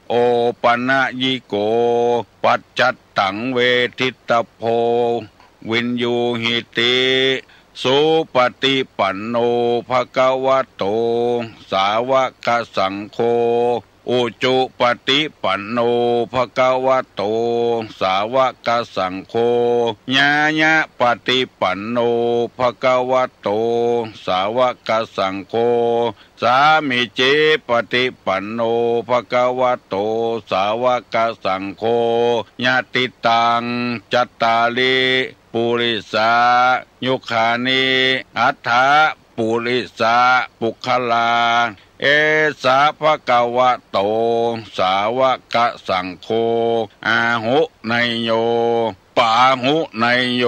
โอปัญญิโกปัจจัตตังเวทิตโพวินยูหิติสุปฏิปันโนภควโตสาวกสังโฆอุจุปฏิปันโนภควโตสาวกสังโฆญาญะปฏิปันโนภควโตสาวกสังโฆสามิเจปฏิปันโนภควโตสาวกสังโฆญาติตังจัตตาลิปุริสายุคานิอัฏฐปุริสาปุคลาเอสาภะคะวะโตสาวกสังโฆอาหุไนโยปาหุไนโย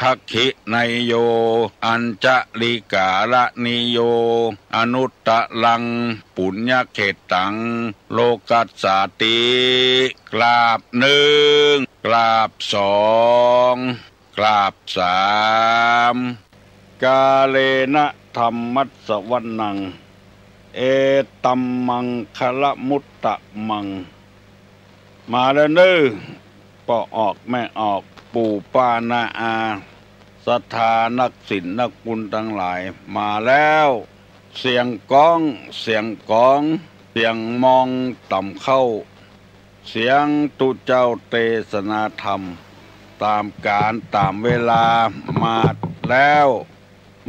ทักขิไนโยอัญจลิกาละนิโยอนุตตะลังปุญญเขตังโลกัสสาติกราบหนึ่งกราบสองกราบสามกาเลนะธัมมัสสวนังเอตัมมังคะละมุตตะมังมาแล้วเน้อป่อออกแม่ออกปู่ป้านาอาศรัทธานักศิลป์นักบุญทั้งหลายมาแล้วเสียงก้องเสียงกองเสียงมองต่ำเข้าเสียงตุเจ้าเทศนาธรรมตามการตามเวลามาแล้ว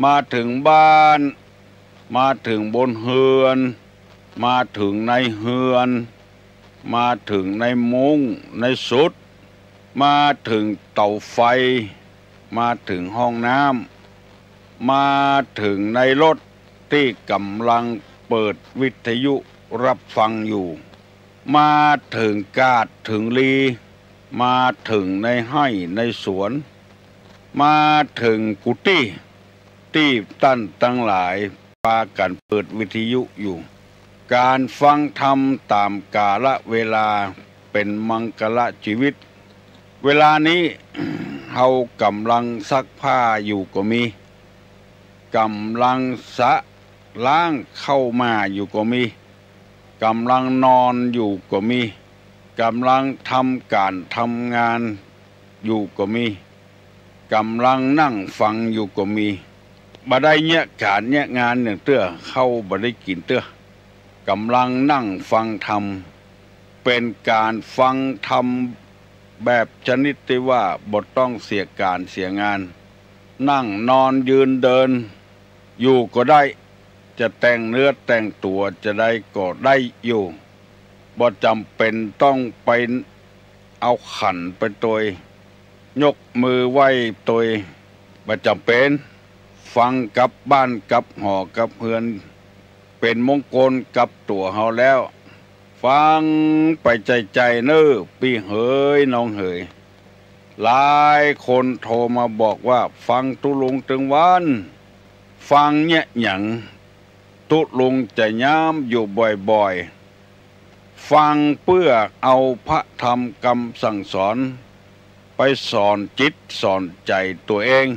มาถึงบ้านมาถึงบนเฮือนมาถึงในเฮือนมาถึงในมุ้งในสุดมาถึงเตาไฟมาถึงห้องน้ำมาถึงในรถที่กำลังเปิดวิทยุรับฟังอยู่มาถึงกาดถึงลีมาถึงในไร่ในสวนมาถึงกุฏิที่ท่านทั้งหลายพากันเปิดวิทยุอยู่การฟังธรรมตามกาลเวลาเป็นมังคละชีวิตเวลานี้ เฮากำลังซักผ้าอยู่ก็มีกำลังสะล้างเข้ามาอยู่ก็มีกำลังนอนอยู่ก็มีกำลังทำการทำงานอยู่ก็มีกำลังนั่งฟังอยู่ก็มีบ่ได้เนี่ยการเนี่ยงานอย่างเตื้อเข้าบ่ได้กินเตื้อกำลังนั่งฟังธรรมเป็นการฟังธรรมแบบชนิดที่ว่าบ่ต้องเสียการเสียงานนั่งนอนยืนเดินอยู่ก็ได้จะแต่งเนื้อแต่งตัวจะได้ก็ได้อยู่บ่จำเป็นต้องไปเอาขันไปตัวยกมือไหว้ตัวบ่จำเป็นฟังกับบ้านกับหอกับเพื่อนเป็นมงคลกับตัวเฮาแล้วฟังไปใจเน้อพี่เหยน้องเหยหลายคนโทรมาบอกว่าฟังตุลุงถึงวันฟังเนี่ยหยังตุลุงจะย้ำอยู่บ่อยๆฟังเพื่อเอาพระธรรมคำสั่งสอนไปสอนจิตสอนใจตัวเอง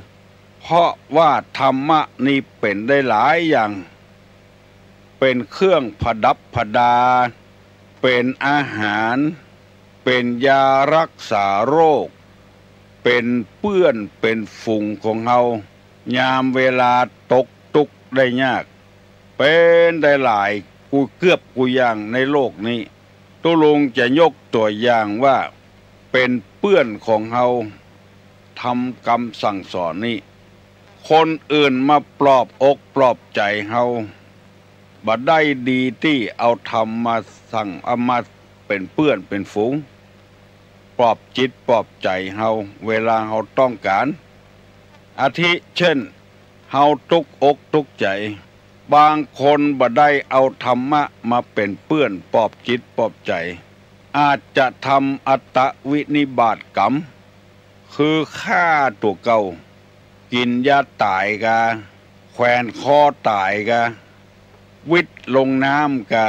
เพราะว่าธรรมะนี่เป็นได้หลายอย่างเป็นเครื่องประดับประดาเป็นอาหารเป็นยารักษาโรคเป็นเปื้อนเป็นฝุ่งของเฮายามเวลาตกทุกข์ได้ยากเป็นได้หลายกูเกือบกูอย่างในโลกนี้ตุลุงจะยกตัวอย่างว่าเป็นเปื้อนของเฮาทำคำสั่งสอนนี้คนอื่นมาปลอบอกปลอบใจเฮาบ่ได้ดีที่เอาธรรมมาสั่งเอามาเป็นเปื้อนเป็นฝูงปลอบจิตปลอบใจเฮาเวลาเฮาต้องการอาทิเช่นเฮาทุกอกทุกใจบางคนบ่ได้เอาธรรมะมาเป็นเปื้อนปลอบจิตปลอบใจอาจจะทำอัตตวินิบาตกรรมคือฆ่าตัวเก่ากินยาตายกาแขวนคอตายกาวิทลงน้ำกา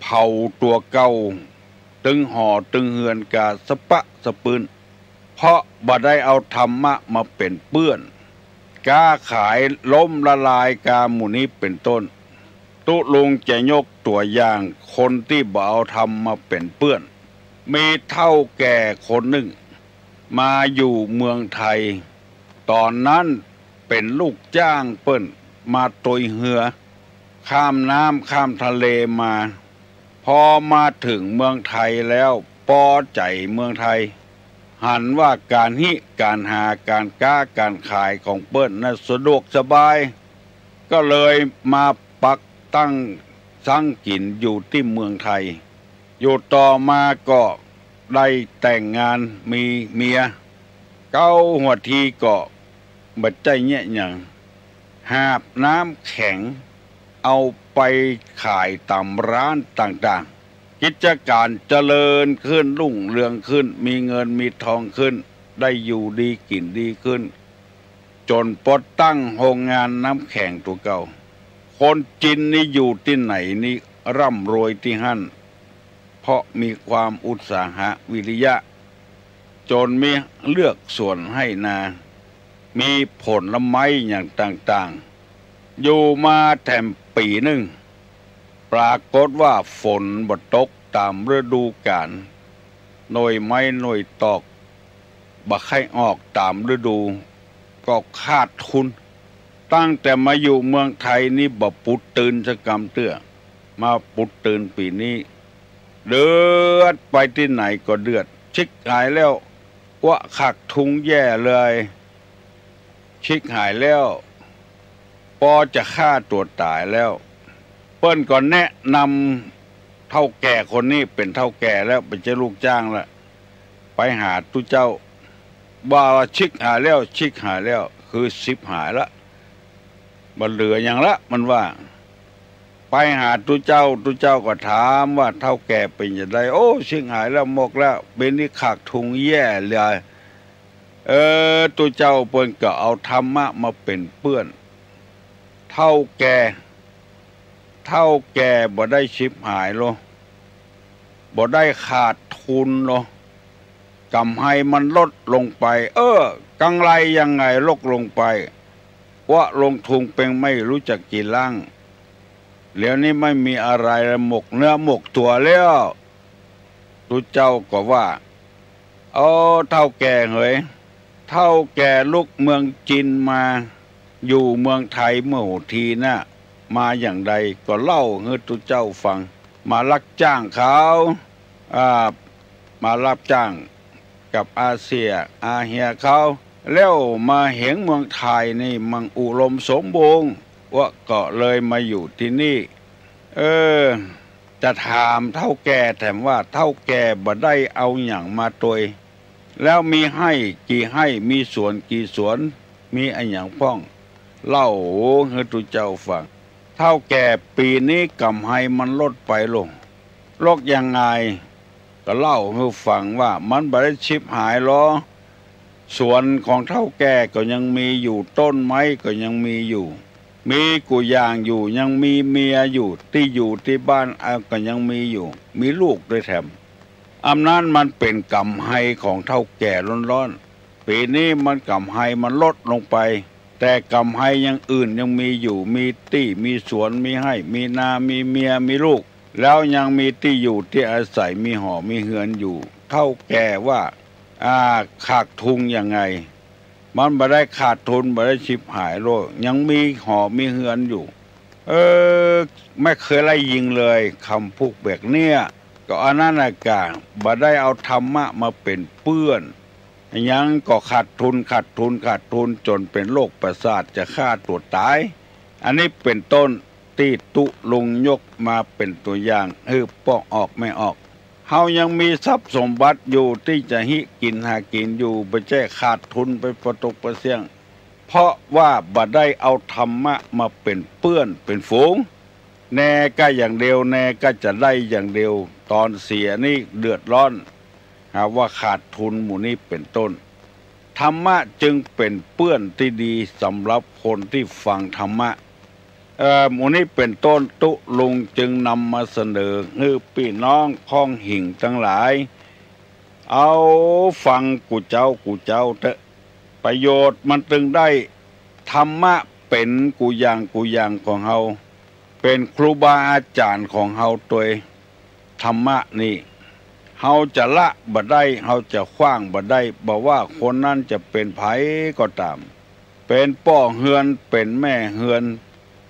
เผาตัวเก่าตึงห่อตึงเหือนกาสปะสปืนเพราะบ่ได้เอาธรรมะมาเป็นเปื้อนกาขายล้มละลายกาหมู่นี้เป็นต้นตุ ตุลุงจะยกตัวอย่างคนที่บ่เอาธรรมมาเป็นเปื้อนมีเท่าแก่คนหนึ่งมาอยู่เมืองไทยตอนนั้นเป็นลูกจ้างเปิ้นมาตุยเหือข้ามน้ำข้ามทะเลมาพอมาถึงเมืองไทยแล้วพอใจเมืองไทยหันว่าการการหาการค้าการขายของเปิ้นน่ะสะดวกสบายก็เลยมาปักตั้งสังกินอยู่ที่เมืองไทยอยู่ต่อมาก็ได้แต่งงานมีเมียเก้าหัวทีก็บัดใจเนี่ยอย่างหาบน้ำแข็งเอาไปขายตามร้านต่างๆกิจการเจริญขึ้นรุ่งเรืองขึ้นมีเงินมีทองขึ้นได้อยู่ดีกินดีขึ้นจนปดตั้งโรงงานน้ำแข็งตัวเก่าคนจีนนี่อยู่ที่ไหนนี่ร่ำรวยที่หั่นเพราะมีความอุตสาหะวิริยะจนมีเลือกส่วนให้นามีผลไม้อย่างต่างๆอยู่มาแถมปีหนึ่งปรากฏว่าฝนบ่ตกตามฤดูกาลหน่วยไม้หน่วยตอกบ่ค่อยออกตามฤดูก็ขาดทุนตั้งแต่มาอยู่เมืองไทยนี่บ่ปุดตื่นสะกำเตื้อมาปุดตื่นปีนี้เดือดไปที่ไหนก็เดือดชิกหายแล้วว่าขาดทุนแย่เลยชิกหายแล้วพอจะฆ่าตัวตายแล้วเปิ้นก็แนะนำเท่าแก่คนนี้เป็นเท่าแก่แล้วเป็นเจ้าลูกจ้างละไปหาตุเจ้าว่าชิกหายแล้วชิกหายแล้วคือสิบหายละมันเหลืออย่างละมันว่าไปหาตุเจ้าก็ถามว่าเท่าแก่เป็นอย่างไรโอ้ชิกหายแล้วหมกแล้วเป็นนี่ขาดทุนแย่เลยตุเจ้าเปิ้นก็เอาธรรมะมาเป็นเปื้อนเท่าแก่บ่ได้ชิบหายโลบ่ได้ขาดทุนโลกำไรมันลดลงไปกังไรยังไงลดลงไปว่าลงทุนเป็นไม่รู้จักกี่ล่างเดี๋ยวนี้ไม่มีอะไรหมกเนื้อหมกตัวแล้วตุเจ้าก็ว่าเท่าแก่เหยเท่าแก่ลูกเมืองจีนมาอยู่เมืองไทยเมื่อทีน่ะมาอย่างใดก็เล่าให้ตุเจ้าฟังมารับจ้างเขามารับจ้างกับอาเซียอาเฮียเขาแล้วมาเห็นเมืองไทยนี่มันอุดมสมบูรณ์ว่าก็เลยมาอยู่ที่นี่จะถามเท่าแก่แถมว่าเท่าแก่บ่ได้เอาอย่างมาตัวแล้วมีให้กี่ให้มีสวนกี่สวนมีอันอย่างพ้องเล่าให้ตุเจ้าฟังเท่าแก่ปีนี้กำไรมันลดไปลงลดยังไงก็เล่าให้ฟังว่ามันบ่ได้ชิบหายหรอสวนของเท่าแก่ก็ยังมีอยู่ต้นไม้ก็ยังมีอยู่มีกูย่างอยู่ยังมีเมียอยู่ที่บ้านก็ยังมีอยู่มีลูกด้วยแถมอำนาจมันเป็นกำไรของเท่าแก่ร้อนๆปีนี้มันกำไรมันลดลงไปแต่กำไรยังอื่นยังมีอยู่มีมีสวนมีให้มีนามีเมียมีลูกแล้วยังมีที่อยู่ที่อาศัยมีหอมีเฮือนอยู่เท่าแก่ว่าขาดทุนยังไงมันบ่ได้ขาดทุนบ่ได้ชิบหายโลกยังมีหอมีเฮือนอยู่ไม่เคยไล่ยิงเลยคำพูดแบบเนี้ยก็อันนั้นน่ะกะบ่ได้เอาธรรมะมาเป็นเปื้อนยังก็ขาดทุนจนเป็นโรคประสาทจะฆ่าตัวตายอันนี้เป็นต้นที่ตุลุงยกมาเป็นตัวอย่างป้องออกไม่ออกเฮายังมีทรัพย์สมบัติอยู่ที่จะกินหากินอยู่บ่ใช่ขาดทุนไปประตกประเสี่ยงเพราะว่าบ่ได้เอาธรรมะมาเป็นเปื้อนเป็นฝูงแน่ก็อย่างเดียวแน่ก็จะได้อย่างเดียวตอนเสียนี่เดือดร้อนหาว่าขาดทุนหมู่นี้เป็นต้นธรรมะจึงเป็นเปื้อนที่ดีสำหรับคนที่ฟังธรรมะหมู่นี้เป็นต้นตุลุงจึงนำมาเสนอให้พี่น้องพ้องหิ่งทั้งหลายเอาฟังกูเจ้าเถอะประโยชน์มันจึงได้ธรรมะเป็นกูอย่างของเฮา เป็นครูบาอาจารย์ของเฮาตัวธรรมะนี่เฮาจะละบ่ได้เฮาจะขว้างบ่ได้บ่ว่าคนนั้นจะเป็นไผก็ตามเป็นป้อเฮือนเป็นแม่เฮือน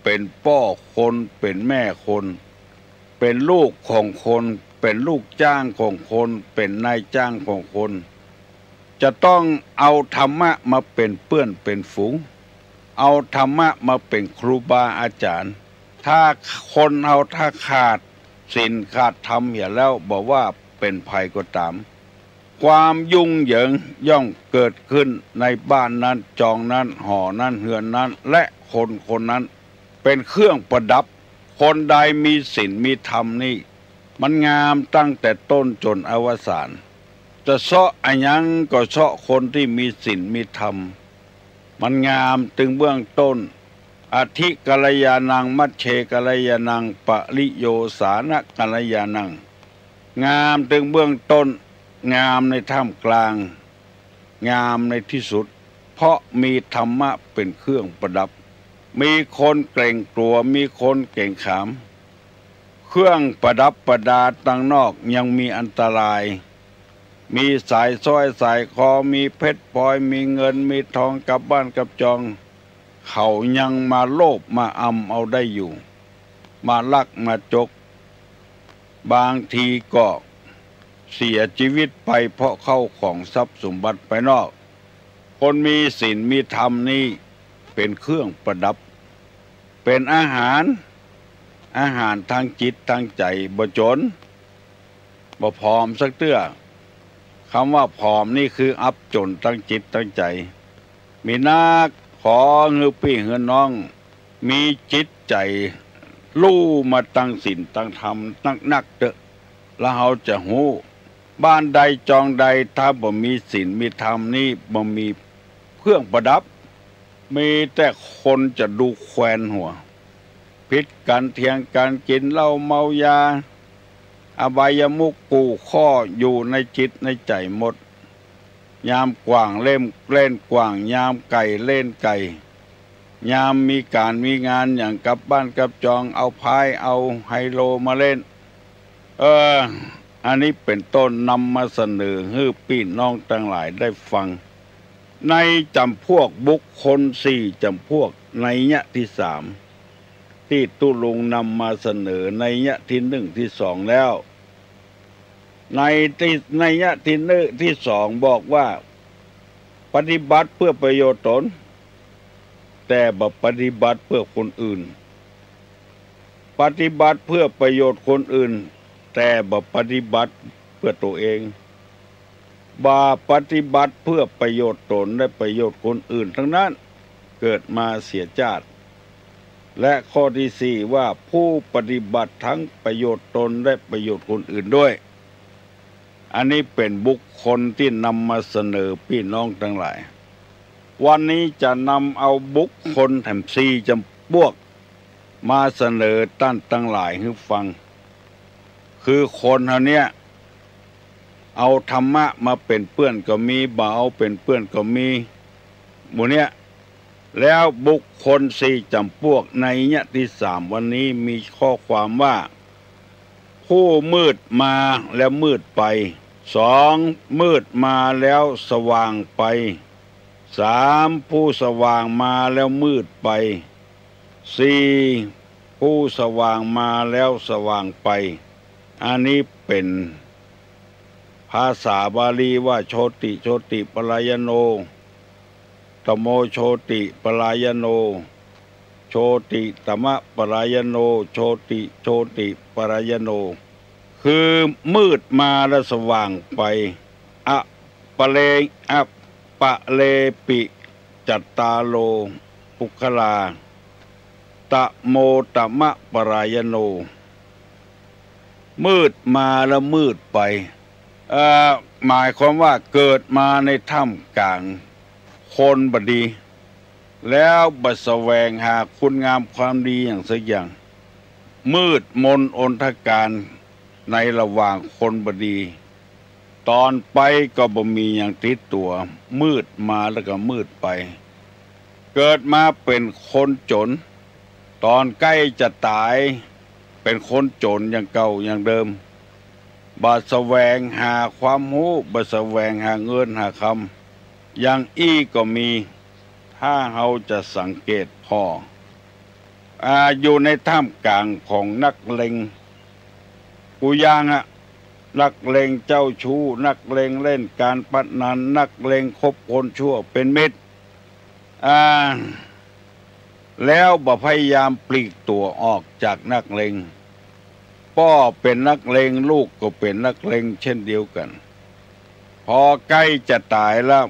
เป็นป้อคนเป็นแม่คนเป็นลูกของคนเป็นลูกจ้างของคนเป็นนายจ้างของคนจะต้องเอาธรรมะมาเป็นเปื้อนเป็นฝูงเอาธรรมะมาเป็นครูบาอาจารย์ถ้าคนเอาถ้าขาดศีลขาดธรรมอย่าแล้วบอกว่าเป็นภัยก็ตามความยุ่งเหยิงย่อมเกิดขึ้นในบ้านนั้นจองนั้นหอนั้นเฮือนนั้นและคนคนนั้นเป็นเครื่องประดับคนใดมีศีลมีธรรมนี่มันงามตั้งแต่ต้นจนอวสานจะเสาะอันยังก็เสาะคนที่มีศีลมีธรรมมันงามถึงเบื้องต้นอธิกัลยาณังมัชเชกัลยาณังปริโยสานกัลยาณังงามถึงเบื้องต้นงามในท่ามกลางงามในที่สุดเพราะมีธรรมะเป็นเครื่องประดับมีคนเกรงกลัวมีคนเก่งขามเครื่องประดับประดาตั้งนอกยังมีอันตรายมีสายสร้อยสายคอมีเพชรพลอยมีเงินมีทองกับบ้านกับจองเขายังมาโลภมาเอาได้อยู่มาลักมาจกบางทีก็เสียชีวิตไปเพราะเข้าของทรัพย์สมบัติไปนอกคนมีศีลมีธรรมนี่เป็นเครื่องประดับเป็นอาหารทางจิตทางใจบ่จนบ่ผอมสักเตื้อคำว่าผอมนี่คืออับจนตั้งจิตตั้งใจมีนักขอเงือพี่เงือน้องมีจิตใจลู่มาตั้งศีลตั้งธรรมนักเด้อแล้วเราจะหู้บ้านใดจองใดถ้าบ่มีศีลมีธรรมนี่บ่มีเครื่องประดับมีแต่คนจะดูแควนหัวพิษกันเถียงกันกินเหล้าเมายาอบายมุขกู่ข้ออยู่ในจิตในใจหมดยามกว่างเล่นกว่างยามไก่เล่นไก่ยามมีการมีงานอย่างกับบ้านกับจองเอาพายเอาไฮโลมาเล่นอันนี้เป็นต้นนำมาเสนอให้พี่น้องทั้งหลายได้ฟังในจำพวกบุคคล4จำพวกในยะที่3ที่ตุลุงนำมาเสนอในยะที่1ที่2แล้วในยะที่1ที่2บอกว่าปฏิบัติเพื่อประโยชน์ตนแต่บ่ปฏิบัติเพื่อคนอื่นปฏิบัติเพื่อประโยชน์คนอื่นแต่บ่ปฏิบัติเพื่อตัวเองบ่ปฏิบัติเพื่อประโยชน์ตนและประโยชน์คนอื่นทั้งนั้นเกิดมาเสียชาติและข้อที่4ว่าผู้ปฏิบัติทั้งประโยชน์ตนและประโยชน์คนอื่นด้วยอันนี้เป็นบุคคลที่นำมาเสนอพี่น้องทั้งหลายวันนี้จะนำเอาบุคคลแถม4จำพวกมาเสนอท่านทั้งหลายให้ฟังคือคนเฮาเนี้ยเอาธรรมะมาเป็นเพื่อนก็มีบ่เอาเป็นเพื่อนก็มีหมู่เนี้ยแล้วบุคคล4จำพวกในยะที่3วันนี้มีข้อความว่าผู้มืดมาแล้วมืดไป2มืดมาแล้วสว่างไป3ผู้สว่างมาแล้วมืดไป4ผู้สว่างมาแล้วสว่างไปอันนี้เป็นภาษาบาลีว่าโชติปลายโนตโมโชติปลายโนโชติตมะปลายโนโชติปลายโนคือมืดมาแล้วสว่างไปปะเลปิจัตตาโลปุคลาตะโมตมะปรายโนมืดมาแล้วมืดไปหมายความว่าเกิดมาในถ้ำกลางคนบดีแล้วบัดแสวงหาคุณงามความดีอย่างสักอย่างมืดมนอนทการในระหว่างคนบดีตอนไปก็บ่มีอย่างติดตัวมืดมาแล้วก็มืดไปเกิดมาเป็นคนจน ตอนใกล้จะตายเป็นคนจนอย่างเก่าอย่างเดิมบ่แสวงหาความรู้บ่แสวงหาเงินหาคำอย่างอี้ก็มีถ้าเราจะสังเกตพออยู่ในท่ามกลางของนักเลงกูย่างนักเลงเจ้าชู้นักเลงเล่นการพนันนักเลงคบคนชั่วเป็นมิตรแล้วบ่พยายามปลีกตัวออกจากนักเลงพ่อเป็นนักเลงลูกก็เป็นนักเลงเช่นเดียวกันพอใกล้จะตายแล้ว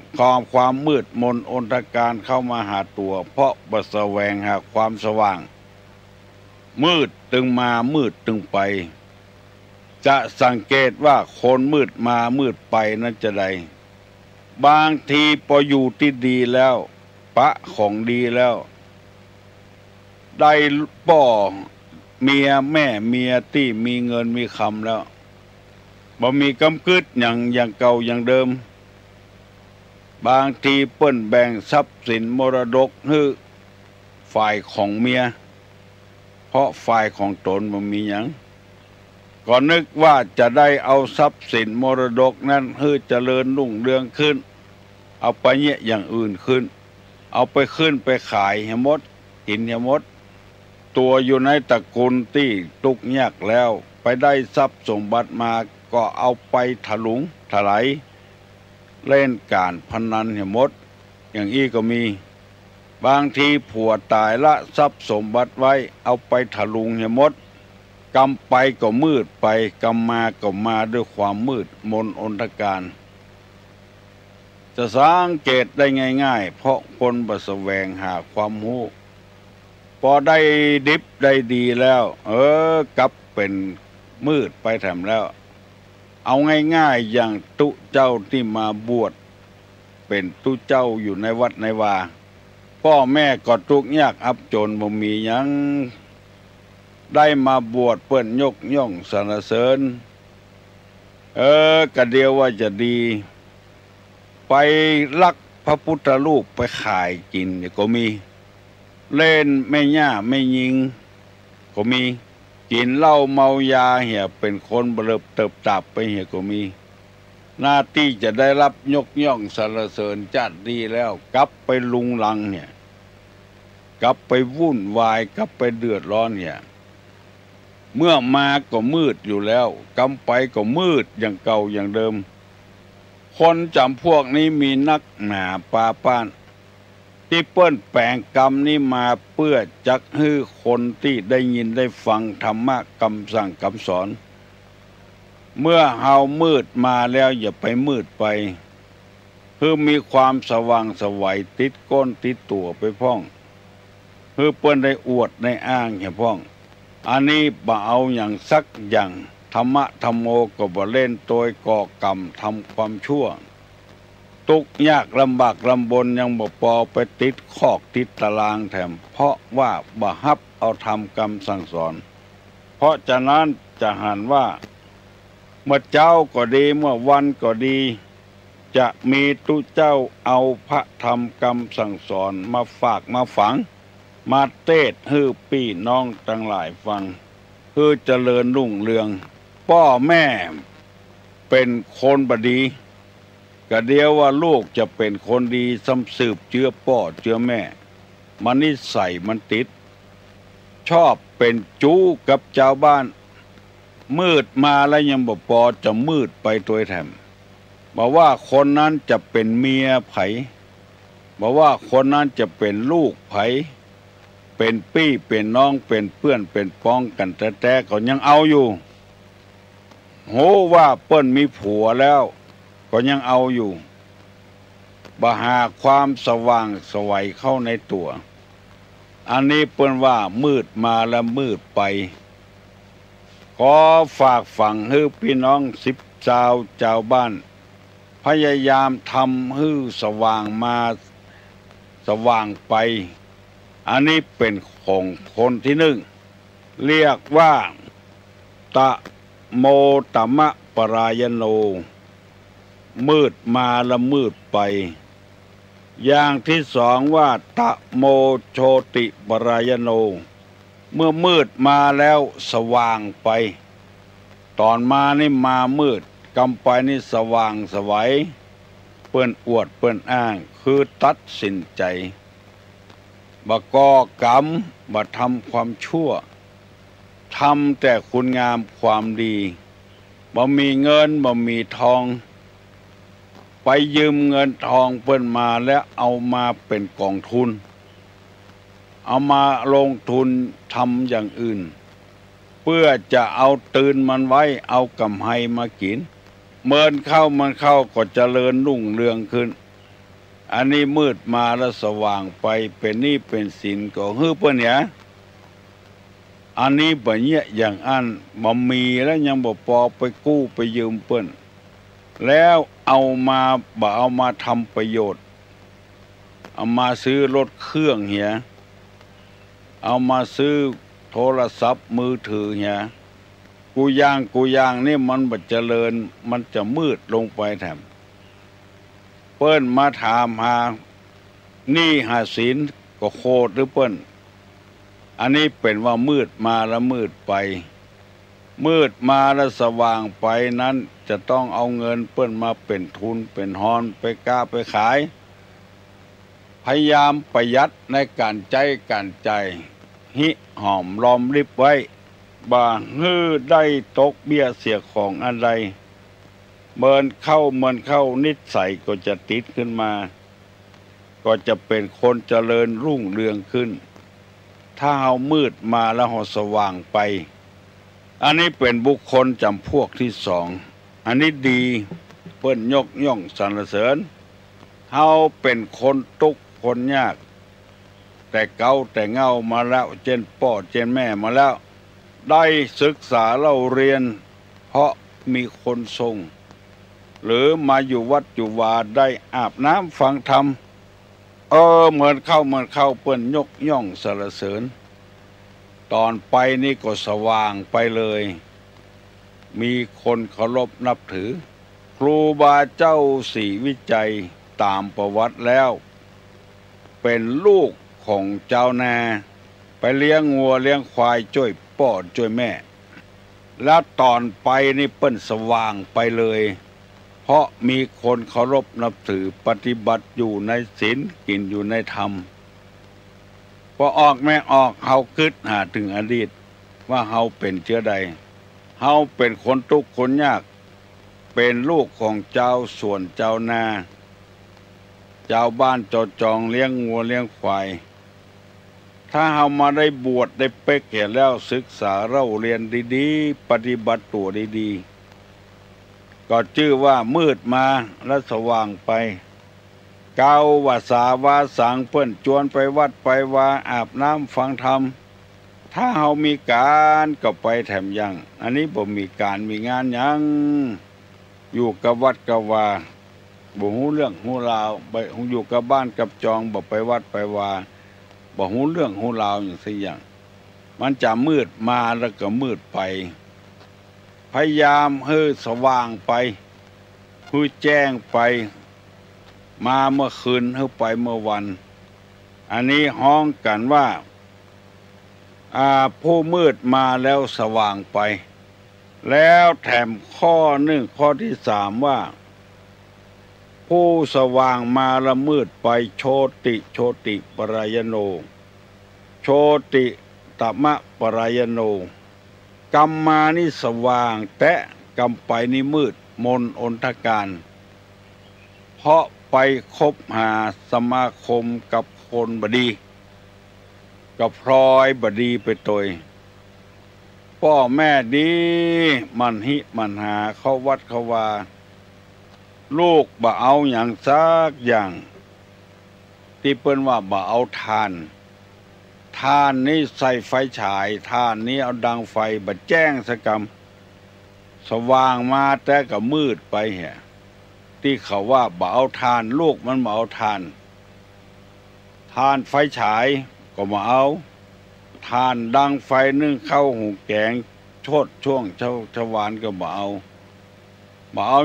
ความมืดมนอนตการเข้ามาหาตัวเพราะบ่แสวงหาความสว่างมืดตึงมามืดตึงไปจะสังเกตว่าคนมืดมามืดไปนั้นจะใดบางทีพออยู่ที่ดีแล้วปะของดีแล้วได้ป่อเมียแม่เมียที่มีเงินมีคำแล้วบ่มีกำกึดอย่างเก่าอย่างเดิมบางทีเปิ้นแบ่งทรัพย์สินมรดกให้ฝ่ายของเมียเพราะฝ่ายของตนบ่มีหยังก็นึกว่าจะได้เอาทรัพย์สินมรดกนั้นให้เจริญรุ่งเรืองขึ้นเอาไปเนี่ยอย่างอื่นขึ้นเอาไปขึ้นไปขายให้หมดกินให้หมดตัวอยู่ในตระกูลที่ทุกข์ยากแล้วไปได้ทรัพย์สมบัติมาก็เอาไปถลุงถลายเล่นการพนันให้หมดอย่างอี้ก็มีบางทีผัวตายละทรัพย์สมบัติไว้เอาไปถลุงให้หมดกำไปก็มืดไปกำมาก็มาด้วยความมืดมนอนตการจะสังเกตได้ง่ายๆเพราะคนบ่แสวงหาความรู้พอได้ดิบได้ดีแล้วกลับเป็นมืดไปแถมแล้วเอาง่ายๆอย่างตุเจ้าที่มาบวชเป็นตุเจ้าอยู่ในวัดในวาพ่อแม่ก็ทุกข์ยากอับจนบ่มีหยังได้มาบวชเปิ้นยกย่องสรรเสริญกะเดียวว่าจะดีไปลักพระพุทธรูปไปขายกินก็มีเล่นแม่ย่าไม่ยิงก็มีกินเหล้าเมายาเหี่ยเป็นคนเบิบเติบตับไปเหี่ยก็มีหน้าที่จะได้รับยกย่องสรรเสริญจัดดีแล้วกลับไปลุงลังเนี่ยกลับไปวุ่นวายกลับไปเดือดร้อนเนี่ยเมื่อมาก็มืดอยู่แล้วกำไปก็มืดอย่างเก่าอย่างเดิมคนจำพวกนี้มีนักหนาปาป้านที่เปิ้นแปลงกรรมนี้มาเพื่อจักให้คนที่ได้ยินได้ฟังธรรมะคำสั่งคำสอนเมื่อเฮามืดมาแล้วอย่าไปมืดไปคือมีความสว่างไสวติดก้นติดตัวไปพ้องคือเปิ้นได้อวดได้อ้างแค่พ้องอันนี้บ่เอาอย่างสักอย่างธรรมะธรรมโมก็บ่เล่นตัวก่อกรรมทำความชั่วทุกข์ยากลำบากลำบนยังบ่พอไปติดคอกติดตารางแถมเพราะว่าบ่ฮับเอาทำกรรมสั่งสอนเพราะฉะนั้นจะหันว่าเมื่อเจ้าก็ดีเมื่อวันก็ดีจะมีตุเจ้าเอาพระธรรมกรรมสั่งสอนมาฝากมาฝังมาเทศน์ให้พี่น้องทั้งหลายฟังเพื่อเจริญรุ่งเรืองพ่อแม่เป็นคนบดีก็เดียวว่าลูกจะเป็นคนดีซ้ำสืบเชื้อพ่อเชื้อแม่มันนิสัยมันติดชอบเป็นจู้กับชาวบ้านมืดมาแล้วยังบ่พอจะมืดไปตัวแถมบอกว่าคนนั้นจะเป็นเมียไผบอกว่าคนนั้นจะเป็นลูกไผเป็นปี้เป็นน้องเป็นเพื่อนเป็นพ้องกันแต่ก็ยังเอาอยู่โหว่าเปิ้นมีผัวแล้วก็ยังเอาอยู่บ่หาความสว่างไสวเข้าในตัวอันนี้เปิ้นว่ามืดมาแล้วมืดไปขอฝากฝังให้พี่น้อง10ชาวบ้านพยายามทำให้สว่างมาสว่างไปอันนี้เป็นของคนที่หนึ่งเรียกว่าตะโมตมะปรายโนมืดมาละมืดไปอย่างที่สองว่าตะโมโชติปรายโน เมื่อมืดมาแล้วสว่างไปตอนมานี่มามืดกำไปนี่สว่างสวัยเปิ้นอวดเปิ้นอ้างคือตัดสินใจบ่ก่อกรรมบ่ทำความชั่วทำแต่คุณงามความดีบ่มีเงินบ่มีทองไปยืมเงินทองเปิ้นมาแล้วเอามาเป็นกองทุนเอามาลงทุนทำอย่างอื่นเพื่อจะเอาตื่นมันไว้เอากำไรมากินเมินเข้ามันเข้าก็เจริญรุ่งเรืองขึ้นอันนี้มืดมาแล้วสว่างไปเป็นหนี้เป็นสินก็ฮือเปิ้นเนี่ยอันนี้บ่เนี่ยอย่างอันบ่มีแล้วยังบ่พอไปกู้ไปยืมเปิ้นแล้วเอามาทำประโยชน์เอามาซื้อรถเครื่องเหียเอามาซื้อโทรศัพท์มือถือเหียกูย่างนี่มันบ่เจริญมันจะมืดลงไปแถมเปิ้นมาถามหาหนี้หาสินก็โคตรหรือเปิ้นอันนี้เป็นว่ามืดมาแล้วมืดไปมืดมาแล้วสว่างไปนั้นจะต้องเอาเงินเปิ้นมาเป็นทุนเป็นฮอนไปก้าไปขายพยายามประหยัดในการใช้การจ่ายหิหอมรอมริบไว้บ่ฮื้อได้ตกเบี้ยเสียของอะไรเมินเข้านิสัยก็จะติดขึ้นมาก็จะเป็นคนเจริญรุ่งเรืองขึ้นถ้าเฮามืดมาแล้วเฮาสว่างไปอันนี้เป็นบุคคลจำพวกที่สองอันนี้ดีเปิ้นยกย่องสรรเสริญเฮาเป็นคนทุกข์คนยากแต่เก่าแต่เงามาแล้วเจนพ่อเจนแม่มาแล้วได้ศึกษาเล่าเรียนเพราะมีคนทรงหรือมาอยู่วัดอยู่วาได้อาบน้ำฟังธรรมเหมือนเข้าเปิ้นยกย่องสรรเสริญตอนไปนี่ก็สว่างไปเลยมีคนเคารพนับถือครูบาเจ้าศรีวิจัยตามประวัติแล้วเป็นลูกของเจ้านาไปเลี้ยงงัวเลี้ยงควายช่วยพ่อช่วยแม่แล้วตอนไปนี่เปิ้นสว่างไปเลยเพราะมีคนเคารพนับถือปฏิบัติอยู่ในศีลกินอยู่ในธรรมพอออกแม่ออกเฮาคิดหาถึงอดีตว่าเฮาเป็นเชื้อใดเฮาเป็นคนทุกข์คนยากเป็นลูกของเจ้าส่วนเจ้านาเจ้าบ้านจองเลี้ยงงัวเลี้ยงควายถ้าเฮามาได้บวชได้เป๊กเห็นแล้วศึกษาเล่าเรียนดีๆปฏิบัติตัวดีๆก็ชื่อว่ามืดมาและสว่างไปเกาวาสาวาสังเปิ้นจวนไปวัดไปวาอาบน้ำฟังธรรมถ้าเฮามีการก็ไปแถมยังอันนี้บ่มีการมีงานยังอยู่กับวัดกับวาบ่ฮู้เรื่องฮู้ราวไปอยู่กับบ้านกับจองบ่ไปวัดไปวาบ่ฮู้เรื่องฮู้ราวอย่างสิอย่างมันจะมืดมาแล้วก็มืดไปพยายามให้สว่างไปให้แจ้งไปมาเมื่อคืนให้ไปเมื่อวันอันนี้ฮ้องกันว่าผู้มืดมาแล้วสว่างไปแล้วแถมข้อข้อที่สามว่าผู้สว่างมาละมืดไปโชติปรายโนโชติตมะปรายโนกรรมมานี่สว่างแต่กรรมไปนี่มืดมนอนทการเพราะไปคบหาสมาคมกับคนบดีกับพลอยบดีไปตัวพ่อแม่ดีมันหาเข้าวัดเข้าวาลูกบ่เอาอย่างซักอย่างที่เปิ้นว่าบ่เอาทานนี่ใส่ไฟฉายทานนี้เอาดังไฟบ่แจ้งสกรรมสว่างมาแต่ก็มืดไปแฮะที่เขาว่าบ่เอาทานลูกมันบ่เอาทานไฟฉายก็บ่เอาทานดังไฟนึ่งข้าวหุงแกงโชดช่วงชวานก็บ่เอา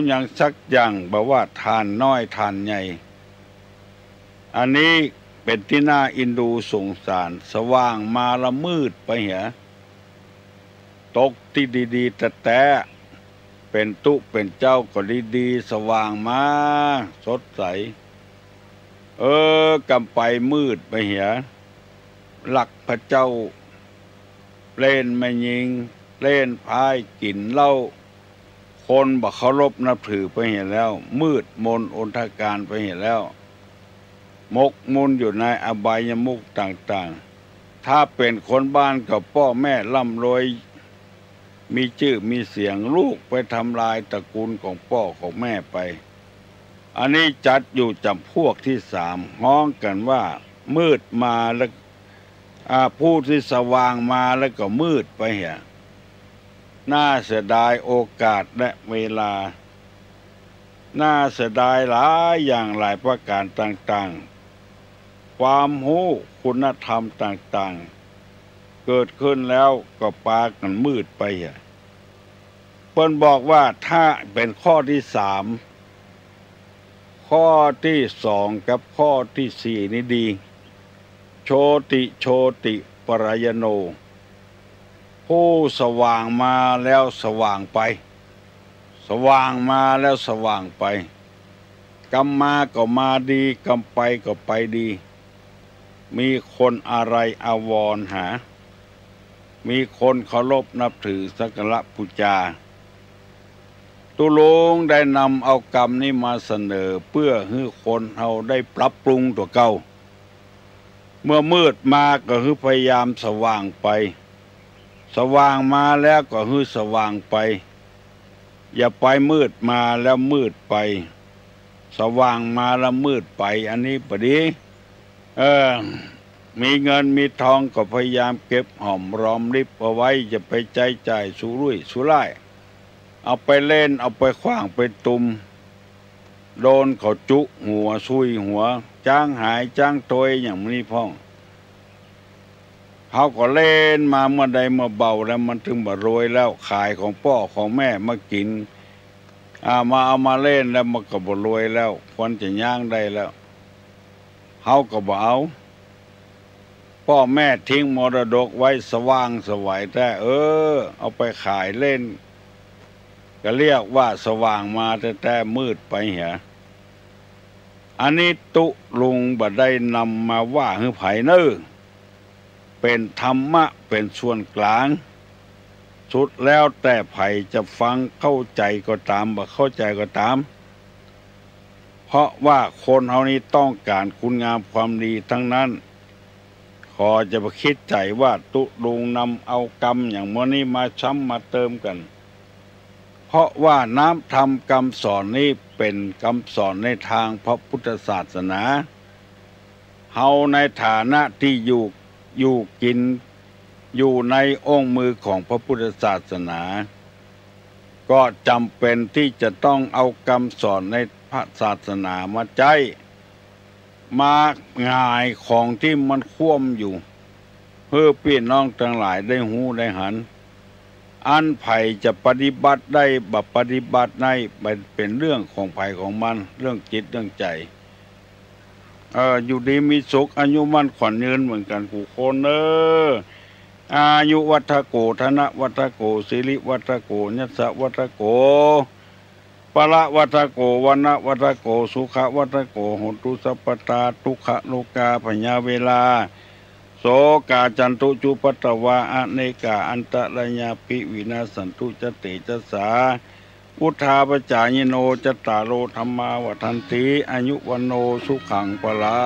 อย่างสักอย่างบ่ว่าทานน้อยทานใหญ่อันนี้ เป็นที่น่าอินดูสงสารสว่างมาละมืดไปเหรอตกที่ดีๆแต่เป็นตุเป็นเจ้าก็ดีๆสว่างมาสดใสกำไปมืดไปเหรอหลักพระเจ้าเล่นไม่ยิงเล่นพายกินเหล้าคนบ่เคารพนับถือไปเห็นแล้วมืดมนอนทการไปเห็นแล้วมกมุ่นอยู่ในอบายมุขต่างๆถ้าเป็นคนบ้านกับพ่อแม่ร่ำรวยมีชื่อมีเสียงลูกไปทำลายตระกูลของพ่อของแม่ไปอันนี้จัดอยู่จำพวกที่สามฮ้องกันว่ามืดมาแล้วผู้ที่สว่างมาแล้วก็มืดไปเหรอน่าเสียดายโอกาสและเวลาน่าเสียดายหลายอย่างหลายประการต่างๆความรู้คุณธรรมต่างๆเกิดขึ้นแล้วก็ปากันมืดไปเหรอเพิ่นบอกว่าถ้าเป็นข้อที่สามข้อที่สองกับข้อที่สี่นี่ดีโชติปรายโนผู้สว่างมาแล้วสว่างไปสว่างมาแล้วสว่างไปกรรมมาก็มาดีกรรมไปก็ไปดีมีคนอะไรอาวรณ์หามีคนเคารพนับถือสักการะบูชาตุลงได้นำเอากรรมนี้มาเสนอเพื่อให้คนเราได้ปรับปรุงตัวเก่าเมื่อมืดมาก็คือพยายามสว่างไปสว่างมาแล้วก็คือสว่างไปอย่าไปมืดมาแล้วมืดไปสว่างมาแล้วมืดไปอันนี้พอดีมีเงินมีทองก็พยายามเก็บหอมรอมริบเอาไว้จะไปใจจ่ายสุรุ่ยสุร่ายเอาไปเล่นเอาไปขว้างไปตุมโดนเขาจุหัวซุยหัวจ้างหายจ้างโตยอย่างนี้พ่องเขาก็เล่นมาเมื่อใดเมื่อเบาแล้วมันถึงบ่รวยแล้วขายของพ่อของแม่มากินมาเอามาเล่นแล้วมันก็บ่รวยแล้วควรจะย่างได้แล้วเขาก็บ่เอาพ่อแม่ทิ้งมรดกไว้สว่างสวัยแต่เอาไปขายเล่นก็เรียกว่าสว่างมาแต่มืดไปเหรออันนี้ตุลุงบ่ได้นำมาว่าให้ไผเน้อเป็นธรรมะเป็นส่วนกลางสุดแล้วแต่ไผจะฟังเข้าใจก็ตามบ่เข้าใจก็ตามเพราะว่าคนเฮานี้ต้องการคุณงามความดีทั้งนั้นขอจะไปคิดใจว่าตุลุงนำเอากรรมอย่างมื้อนี้มาช้ำมาเติมกันเพราะว่าน้ำธรรมคำสอนนี้เป็นคำสอนในทางพระพุทธศาสนาเฮาในฐานะที่อยู่กินอยู่ในองค์มือของพระพุทธศาสนาก็จำเป็นที่จะต้องเอาคำสอนในพระศาสนามาใจมาง่ายของที่มันคว่ำอยู่เพื่อพี่น้องทั้งหลายได้หูได้หันอันไผ่จะปฏิบัติได้บัปฏิบัติได้เป็นเรื่องของไผ่ของมันเรื่องจิตเรื่องใจอยู่ดีมีสุขอายุมั่นขวัญยืนเหมือนกันผู้คนอายุวัฏโกธนวัฏโกสิริวัฏโกยัสสะวัฏโกปละวัฏโกวันวัฏโกสุขวัฏโกโหตุสัพพตาทุกขโลกาพญาเวลาโสกาจันตุจุปัตตวาอเนกาอันตรายาปิวินาสันตุจติจัสสาอุทาปจายโนจตารโลธรรมาวัฏันติอายุวันโนสุขังปลา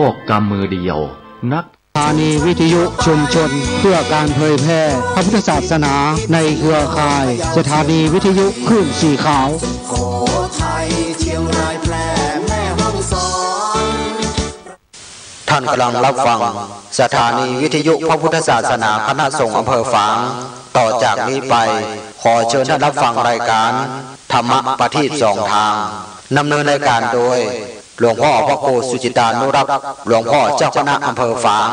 พวกกำมือเดียวนัก สถานีวิทยุชุมชนเพื่อการเผยแพร่พระพุทธศาสนาในเครือข่ายสถานีวิทยุคลื่นสีขาวท่านกำลังรับฟังสถานีวิทยุพระพุทธศาสนาคณะสงฆ์อำเภอฝางต่อจากนี้ไปขอเชิญท่านรับฟังรายการธรรมประทีปสองทางดำเนินรายการโดยหลวงพ่อพระโคสุจิตานุรักษ์หลวงพ่อเจ้าคณะอำเภอฝาง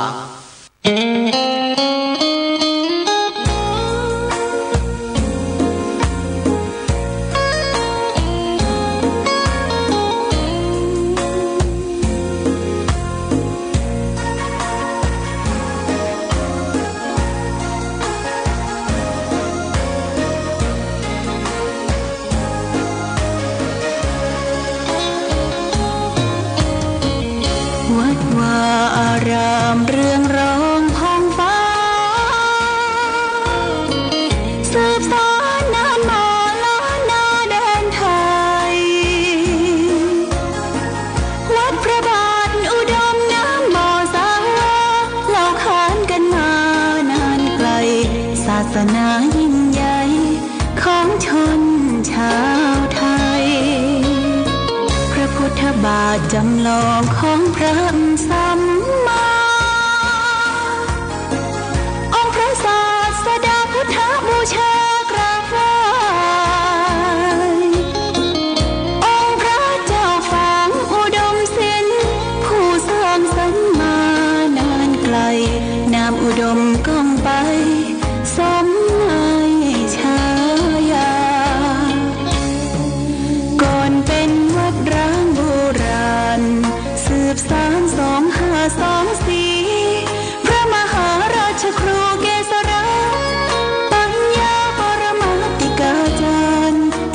เรื่องร้องพ้องฟ้าสืบสานนานมาล้านนาแดนไทยวัดพระบาทอุดมน้ำบ่อสาวาเล่าขานกันมานานไกลศาสนายิ่งใหญ่ของชนชาวไทยพระพุทธบาทจำลองของพระสัมมาบูชากราบไหว้องค์พระเจ้าฝางอุดมศิลป์ผู้สร้างสรรค์มานานไกลนามอุดมก้องไปสมในฉายาก่อนเป็นวัดร้างโบราณสืบสาน2524พระมหาราชครูเกษรา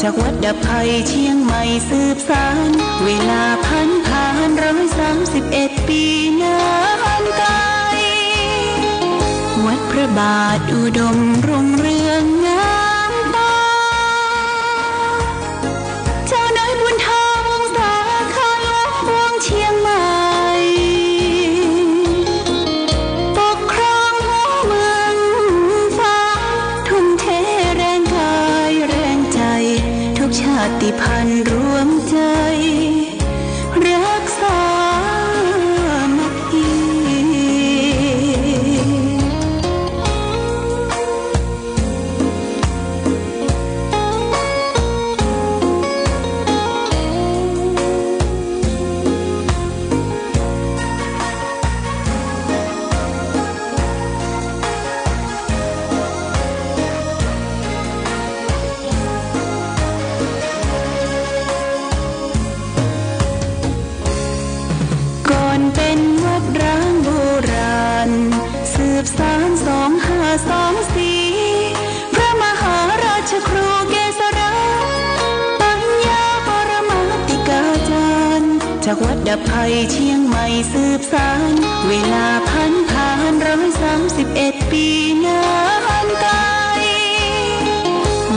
จากวัดดับภัยเชียงใหม่สืบสานเวลาผ่าน131 ปีนานไกลวัดพระบาทอุดมรุ่งเรืองงามตาเจ้าน้อยบุญธาวงศาข้าหลวงพวงเชียงใหม่ปกครองหัวเมืองฟ้าทุ่มเทแรงกายแรงใจชาติพันธุ์รวมใจรักษามัคคีเป็นวัดร้างโบราณสืบสาน2524พระมหาราชครูเกษราปัญญาปรมาติกาจารย์จากวัดดับภัยเชียงใหม่สืบสานเวลาผ่าน131 ปีนานไกล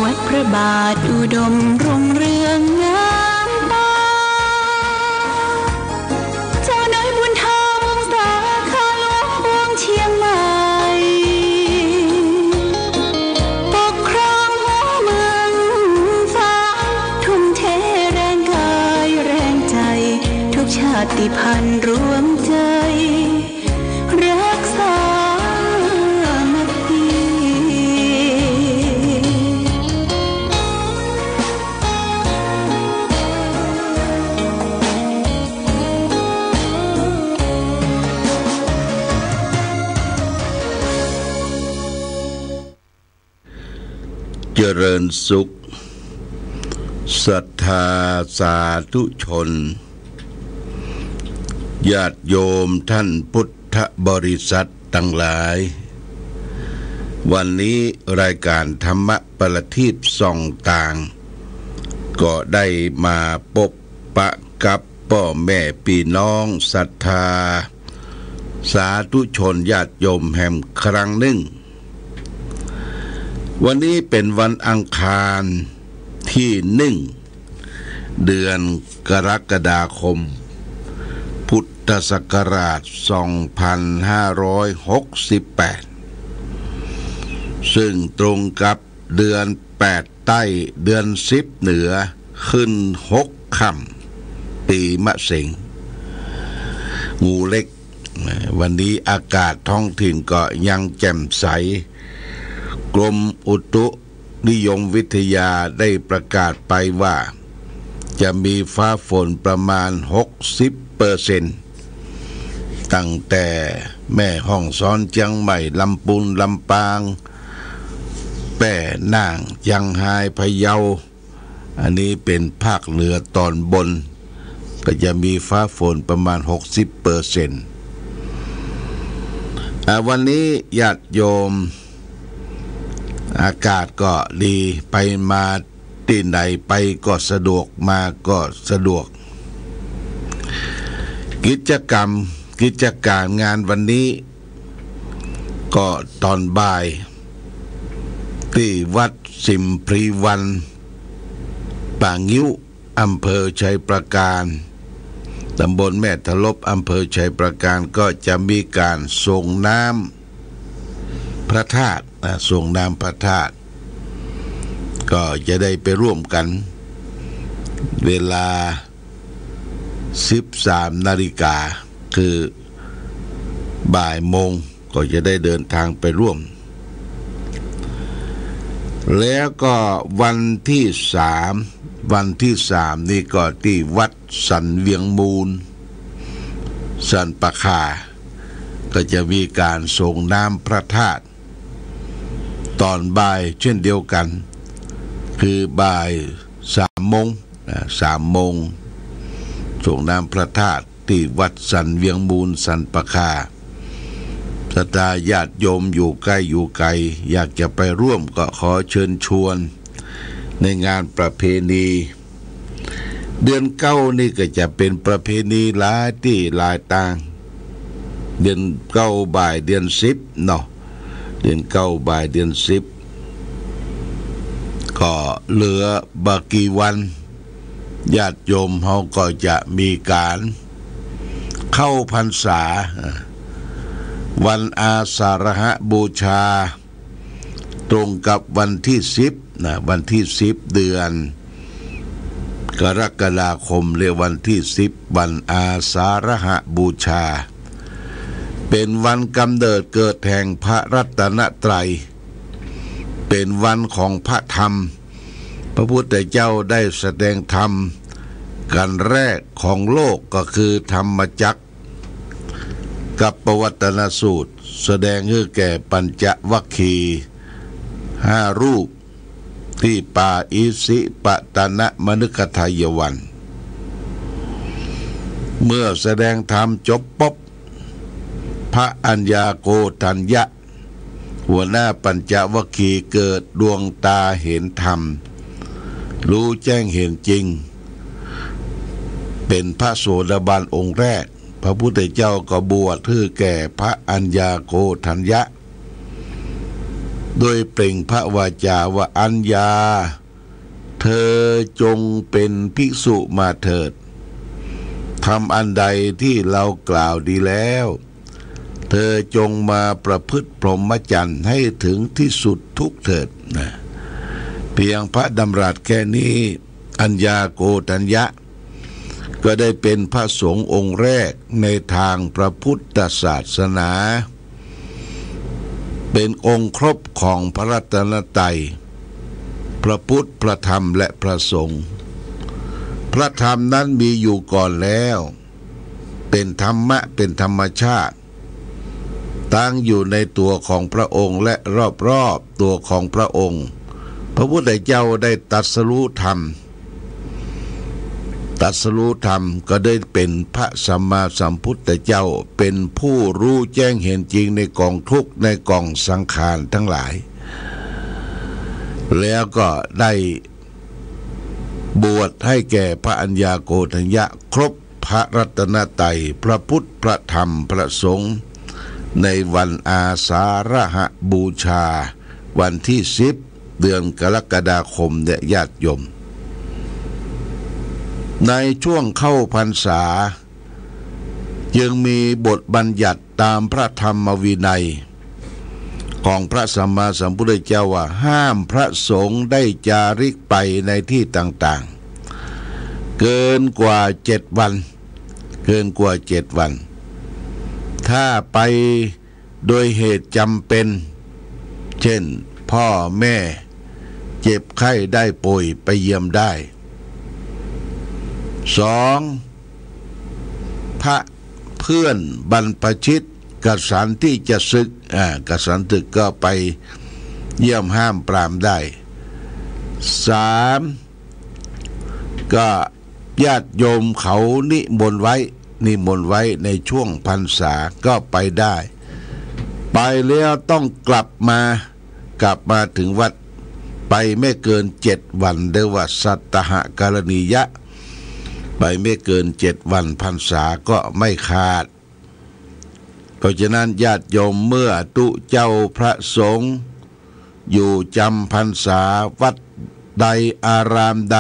วัดพระบาทอุดมรุ่งเรืองงามตาเชียงใหม่ปกครองหัวเมืองฟ้าทุ่มเทแรงกายแรงใจทุกชาติพันธุ์รวมใจรักษามัคคีเจริญสุขศรัทธาสาธุชนญาติโยมท่านพุทธบริษัททั้งหลายวันนี้รายการธรรมประทีปส่องต่างก็ได้มาพบปะกับพ่อแม่พี่น้องศรัทธาสาธุชนญาติโยมแห่งครั้งหนึ่งวันนี้เป็นวันอังคารที่1 เดือนกรกฎาคมพุทธ ธศักราช 2568 ซึ่งตรงกับเดือน 8 ใต้เดือน 10 เหนือขึ้น 6 ค่ำปีมะเสงงูเล็กวันนี้อากาศท้องถิ่นก็ยังแจ่มใสกรมอุตุนิยมวิทยาได้ประกาศไปว่าจะมีฟ้าฝนประมาณ 60% ตั้งแต่แม่ฮ่องสอนเชียงใหม่ลำพูนลำปางแป่น่างยังไฮพะเยาอันนี้เป็นภาคเหนือตอนบนก็จะมีฟ้าฝนประมาณ 60%วันนี้ญาติโยมอากาศก็ดีไปมาที่ไหนไปก็สะดวกมาก็สะดวกกิจการงานวันนี้ก็ตอนบ่ายที่วัดสิมพรีวันป่างิ้วอำเภอชัยประการตำบลแม่ทะลบอำเภอชัยประการก็จะมีการส่งน้ำพระธาตุส่งน้ำพระธาตุก็จะได้ไปร่วมกันเวลา 13 นาฬิกาคือบ่ายโมงก็จะได้เดินทางไปร่วมแล้วก็วันที่3นี่ก็ที่วัดสันเวียงมูลสันปะคาก็จะมีการส่งน้ำพระธาตุตอนบ่ายเช่นเดียวกันคือบ่าย3 โมงส่งน้ำพระธาตุที่วัดสันเวียงมูลสันปะคาศรัทธาญาติโยมอยู่ใกล้อยู่ไกลอยากจะไปร่วมก็ขอเชิญชวนในงานประเพณีเดือน9นี่ก็จะเป็นประเพณีหลายที่หลายต่างเดือน9บ่ายเดือน10เนาะเดือน9บ่ายเดือน10ก็เหลือบากี่วันญาติโยมเขาก็จะมีการเข้าพรรษาวันอาสาฬหบูชาตรงกับวันที่10วันที่10เดือนกรกฎาคมเรียกวันที่10วันอาสาฬหบูชาเป็นวันกำเนิดเกิดแห่งพระรัตนตรัยเป็นวันของพระธรรมพระพุทธเจ้าได้แสดงธรรมกันแรกของโลกก็คือธรรมจักรกับปวัตตนสูตรแสดงให้แก่ปัญจวัคคีย์5 รูปที่ป่าอิสิปตนมฤคทายวัน เมื่อแสดงธรรมจบปุ๊บพระอัญญาโกฏัญญะหัวหน้าปัญจวัคคีย์เกิดดวงตาเห็นธรรมรู้แจ้งเห็นจริงเป็นพระโสดาบันองค์แรกพระพุทธเจ้าก็บวชให้แก่พระอัญญาโกฏัญญะโดยเปล่งพระวาจาว่าอัญญาเธอจงเป็นภิกษุมาเถิดทำอันใดที่เรากล่าวดีแล้วเธอจงมาประพฤติพรหมจรรย์ให้ถึงที่สุดทุกเถิดนะเพียงพระดำรัสแค่นี้อัญญาโกฏัญญะก็ได้เป็นพระสงฆ์องค์แรกในทางพระพุทธศาสนาเป็นองค์ครบของพระรัตนตรัยพระพุทธพระธรรมและพระสงฆ์พระธรรมนั้นมีอยู่ก่อนแล้วเป็นธรรมะเป็นธรรมชาติตั้งอยู่ในตัวของพระองค์และรอบๆตัวของพระองค์พระพุทธเจ้าได้ตรัสรู้ธรรมก็ได้เป็นพระสัมมาสัมพุทธเจ้าเป็นผู้รู้แจ้งเห็นจริงในกองทุกข์ในกองสังขารทั้งหลายแล้วก็ได้บวชให้แก่พระอัญญาโกฏัญญะครบพระรัตนตรัยพระพุทธพระธรรมพระสงฆ์ในวันอาสาฬหบูชาวันที่10เดือนกรกฎาคมและญาติโยมในช่วงเข้าพรรษา ยังมีบทบัญญัติตามพระธรรมวินัยของพระสัมมาสัมพุทธเจ้าว่าห้ามพระสงฆ์ได้จาริกไปในที่ต่างๆเกินกว่า7 วันถ้าไปโดยเหตุจำเป็นเช่นพ่อแม่เจ็บไข้ได้ป่วยไปเยี่ยมได้ 2. พระเพื่อนบรรพชิตกษัตริย์ที่จะศึกกษัตริย์ศึกก็ไปเยี่ยมห้ามปรามได้ 3. ก็ญาติโยมเขานิมนต์ไว้ในช่วงพรรษาก็ไปได้ไปแล้วต้องกลับมาถึงวัดไปไม่เกิน7 วันเรียกว่าสัตตหกรณียะไปไม่เกิน7 วันพรรษาก็ไม่ขาดเพราะฉะนั้นญาติโยมเมื่อตุเจ้าพระสงฆ์อยู่จำพรรษาวัดใดอารามใด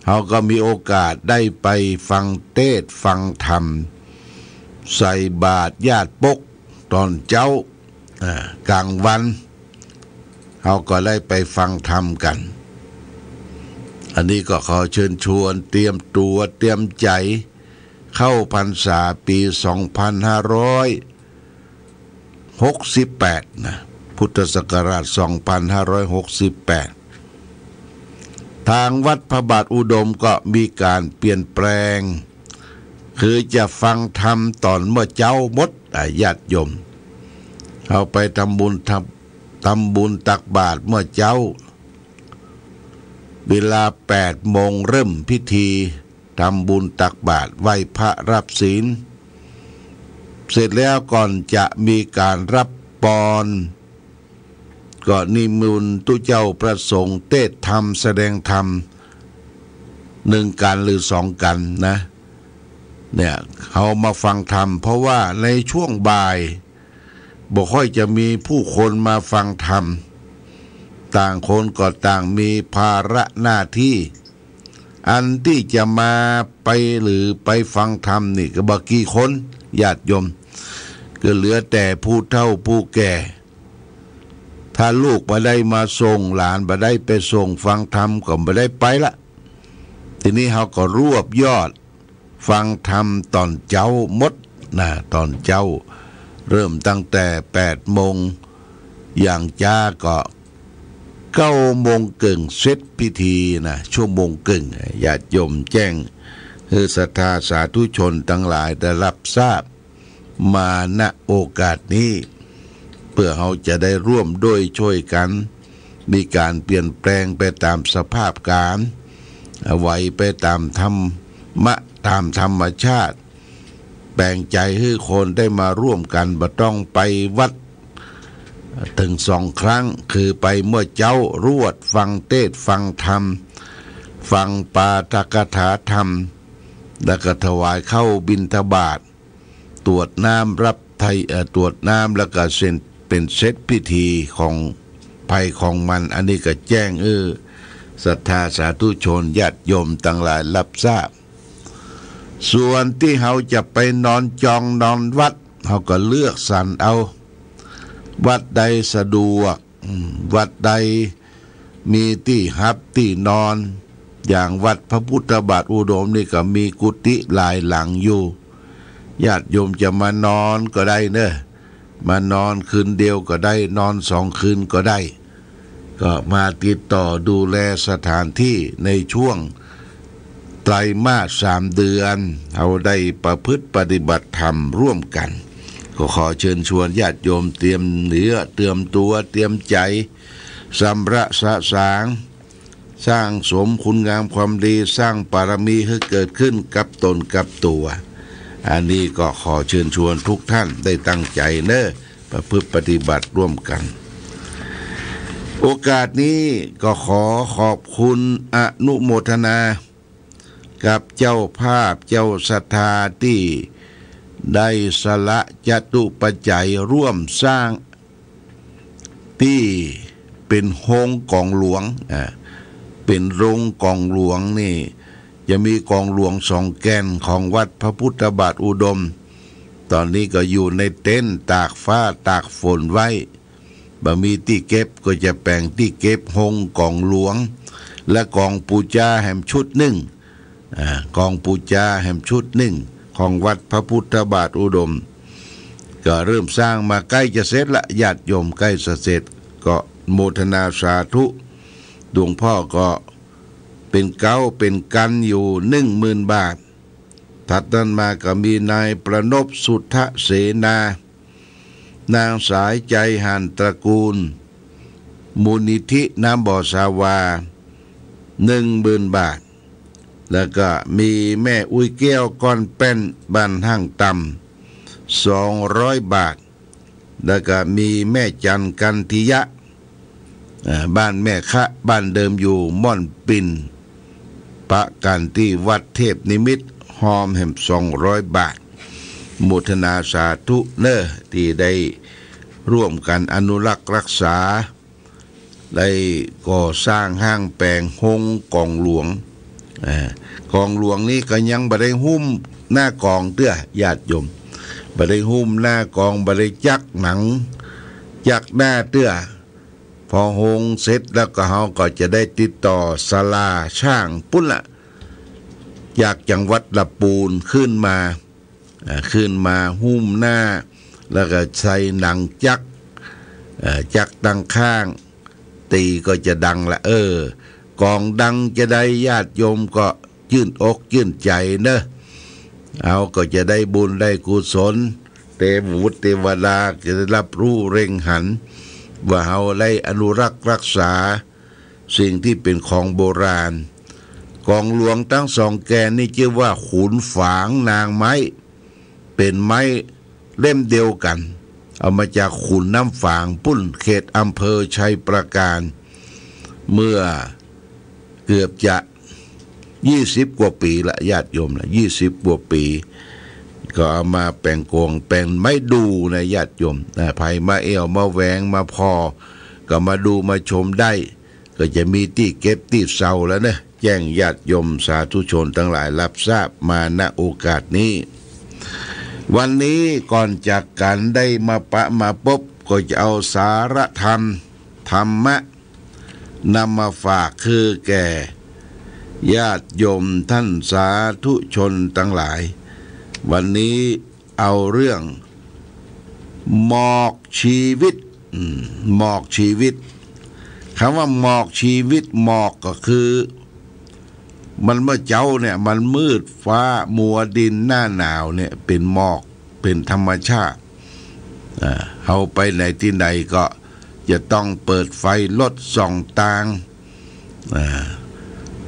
เขาก็มีโอกาสได้ไปฟังเทศน์ฟังธรรมใส่บาตรญาติปกตอนเจ้ากลางวันเขาก็ได้ไปฟังธรรมกันอันนี้ก็ขอเชิญชวนเตรียมตัวเตรียมใจเข้าพรรษาปี2568นะพุทธศักราช2568ทางวัดพระบาทอุดมก็มีการเปลี่ยนแปลงคือจะฟังธรรมตอนเมื่อเจ้ามดญาติโยมเอาไปทำบุญตักบาตรเมื่อเจ้าเวลา8 โมงเริ่มพิธีทำบุญตักบาตรไหว้พระรับศีลเสร็จแล้วก่อนจะมีการรับปอนก็นิมนต์ตุเจ้าประสงค์เทศธรรมแสดงธรรม1 กันหรือ2 กันนะเนี่ยเขามาฟังธรรมเพราะว่าในช่วงบ่ายบ่ค่อยจะมีผู้คนมาฟังธรรมต่างคนก็ต่างมีภาระหน้าที่อันที่จะมาไปหรือไปฟังธรรมนี่ก็บ่กี่คนญาติโยมก็เหลือแต่ผู้เฒ่าผู้แก่ถ้าลูกบ่ได้มาส่งหลานบ่ได้ไปส่งฟังธรรมก็บ่ได้ไปละทีนี้เขาก็รวบยอดฟังธรรมตอนเจ้ามดนะตอนเจ้าเริ่มตั้งแต่8 โมงอย่างจ้าก็9 โมงครึ่งเสร็จพิธีนะชั่วโมงครึ่งญาติโยมแจ้งคือศรัทธาสาธุชนทั้งหลายได้รับทราบมาณโอกาสนี้เพื่อเราจะได้ร่วมด้วยช่วยกันมีการเปลี่ยนแปลงไปตามสภาพการไหวไปตามธรรมชาติแบ่งใจให้คนได้มาร่วมกันบ่ต้องไปวัดถึง2 ครั้งคือไปเมื่อเจ้ารวดฟังเทศน์ฟังธรรมฟังปาฐกถาธรรมแล้วก็ถวายเข้าบิณฑบาตตรวจน้ำรับตรวจน้ำแล้วก็เป็นเซตพิธีของภัยของมันอันนี้ก็แจ้งศรัทธาสาธุชนญาติโยมทั้งหลายรับทราบส่วนที่เขาจะไปนอนจองนอนวัดเขาก็เลือกสรรเอาวัดใดสะดวกวัดใดมีที่ฮับที่นอนอย่างวัดพระพุทธบาทอุดมนี่ก็มีกุฏิหลายหลังอยู่ญาติโยมจะมานอนก็ได้เนอะมานอนคืนเดียวก็ได้นอน2 คืนก็ได้ก็มาติดต่อดูแลสถานที่ในช่วงไตรมาส3 เดือนเอาได้ประพฤติปฏิบัติธรรมร่วมกันก็ขอเชิญชวนญาติโยมเตรียมเนื้อเตรียมตัวเตรียมใจสำระสะสางสร้างสมคุณงามความดีสร้างบารมีให้เกิดขึ้นกับตนกับตัวอันนี้ก็ขอเชิญชวนทุกท่านได้ตั้งใจเนอะประพฤติปฏิบัติร่วมกันโอกาสนี้ก็ขอขอบคุณอนุโมทนากับเจ้าภาพเจ้าศรัทธาที่ได้สละจตุปัจจัยร่วมสร้างที่เป็นโรงกองหลวงเป็นโรงกองหลวงนี่ จะมีกองหลวง2 แกนของวัดพระพุทธบาทอุดมตอนนี้ก็อยู่ในเต็นท์ตากฟ้าตากฝนไว้บ่มีที่เก็บก็จะแปลงที่เก็บหงกองหลวงและกองปูจาแห่มชุดหนึ่งกองปูจาแห่มชุดหนึ่งของวัดพระพุทธบาทอุดมก็เริ่มสร้างมาใกล้จะเสร็จละญาติโยมใกล้จะเสร็จก็โมทนาสาธุหลวงพ่อก็เป็นเก้าเป็นกันอยู่ 10,000 บาทถัดนั้นมาก็มีนายประนพสุทธเสนานางสายใจหันตระกูลมูลนิธิน้ำบ่อสาวา 10,000 บาทแล้วก็มีแม่อุ้ยแก้วก้อนแป้นบ้านห้างต่ำ200 บาทแล้วก็มีแม่จันกันทิยะบ้านแม่คะบ้านเดิมอยู่ม่อนปินปะกันที่วัดเทพนิมิตรหอมแห่ม200 บาทโมทนาสาธุเนอที่ได้ร่วมกันอนุรักษ์รักษาได้ก่อสร้างห้างแปลงหงกองหลวงกองหลวงนี้ก็ยังบ่ได้หุ้มหน้ากองเตื้อญาติโยมบ่ได้หุ้มหน้ากองบ่ได้จักหนังจักหน้าเตื้อพอหงเสร็จแล้วก็เฮาก็จะได้ติดต่อศาลาช่างพุ่นละจากจังหวัดลำพูนขึ้นมาหุ้มหน้าแล้วก็ใส่หนังจักดังข้างตีก็จะดังละกองดังจะได้ญาติโยมก็ยื่นอกยื่นใจเนอะเอาก็จะได้บุญได้กุศลเทพบุตรเทวดาจะได้รับรู้เร่งหันว่าเฮาได้อนุรักษ์รักษาสิ่งที่เป็นของโบราณกองหลวงทั้ง2 แกนนี่ชื่อว่าขุนฝางนางไม้เป็นไม้เล่มเดียวกันเอามาจากขุนน้ำฝางปุ้นเขตอำเภอชัยปราการเมื่อเกือบจะ20 กว่าปีละญาติโยมละ20 กว่าปีก็เอามาแปลงกงแปลงไม่ดูนะญาติโยมไผมาเอวมาแหวงมาพอก็มาดูมาชมได้ก็จะมีที่เก็บที่เซาแล้วนะแจ้งญาติโยมสาธุชนทั้งหลายรับทราบมาณโอกาสนี้วันนี้ก่อนจากกันได้มาปะมาพบก็จะเอาสาระธรรมะนำมาฝากคือแก่ญาติโยมท่านสาธุชนทั้งหลายวันนี้เอาเรื่องหมอกชีวิตหมอกชีวิตคำว่าหมอกชีวิตหมอกก็คือมันเมื่อเจ้าเนี่ยมันมืดฟ้ามัวดินหน้าหนาวเนี่ยเป็นหมอกเป็นธรรมชาติเอาไปไหนที่ไหนก็จะต้องเปิดไฟลดส่องตาง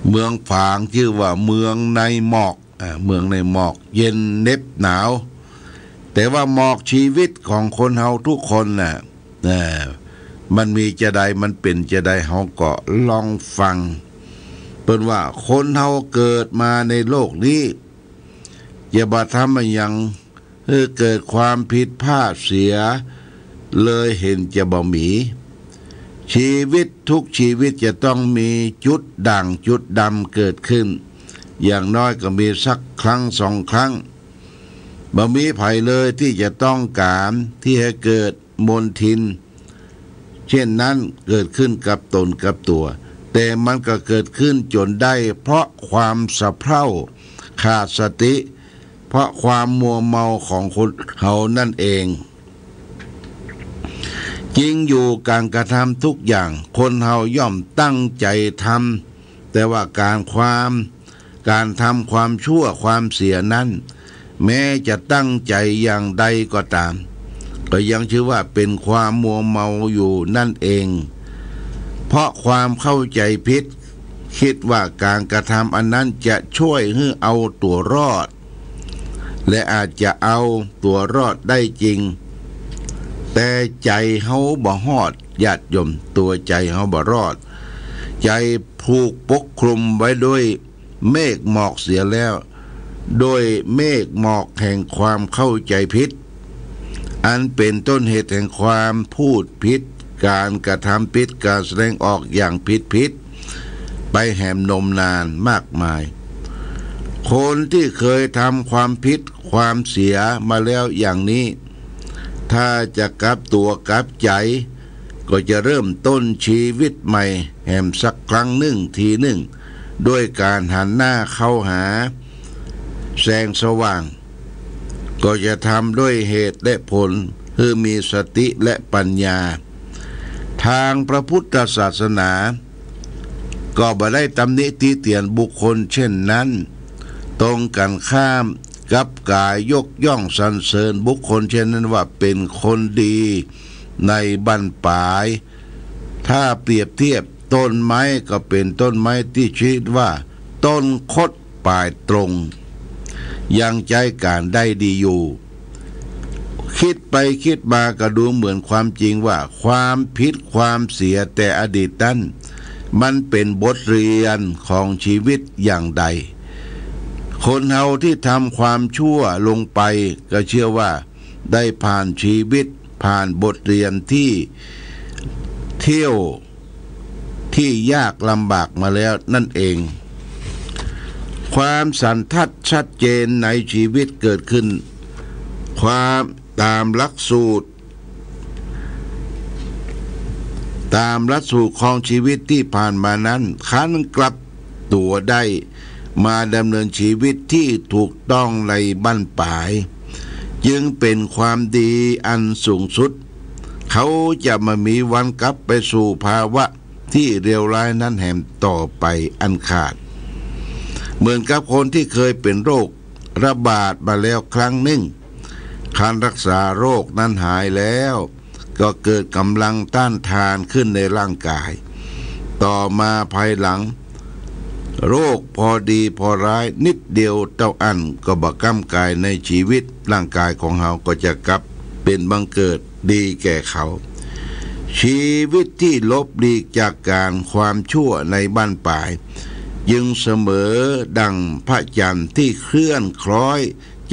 เมืองฝางชื่อว่าเมืองในหมอกเมืองในหมอกเย็นเน็บหนาวแต่ว่าหมอกชีวิตของคนเฮาทุกคนน่ะมันมีจะใดมันเป็นจะใดเฮาก็ลองฟังเปิ้นว่าคนเฮาเกิดมาในโลกนี้อย่าบ่ทำมันยังเกิดความผิดพลาดเสียเลยเห็นจะบ่มีชีวิตทุกชีวิตจะต้องมีจุดด่างจุดดำเกิดขึ้นอย่างน้อยก็มีสักครั้ง2 ครั้งบ่มีไผเลยที่จะต้องการที่ให้เกิดมลทินเช่นนั้นเกิดขึ้นกับตนกับตัวแต่มันก็เกิดขึ้นจนได้เพราะความสะเพร่าขาดสติเพราะความมัวเมาของคนเฮานั่นเองจริงอยู่การกระทำทุกอย่างคนเฮาย่อมตั้งใจทำแต่ว่าการทำความชั่วความเสียนั้นแม้จะตั้งใจอย่างใดก็ตามก็ยังชื่อว่าเป็นความมัวเมาอยู่นั่นเองเพราะความเข้าใจผิดคิดว่าการกระทำอันนั้นจะช่วยให้เอาตัวรอดและอาจจะเอาตัวรอดได้จริงแต่ใจเฮาบ่ฮอดญาติโยมตัวใจเฮาบ่รอดใจผูกปกคลุมไว้ด้วยเมฆหมอกเสียแล้วโดยเมฆหมอกแห่งความเข้าใจผิดอันเป็นต้นเหตุแห่งความพูดผิดการกระทำผิดการแสดงออกอย่างผิดไปแหมนมนานมากมาย คนที่เคยทำความผิดความเสียมาแล้วอย่างนี้ถ้าจะกลับตัวกลับใจก็จะเริ่มต้นชีวิตใหม่แห่มสักครั้งหนึ่งทีหนึ่งด้วยการหันหน้าเข้าหาแสงสว่างก็จะทำด้วยเหตุและผลคือมีสติและปัญญาทางพระพุทธศาสนาก็บ่ได้ตำหนิติเตียนบุคคลเช่นนั้นตรงกันข้ามกับกายยกย่องสรรเสริญบุคคลเช่นนั้นว่าเป็นคนดีในบั้นปลายถ้าเปรียบเทียบต้นไม้ก็เป็นต้นไม้ที่ชื่อว่าต้นคดปลายตรงยังใจการได้ดีอยู่คิดไปคิดมาก็ดูเหมือนความจริงว่าความผิดความเสียแต่อดีตนั้นมันเป็นบทเรียนของชีวิตอย่างใดคนเฮาที่ทำความชั่วลงไปก็เชื่อว่าได้ผ่านชีวิตผ่านบทเรียนที่เที่ยวที่ยากลำบากมาแล้วนั่นเองความสันทัดชัดเจนในชีวิตเกิดขึ้นความตามหลักสูตรของชีวิตที่ผ่านมานั้นขันกลับตัวได้มาดำเนินชีวิตที่ถูกต้องในบั้นปลายจึงเป็นความดีอันสูงสุดเขาจะมามีวันกลับไปสู่ภาวะที่เลวร้ายนั้นแห่งต่อไปอันขาดเหมือนกับคนที่เคยเป็นโรคระบาดมาแล้วครั้งหนึ่งการรักษาโรคนั้นหายแล้วก็เกิดกำลังต้านทานขึ้นในร่างกายต่อมาภายหลังโรคพอดีพอร้ายนิดเดียวเต้าอันก็บกำกายในชีวิตร่างกายของเขาก็จะกลับเป็นบังเกิดดีแก่เขาชีวิตที่ลบหลีกจากการความชั่วในบ้านปลายยังเสมอดังพระจันทร์ที่เคลื่อนคล้อย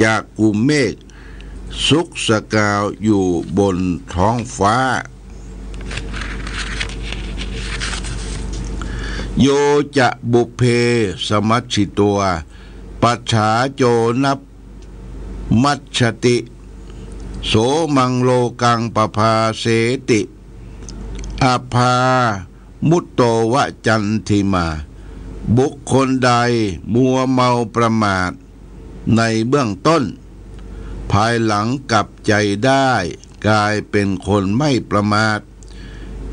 จากกลุ่มเมฆสุกสกาวอยู่บนท้องฟ้าโยจะบุพเพสมัชชิตัวปัจฉาโจนับมัชชติโสมังโลกังปภาเสติอาภามุตโตวะจันทิมาบุคคลใดมัวเมาประมาทในเบื้องต้นภายหลังกลับใจได้กลายเป็นคนไม่ประมาท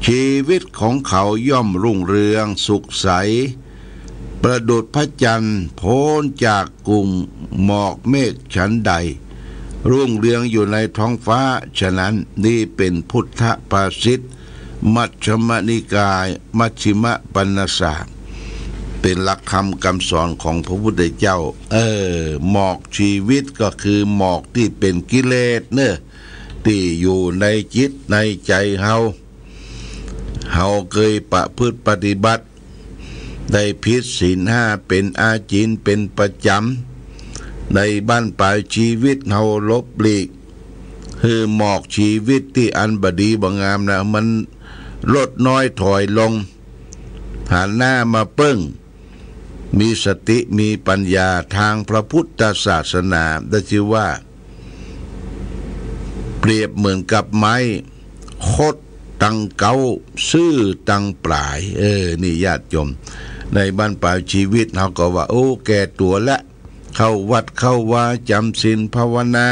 ชีวิตของเขาย่อมรุ่งเรืองสุขใสประดุจพระจันทร์โพ้นจากกลุ่มหมอกเมฆชั้นใดรุ่งเรืองอยู่ในท้องฟ้าฉะนั้นนี่เป็นพุทธภาษิตมัชฌิมนิกายมัชฌิมปัญญสาเป็นหลักคำคำสอนของพระพุทธเจ้าหมอกชีวิตก็คือหมอกที่เป็นกิเลสเนอะที่อยู่ในจิตในใจเฮาเคยประพฤติปฏิบัติได้ผิดศีลห้าเป็นอาจินเป็นประจำในบ้านปลายชีวิตเฮาลบหลีกคือหมอกชีวิตที่อันบดีบงามนะมันลดน้อยถอยลงหันหน้ามาเปิ้งมีสติมีปัญญาทางพระพุทธศาสนาได้ชื่อว่าเปรียบเหมือนกับไม้คดตังเกาซื่อตังปลายนี่ญาติโยมในบ้านปลายชีวิตเขาก็ว่าโอ้แก่ตัวละเข้าวัดเข้าวาจำศีลภาวนา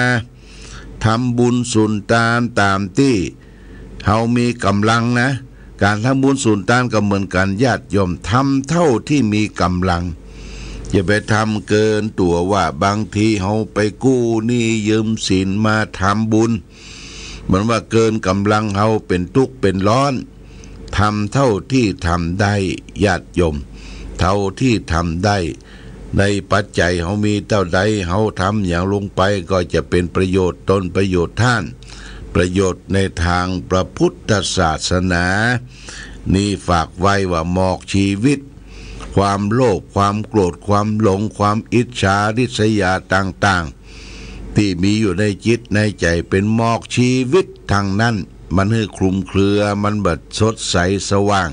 ทำบุญสุนทานตามที่เขามีกำลังนะการทำบุญสุนทานก็เหมือนกันญาติโยมทำเท่าที่มีกำลังอย่าไปทำเกินตัวว่าบางทีเขาไปกู้หนี้ยืมสินมาทำบุญเหมือนว่าเกินกำลังเขาเป็นทุกข์เป็นร้อนทำเท่าที่ทำได้ญาติโยมเท่าที่ทำได้ในปัจจัยเขามีเท่าใดเขาทำอย่างลงไปก็จะเป็นประโยชน์ตนประโยชน์ท่านประโยชน์ในทางพระพุทธศาสนานี่ฝากไว้ว่าหมอกชีวิตความโลภความโกรธความหลงความอิจฉาริษยาต่างๆที่มีอยู่ในจิตในใจเป็นหมอกชีวิตทางนั้นมันให้คลุมเครือมันบัดสดใสสว่าง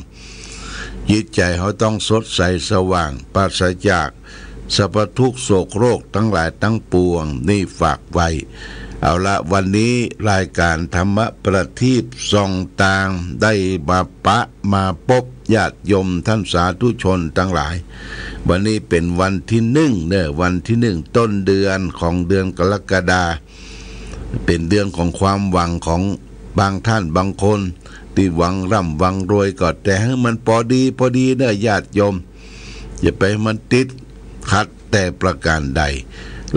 จิตใจเขาต้องสดใสสว่างปราศจาก สรรพทุกข์โศกโรคทั้งหลายทั้งปวงนี่ฝากไว้เอาละวันนี้รายการธรรมะประทีปส่องต่างได้มาปะมาพบญาติโยมท่านสาธุชนทั้งหลายวันนี้เป็นวันที่วันที่ต้นเดือนของเดือนกรกฎาเป็นเดือนของความหวังของบางท่านบางคนที่หวังร่ำหวังรวยก็แต่ให้มันพอดีเนอะญาติโยมอย่าไปมันติดขัดแต่ประการใด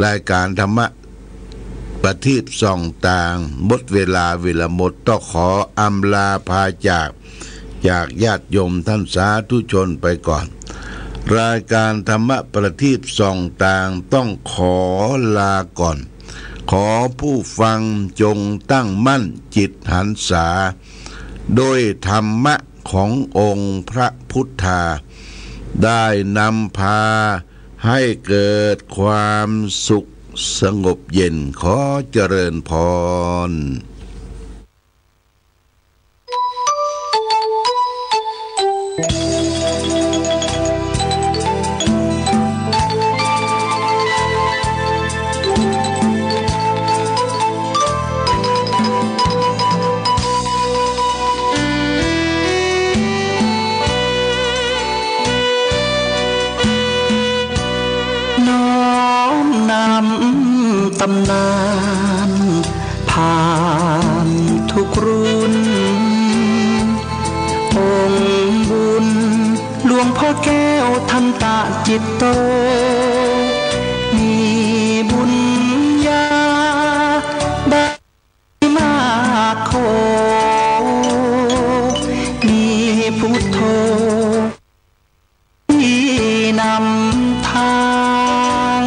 รายการธรรมะประทีปส่องต่างหมดเวลาหมดต้องขออำลาพาจากญาติโยมท่านสาธุชนไปก่อนรายการธรรมะประทีปส่องต่างต้องขอลาก่อนขอผู้ฟังจงตั้งมั่นจิตหันษาโดยธรรมะขององค์พระพุทธาได้นำพาให้เกิดความสุขสงบเย็นขอเจริญพรตำนานผ่านทุกรุ่นองค์บุญหลวงพ่อแก้วทันตะจิตโตมีบุญญาบารมากโคมีพุทโธที่นำทาง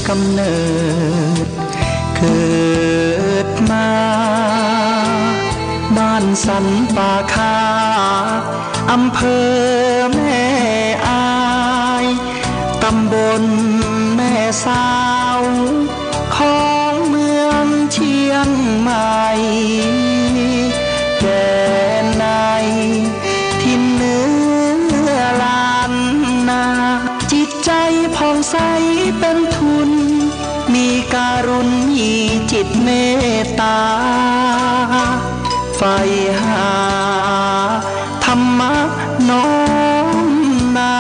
กำเนิดเกิดมาบ้านสันป่าคาอำเภอแม่อายตำบลแม่สาวของเมืองเชียงใหม่แดนในทินเนื้อลานนาจิตใจผ่องใสเป็นทุนมีการุณมีจิตเมตตาใฝ่หาธรรมะน้อมนำ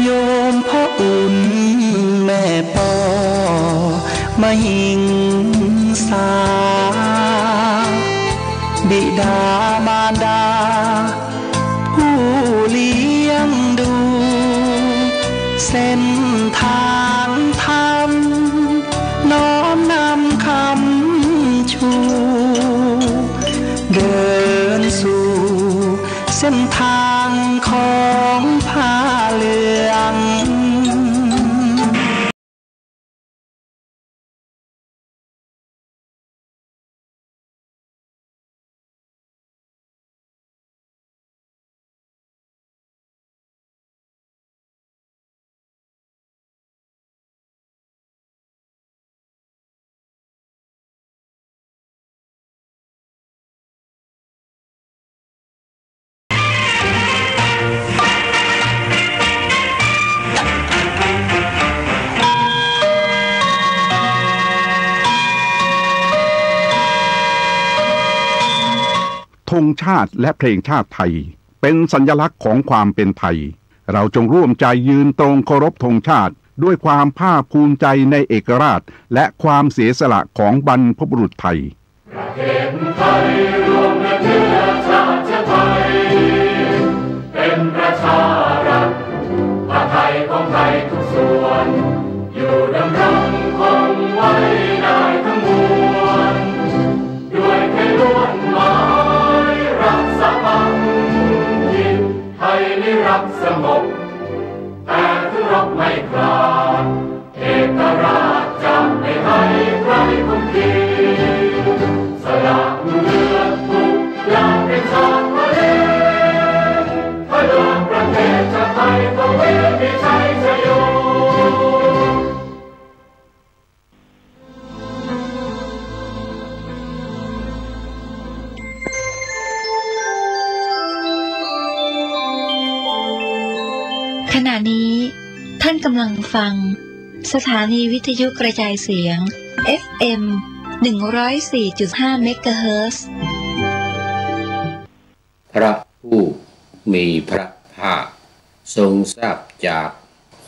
โยมพ่ออุ่นแม่ปอมหิงสาบิดามารดาผู้เลี้ยงดูเส้นทางธรรมน้อมนำคำชูเดินสู่เส้นทางของผ้าเหลืองธงชาติและเพลงชาติไทยเป็นสัญลักษณ์ของความเป็นไทยเราจงร่วมใจยืนตรงเคารพธงชาติด้วยความภาคภูมิใจในเอกราชและความเสียสละของบรรพบุรุษไทยประเทศไทยรวมและเชื้อชาติไทยเป็นประชารัฐผ้าไทยของไทยทุกส่วนอยู่ดำรงคงไว้ได้ทั้งมวลด้วยแค่ล้วนหมายรักษาพันธิตไทยนิรักสงบแต่ถึงรบไม่กล้าเอกราชจะไม่ให้ใครคุมขีสละเลือดทุกอย่างเป็นชาติทะเลพลังประเทศชาติไทยทวีมีชัยชโย ขณะนี้ท่านกำลังฟังสถานีวิทยุกระจายเสียง FM 104.5 เมกะเฮิรตซ์พระผู้มีพระภาคทรงทราบจาก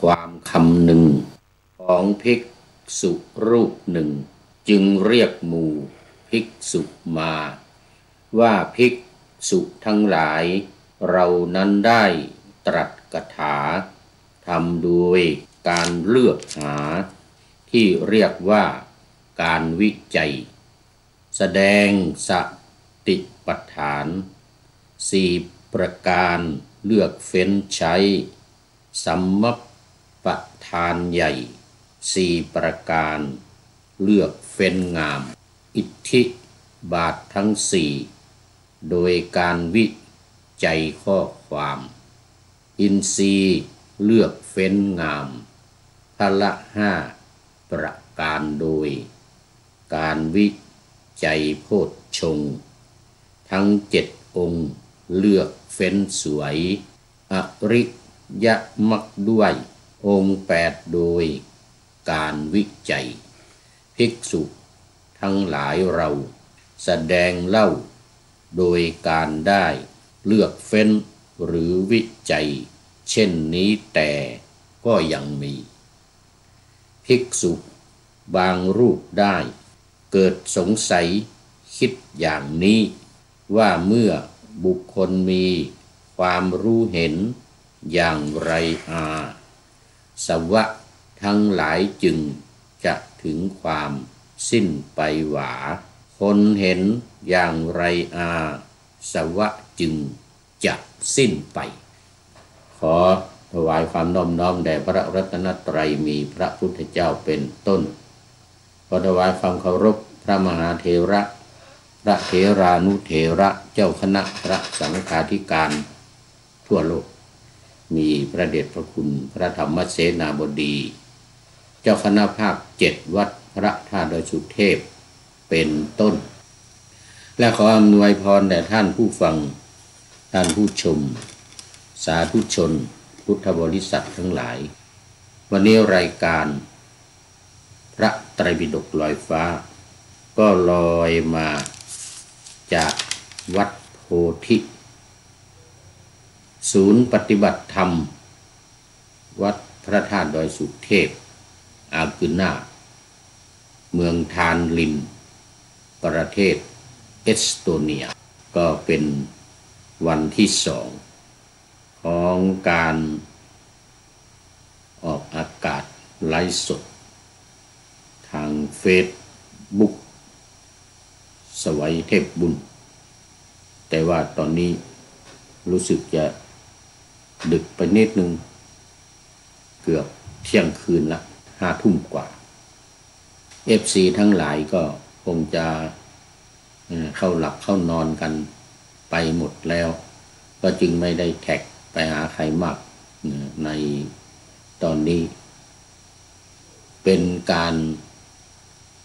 ความคำหนึ่งของภิกษุรูปหนึ่งจึงเรียกหมู่ภิกษุมาว่าภิกษุทั้งหลายเรานั้นได้ตรัสคาถาทำโดยการเลือกหาที่เรียกว่าการวิจัยแสดงสติปัฏฐาน4ประการเลือกเฟ้นใช้สัมมัปปทานใหญ่4ประการเลือกเฟ้นงามอิทธิบาททั้ง4โดยการวิจัยข้อความอินทรีย์เลือกเฟ้นงามพละ5ประการโดยการวิจัยโพชฌงค์ทั้ง7องค์เลือกเฟ้นสวยอริยมรรคด้วยองค์8โดยการวิจัยภิกษุทั้งหลายเราแสดงเล่าโดยการได้เลือกเฟ้นหรือวิจัยเช่นนี้แต่ก็ยังมีภิกษุบางรูปได้เกิดสงสัยคิดอย่างนี้ว่าเมื่อบุคคลมีความรู้เห็นอย่างไรสวะทั้งหลายจึงจะถึงความสิ้นไปหวาคนเห็นอย่างไรสวะจึงจะสิ้นไปขอถวายความน้อมน้อมแด่พระรัตนตรัยมีพระพุทธเจ้าเป็นต้นขอถวายความเคารพพระมหาเถระพระเถรานุเถระเจ้าคณะพระสังฆาธิการทั่วโลกมีพระเดชพระคุณพระธรรมเสนาบดีเจ้าคณะภาค7วัดพระธาตุดอยสุเทพเป็นต้นและขออำนวยพรแด่ท่านผู้ฟังท่านผู้ชมสาธุชนพุทธบริษัททั้งหลายวันนี้รายการพระไตรปิฎกลอยฟ้าก็ลอยมาจากวัดโพธิศูนย์ปฏิบัติธรรมวัดพระธาตุดอยสุเทพอากุน่าเมืองทานลินประเทศเอสโตเนียก็เป็นวันที่2ของการออกอากาศไลฟ์สดทางเฟซบุ๊กสวัยเทพบุญแต่ว่าตอนนี้รู้สึกจะดึกไปนิดนึงเกือบเที่ยงคืนละ5 ทุ่มกว่า FC ทั้งหลายก็คงจะเข้าหลับเข้านอนกันไปหมดแล้วก็จึงไม่ได้แท็กไปหาใครมากในตอนนี้เป็นการ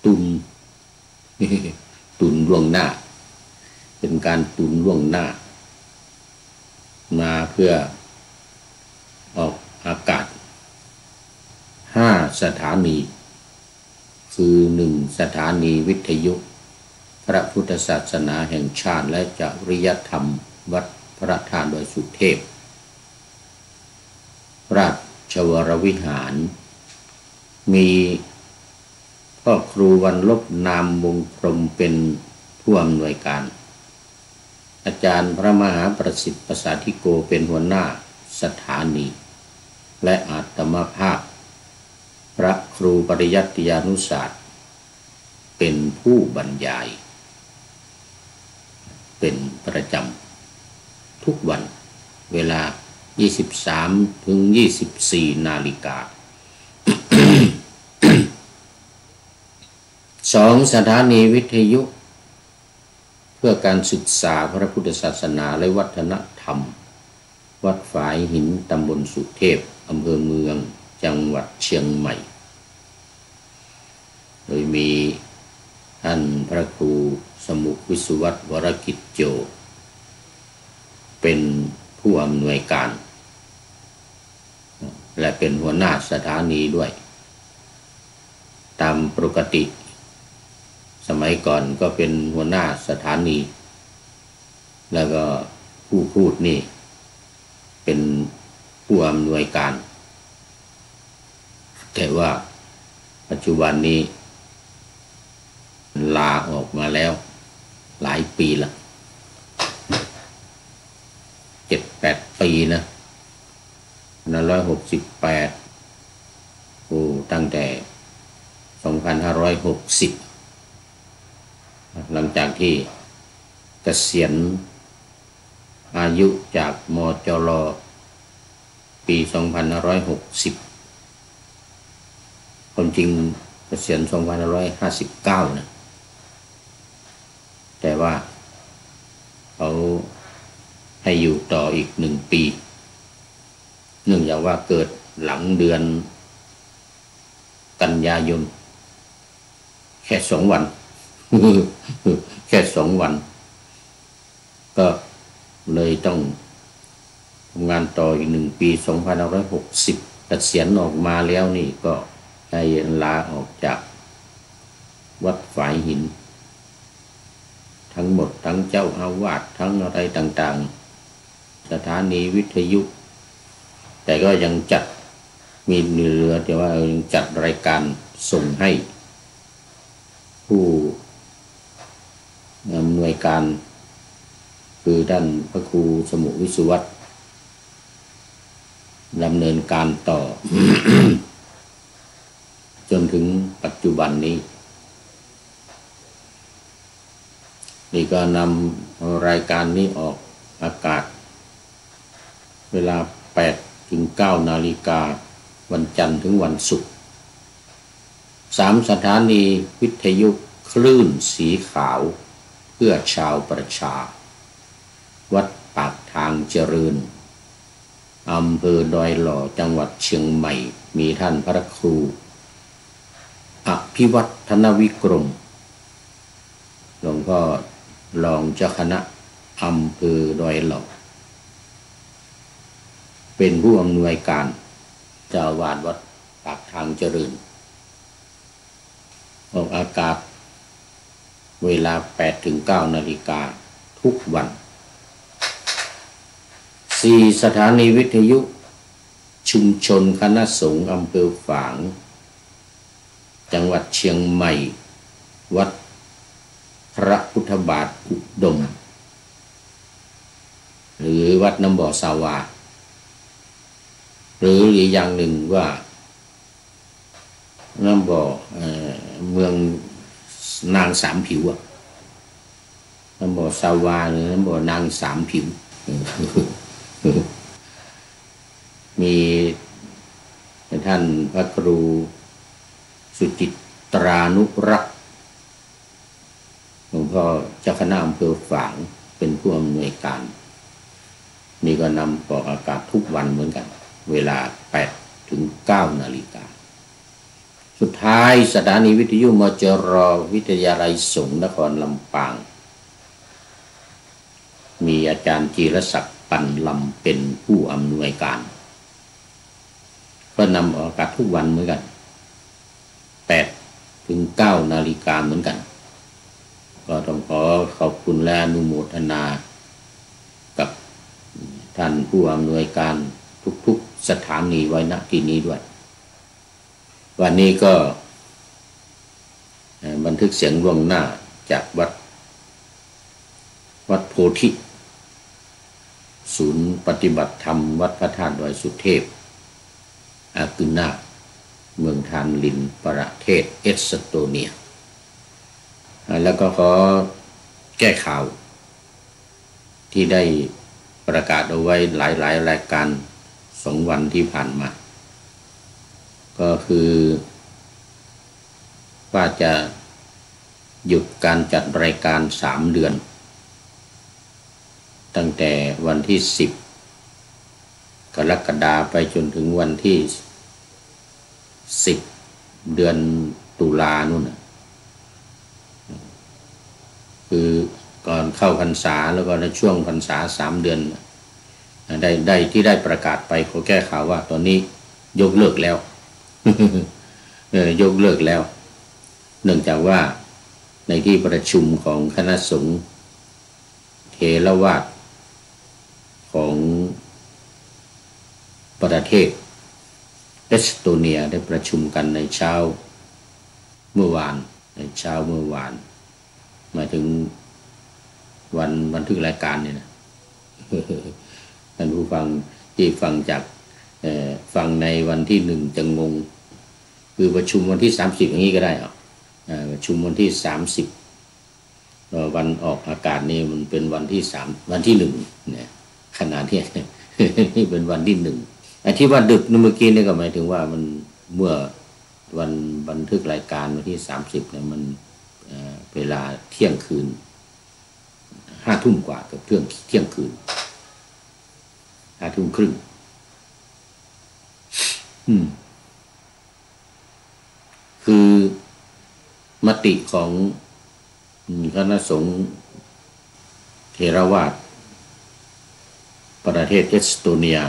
ตุนล่วงหน้าเป็นการตุนล่วงหน้ามาเพื่อออกอากาศ5 สถานีคือ1 สถานีวิทยุพระพุทธศาสนาแห่งชาติและจริยธรรมวัดพระธาตุดอยสุเทพราชวรวิหารมีพ่อครูวันลบนามวงพรหมเป็นผู้อำนวยการอาจารย์พระมหาประสิทธิ์ประสาธิโกเป็นหัวหน้าสถานีและอาตมาภาพพระครูปริยัติยานุศาสตร์เป็นผู้บรรยายเป็นประจำทุกวันเวลา 23 ถึง 24 นาฬิกา 2 สถานีวิทยุเพื่อการศึกษาพระพุทธศาสนาและวัฒนธรรมวัดฝายหินตำบลสุเทพอำเภอเมืองจังหวัดเชียงใหม่โดยมีท่านพระครูสมุวิสุวัตรวรกิจโจเป็นผู้อำนวยการ และเป็นหัวหน้าสถานีด้วยตามปกติสมัยก่อนก็เป็นหัวหน้าสถานีแล้วก็ผู้พูดนี่เป็นผู้อำนวยการแต่ว่าปัจจุบันนี้ลาออกมาแล้วหลายปีละ7-8 ปีนะ168ตั้งแต่2560หลังจากที่เกษียณอายุจากมจร.ปี2560คนจริงเกษียณ2559นะแต่ว่าเขาให้อยู่ต่ออีก1 ปีเนื่องจากว่าเกิดหลังเดือนกันยายนแค่2 วัน แค่2 วันก็เลยต้องทำงานต่ออีก1 ปี2560เกษียณออกมาแล้วนี่ก็ให้ลาออกจากวัดฝายหินทั้งหมดทั้งเจ้าอาวาสทั้งอะไรต่างๆสถานีวิทยุแต่ก็ยังจัดมีเหลือแต่ว่ายังจัดรายการส่งให้ผู้อำนวยการคือท่านพระครูสมุวิสุวัตรดำเนินการต่อ จนถึงปัจจุบันนี้นี่ก็นำรายการนี้ออกอากาศเวลา 8-9 นาฬิกาวันจันทร์ถึงวันศุกร์3 สถานีวิทยุคลื่นสีขาวเพื่อชาวประชาวัดปากทางเจริญอำเภอดอยหล่อจังหวัดเชียงใหม่มีท่านพระครูอภิวัฒนวิกรมหลวงพ่อรองเจ้าคณะอำเภอดอยหล่อเป็นผู้อำนวยการเจ้าอาวาสวัดปากทางเจริญออกอากาศเวลา 8-9 นาฬิกาทุกวัน4 สถานีวิทยุชุมชนคณะสงฆ์อำเภอฝางจังหวัดเชียงใหม่วัดพระพุทธบาทอุดมหรือวัดน้ำบ่อสาวาหรืออีกอย่างหนึ่งว่าน้ำบ่อเมืองนางสามผิวอะน้ำบ่อสาวาหรือน้ำบ่อนางสามผิว มีท่านพระครูสุจิตรานุรักษ์หลวงพ่อเจ้าคณะอำเภอฝางเป็นผู้อำนวยการนี่ก็นำออกอากาศทุกวันเหมือนกันเวลา 8-9 นาฬิกาสุดท้ายสถานีวิทยุมจร.วิทยาลัยสงฆ์นครลำปางมีอาจารย์จีรศักดิ์ปันลำเป็นผู้อำนวยการก็นำออกอากาศทุกวันเหมือนกัน 8-9 นาฬิกาเหมือนกันก็ต้องขอขอบคุณและอนุโมทนากับท่านผู้อำนวยการทุกๆสถานีไว้ณที่นี้ด้วยวันนี้ก็บันทึกเสียงล่วงหน้าจากวัดโพธิศูนย์ปฏิบัติธรรมวัดพระธาตุดอยสุเทพอากุนาเมืองทานลินประเทศเอสโตเนียแล้วก็ขอแก้ข่าวที่ได้ประกาศเอาไว้หลายรายการ2 วันที่ผ่านมาก็คือว่าจะหยุดการจัดรายการ3 เดือนตั้งแต่วันที่10 กรกฎาคมไปจนถึงวันที่10 เดือนตุลานู่นคือก่อนเข้าพรรษาแล้วก็ในช่วงพรรษา3 เดือนได้ที่ได้ประกาศไปขอแก้ข่าวว่าตอนนี้ ยกเลิกแล้ว ยกเลิกแล้วเนื่องจากว่าในที่ประชุมของคณะสงฆ์เถรวาทของประเทศเอสโตเนียได้ประชุมกันในเช้าเมื่อวานหมายถึงวันบันทึกรายการเนี่ยนะท่านผู้ฟังที่ฟังจากฟังในวันที่1จะงงคือประชุมวันที่30อย่างนี้ก็ได้ประชุมวันที่30วันออกอากาศนี่มันเป็นวันที่3วันที่1เนี่ยขณะที่นี่เป็นวันที่1ไอ้ที่ว่าดึกเมื่อกี้นี่ก็หมายถึงว่ามันเมื่อวันบันทึกรายการวันที่30เนี่ยมันเวลาเที่ยงคืน5 ทุ่มกว่ากับเที่ยงคืน5 ทุ่มครึ่งคือมติของคณะสงฆ์เถรวาทประเทศเอสโตเนีย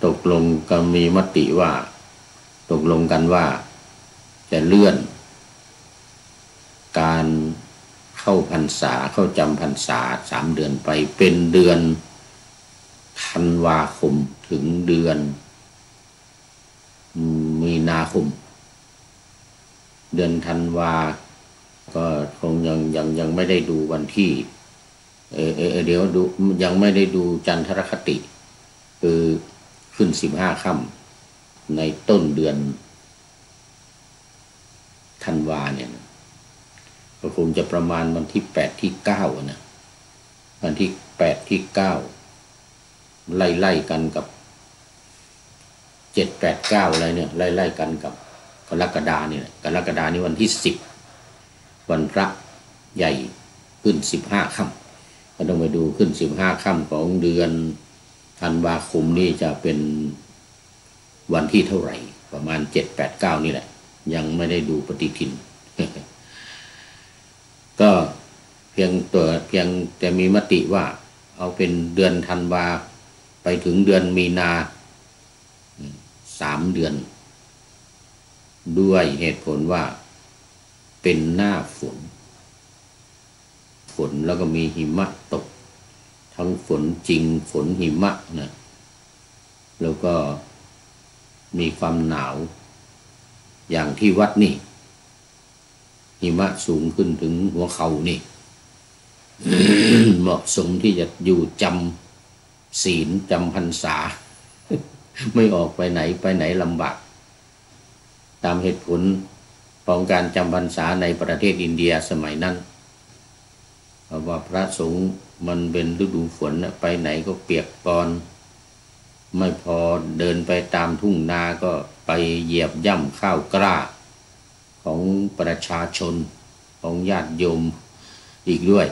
ตกลงกันมีมติว่าตกลงกันว่าจะเลื่อนการเข้าพรรษาเข้าจำพรรษา3 เดือนไปเป็นเดือนธันวาคมถึงเดือนมีนาคมเดือนธันวาก็คงยังไม่ได้ดูวันที่เดี๋ยวดูยังไม่ได้ดูจันทรคติคือขึ้น15 ค่ำในต้นเดือนธันวาเนี่ยก็คงจะประมาณวันที่8 ที่ 9นะวันที่8 ที่ 9ไล่กันกับ7 8 9อะไรเนี่ยไล่กันกับกรกฎาเนี่ยกรกฎานี่วันที่10วันพระใหญ่ขึ้น15 ค่ำก็ต้องไปดูขึ้น15 ค่ำของเดือนธันวาคมนี่จะเป็นวันที่เท่าไหร่ประมาณ7 8 9นี่แหละยังไม่ได้ดูปฏิทิน ก็เพียงแต่มีมติว่าเอาเป็นเดือนธันวาไปถึงเดือนมีนา3 เดือนด้วยเหตุผลว่าเป็นหน้าฝนแล้วก็มีหิมะตกทั้งฝนจริงฝนหิมะนะแล้วก็มีความหนาวอย่างที่วัดนี่หิมะสูงขึ้นถึงหัวเข่านี่ เหมาะสมที่จะอยู่จำศีลจำพรรษา ไม่ออกไปไหนลำบากตามเหตุผลของการจำพรรษาในประเทศอินเดียสมัยนั้นเพราะว่าพระสงฆ์มันเป็นฤดูฝนไปไหนก็เปียกปอนไม่พอเดินไปตามทุ่งนาก็ไปเหยียบย่ำข้าวกล้าของประชาชนของญาติโยมอีกด้วย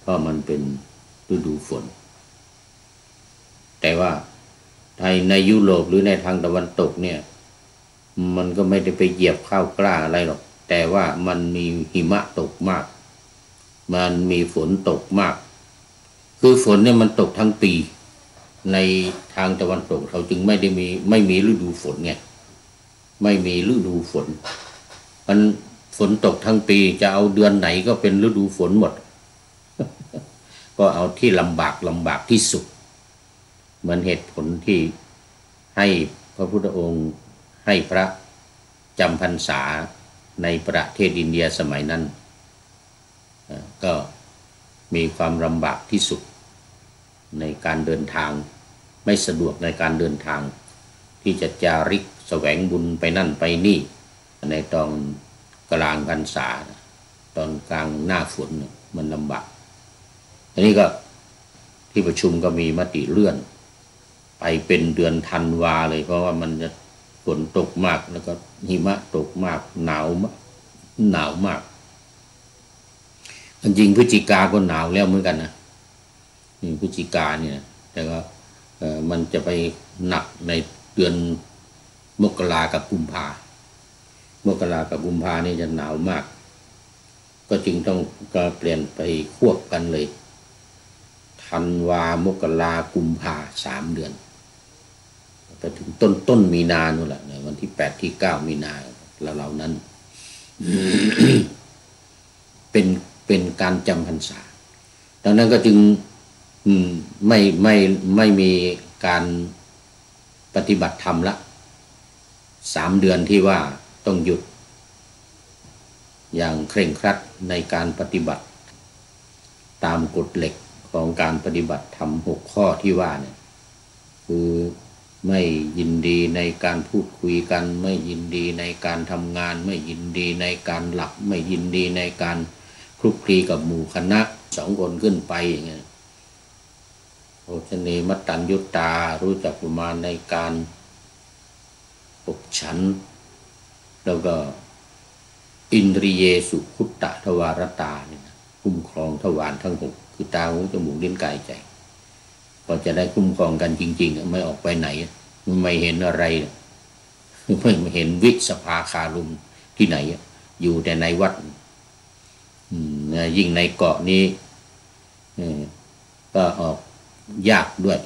เพราะมันเป็นฤดูฝนแต่ว่าในยุโรปหรือในทางตะวันตกเนี่ยมันก็ไม่ได้ไปเหยียบข้าวกล้าอะไรหรอกแต่ว่ามันมีหิมะตกมากมันมีฝนตกมากคือฝนเนี่ยมันตกทั้งปีในทางตะวันตกเขาจึงไม่มีฤดูฝนไงไม่มีฤดูฝนมันฝนตกทั้งปีจะเอาเดือนไหนก็เป็นฤดูฝนหมด ก็เอาที่ลำบากที่สุดเหมือนเหตุผลที่ให้พระพุทธองค์ให้พระจำพรรษาในประเทศอินเดียสมัยนั้นก็มีความลำบากที่สุดในการเดินทางไม่สะดวกในการเดินทางที่จะจาริกแสวงบุญไปนั่นไปนี่ในตอนกลางพรรษาตอนกลางหน้าฝนมันลำบากอันนี้ก็ที่ประชุมก็มีมติเลื่อนไปเป็นเดือนธันวาเลยเพราะว่ามันจะฝนตกมากแล้วก็หิมะตกมากหนาวมากจริงพฤศจิกาก็หนาวแล้วเหมือนกันนะพฤศจิกาเนี่ยแต่ก็มันจะไปหนักในเดือนมกรากับกุมภานี่จะหนาวมากก็จึงต้องก็เปลี่ยนไปควบกันเลยธันวามกรากุมภา3 เดือน ไปถึงต้นมีนาโน่นแหละวันที่8ที่9มีนาเหล่านั้น เป็นการจำพรรษาดังนั้นก็จึงไม่มีการปฏิบัติธรรมละ3 เดือนที่ว่าต้องหยุดอย่างเคร่งครัดในการปฏิบัติตามกฎเหล็กของการปฏิบัติธรรม6 ข้อที่ว่าเนี่ยคือไม่ยินดีในการพูดคุยกันไม่ยินดีในการทำงานไม่ยินดีในการหลับไม่ยินดีในการคลุกคลีกับหมู่คณะ2 คนขึ้นไปอย่างเงี้ยโภชเนมัตตัญญุตตารู้จักประมาณในการปกฉันแล้วก็อินทรีเยสุขุตตะทวารตาเนี่ยคุ้มครองทวารทั้ง6คือตาหูจมูกลิ้นกายใจก็จะได้คุ้มครองกันจริงๆไม่ออกไปไหนไม่เห็นอะไรไม่เห็นวิสภาคารุมที่ไหนอยู่แต่ในวัดยิ่งในเกาะนี้ก็ออกยากด้วย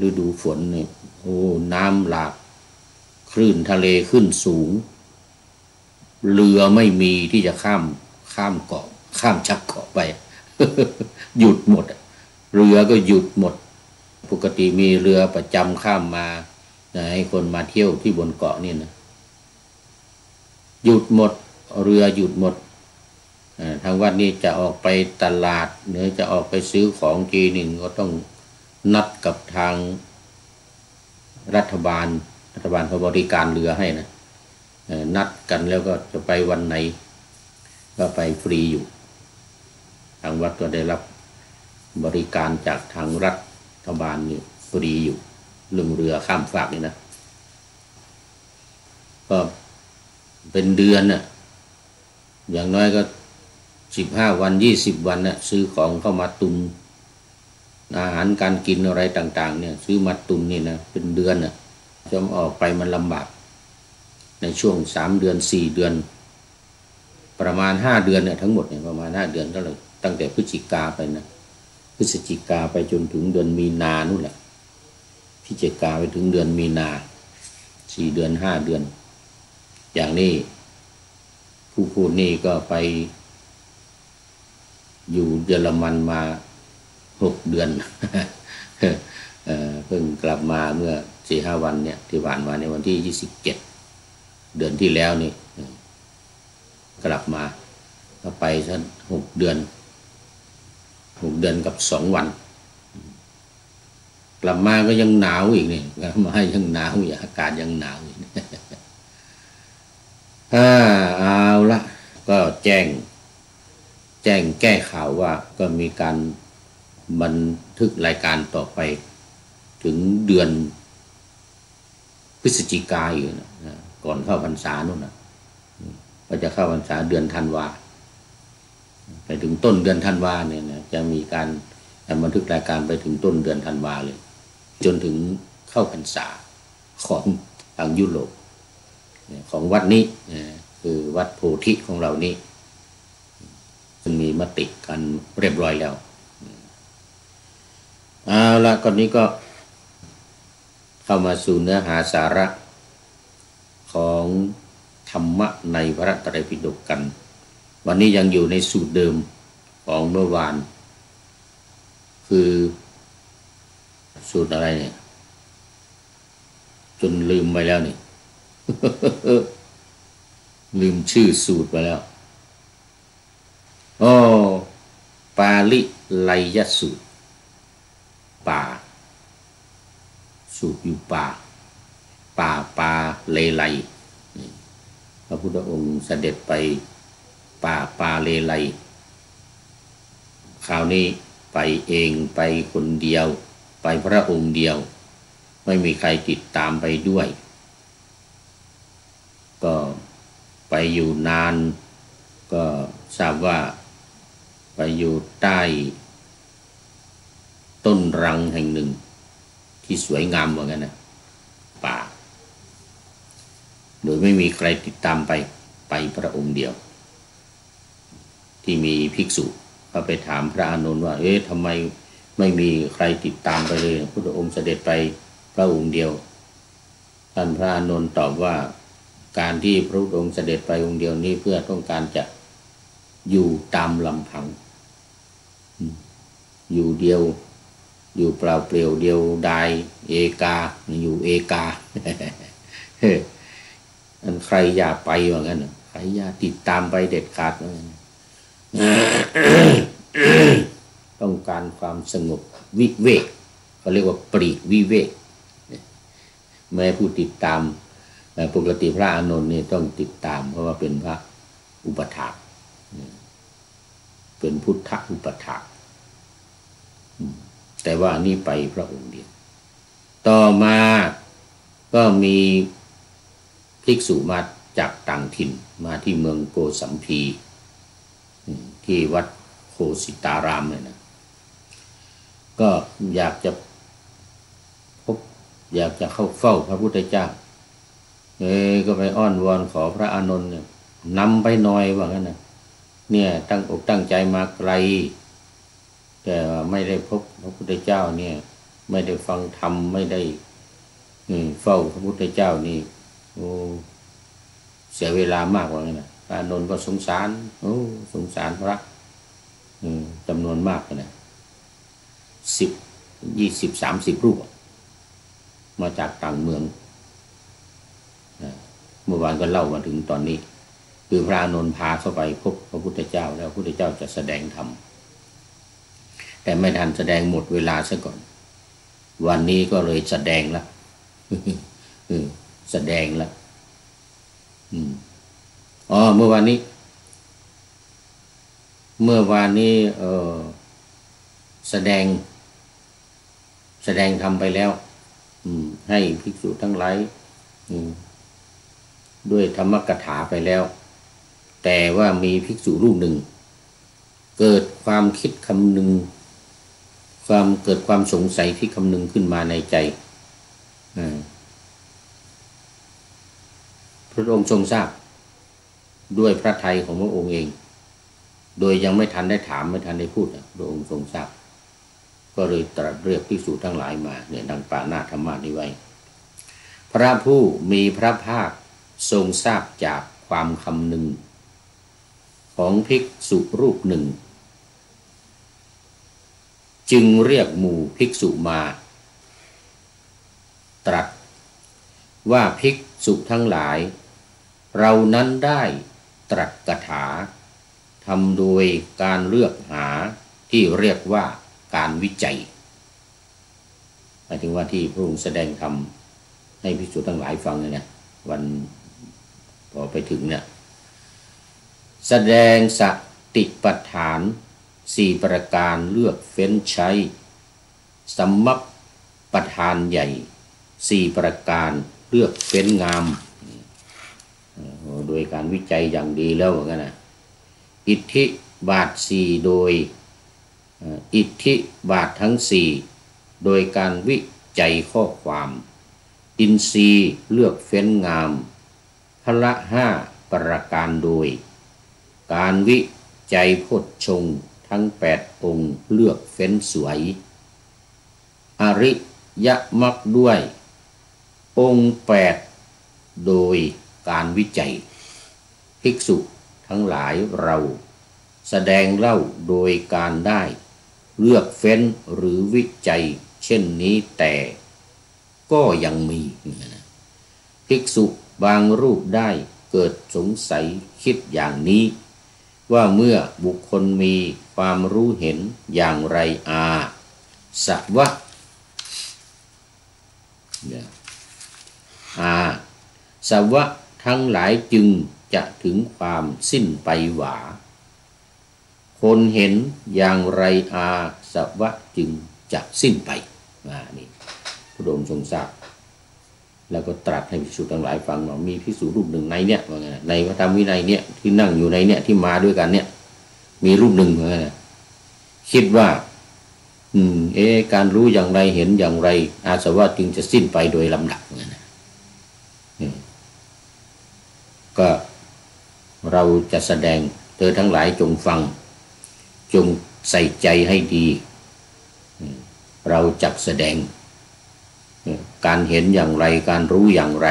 ฤดูฝนนี่โอ้น้ำหลากคลื่นทะเลขึ้นสูงเรือไม่มีที่จะข้ามเกาะข้ามชักเกาะไป หยุดหมดเรือก็หยุดหมดปกติมีเรือประจำข้ามมาให้คนมาเที่ยวที่บนเกาะนี่นะหยุดหมดเรือหยุดหมดทางวัดนี้จะออกไปตลาดหรือจะออกไปซื้อของทีหนึ่งก็ต้องนัดกับทางรัฐบาลเขาบริการเรือให้นะนัดกันแล้วก็จะไปวันไหนก็ไปฟรีอยู่ทางวัดก็ได้รับบริการจากทางรัฐบาลนี่ฟรีอยู่เรื่องเรือข้ามฟากนี่นะก็เป็นเดือนน่ะอย่างน้อยก็15 วัน20 วันน่ะซื้อของเข้ามาตุนอาหารการกินอะไรต่างๆเนี่ยซื้อมาตุนนี่นะเป็นเดือนน่ะจะออกไปมันลำบากในช่วง3 เดือน4 เดือนประมาณ5 เดือนเนี่ยทั้งหมดเนี่ยประมาณ5 เดือนก็เลยตั้งแต่พฤศจิกาไปนะพฤศจิกาไปจนถึงเดือนมีนานู่นแหละพฤศจิกาไปถึงเดือนมีนา4 เดือน5 เดือนอย่างนี้ผู้พูดนี่ก็ไปอยู่เยอรมันมา6 เดือน เพิ่งกลับมาเมื่อ 4-5 วันเนี่ยที่ผ่านมาในวันที่27เดือนที่แล้วนี่กลับมาก็ไปสัก6 เดือนกับ2 วันกลับมาก็ยังหนาวอีกนี่กลับมายังหนาวอยู่อากาศยังหนาวอีกเอาละก็แจ้งแก้ข่าวว่าก็มีการบันทึกรายการต่อไปถึงเดือนพฤศจิกายนนะก่อนเข้าพรรษาโน่นนะก็จะเข้าพรรษาเดือนธันวาไปถึงต้นเดือนธันวาเนี่ยนะจะมีการบันทึกรายการไปถึงต้นเดือนธันวาเลยจนถึงเข้าพรรษาของทางยุโรปของวัดนี้คือวัดโพธิของเรานี่ซึ่งมีมติกันเรียบร้อยแล้วเอาละก่อนนี้ก็เข้ามาสู่เนื้อหาสาระของธรรมะในพระไตรปิฎกกันวันนี้ยังอยู่ในสูตรเดิมของเมื่อวานคือสูตรอะไรเนี่ยจนลืมไปแล้วนี่ ลืมชื่อสูตรไปแล้วปาลิไลยสูตรป่าสูตรอยู่ป่าเลไลพระพุทธองค์เสด็จไปป่าเลไลคราวนี้ไปเองไปคนเดียวไปพระองค์เดียวไม่มีใครติดตามไปด้วยก็ไปอยู่นานก็ทราบว่าไปอยู่ใต้ต้นรังแห่งหนึ่งที่สวยงามเหมือนกันนะป่าโดยไม่มีใครติดตามไปพระองค์เดียวที่มีภิกษุเขาไปถามพระอานนท์ว่าทำไมไม่มีใครติดตามไปเลยพระพุทธองค์เสด็จไป พระองค์เดียวท่านพระอานนท์ตอบว่าการที่พระองค์เสด็จไปองค์เดียวนี้เพื่อต้องการจะอยู่ตามลำพังอยู่เดียวอยู่เปล่าเปลี่ยวเดียวดายเอกาอยู่เอกาอันใครอย่าไปว่างั้นใครอย่าติดตามไปเด็ดขาดว่างั้นต้องการความสงบวิเวกเขาเรียกว่าปลีกวิเวกแม้ผู้ติดตามปกติพระอานนท์นี่ต้องติดตามเพราะว่าเป็นพระอุปถากเป็นพุทธอุปถากแต่ว่านี่ไปพระองค์เดียวต่อมาก็มีภิกษุมาจากต่างถิ่นมาที่เมืองโกสัมพีที่วัดโคสิตารามเลยนะก็อยากจะเข้าเฝ้าพระพุทธเจ้าก็ไปอ้อนวอนขอพระอานนท์เนี่ยนำไปหน่อยว่างั้นนะเนี่ยตั้งอกตั้งใจมาไกลแต่ไม่ได้พบพระพุทธเจ้าเนี่ยไม่ได้ฟังธรรมไม่ได้เฝ้าพระพุทธเจ้านี่โอ้เสียเวลามากว่างั้นนะพระอานนท์ก็สงสารสงสารพระจำนวนมากนะ10 20 30 รูปมาจากต่างเมืองเมื่อวานก็เล่ามาถึงตอนนี้คือพระอานนท์พาเข้าไปพบพระพุทธเจ้าแล้วพระพุทธเจ้าจะแสดงธรรมแต่ไม่ทันแสดงหมดเวลาซะก่อนวันนี้ก็เลยแสดงละแสดงละเมื่อวานนี้แสดงธรรมไปแล้วให้ภิกษุทั้งหลายด้วยธรรมกถาไปแล้วแต่ว่ามีภิกษุรูปหนึ่งเกิดความคิดคำนึงเกิดความสงสัยที่คำนึงขึ้นมาในใจพระองค์ทรงทราบด้วยพระทัยของพระองค์เองโดยยังไม่ทันได้ถามไม่ทันได้พูดพระองค์ทรงทราบก็เลยตรัสเรียกภิกษุทั้งหลายมาเนี่ยดังปาณาธรรมะนี้ไว้พระผู้มีพระภาคทรงทราบจากความคำนึงของภิกษุรูปหนึ่งจึงเรียกหมู่ภิกษุมาตรัสว่าภิกษุทั้งหลายเรานั้นได้ตรัสคาถาทำโดยการเลือกหาที่เรียกว่าการวิจัยหมายถึงว่าที่พระองค์แสดงธรรมให้ภิกษุทั้งหลายฟังเนี่ยวันพอไปถึงเนี่ยแสดงสติปัฏฐาน4ประการเลือกเฟ้นใช้สัมมัปปทานใหญ่4ประการเลือกเฟ้นงามโดยการวิจัยอย่างดีแล้วเหมือนกันนะอิทธิบาท4โดยอิทธิบาททั้ง4โดยการวิจัยข้อความอินทรีย์เลือกเฟ้นงามพละ5ประการโดยการวิจัยโพชฌงค์ทั้ง8องค์เลือกเฟ้นสวยอริยมรรคด้วยองค์8โดยการวิจัยภิกษุทั้งหลายเราแสดงเล่าโดยการได้เลือกเฟ้นหรือวิจัยเช่นนี้แต่ก็ยังมีภิกษุบางรูปได้เกิดสงสัยคิดอย่างนี้ว่าเมื่อบุคคลมีความรู้เห็นอย่างไรสวะสวะทั้งหลายจึงจะถึงความสิ้นไปหวาคนเห็นอย่างไรสวะจึงจะสิ้นไปนี่พระองค์ทรงทราบแล้วก็ตรัสให้ภิกษุทั้งหลายฟังว่ามีภิกษุรูปหนึ่งในเนี่ยว่าไงในพระธรรมวินัยเนี่ยที่นั่งอยู่ในเนี่ยที่มาด้วยกันเนี่ยมีรูปหนึ่งว่าไงคิดว่าการรู้อย่างไรเห็นอย่างไรอาสวะจึงจะสิ้นไปโดยลำดับว่าไงก็เราจะแสดงเธอทั้งหลายจงฟังจงใส่ใจให้ดีเราจักแสดง การเห็นอย่างไรการรู้อย่างไร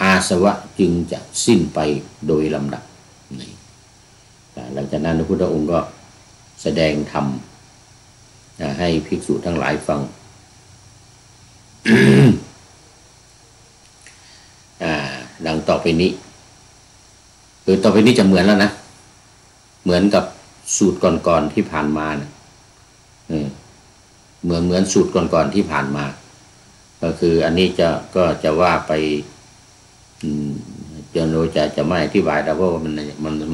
อาสวะจึงจะสิ้นไปโดยลำดับหลังจากนั้นพระพุทธองค์ก็แสดงธรรมให้ภิกษุทั้งหลายฟัง ดังต่อไปนี้ต่อไปนี้จะเหมือนแล้วนะเหมือนกับสูตรก่อนๆที่ผ่านมานะเหมือนสูตรก่อนๆที่ผ่านมาก็คืออันนี้ก็จะว่าไปโดยจะไม่อธิบายแต่ว่า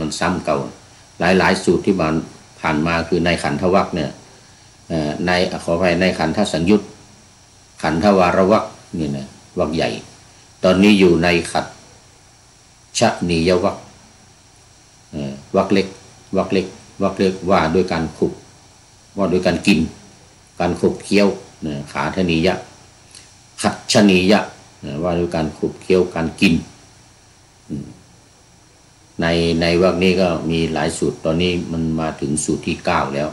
มันซ้ำเก่าหลายสูตรที่ผ่านมาคือในขันธวรรคเนี่ยในขอไปในขันธสังยุตขันธวารวรรคนี่นะวรรคใหญ่ตอนนี้อยู่ในขัตชนียวรรควรรคเล็กว่าด้วยการขุบว่าด้วยการกินการขุบเคี้ยวขาธนียะขัตชนียะว่าด้วยการขุบเคี้ยวการกินในวรรคนี้ก็มีหลายสูตรตอนนี้มันมาถึงสูตรที่9แล้ว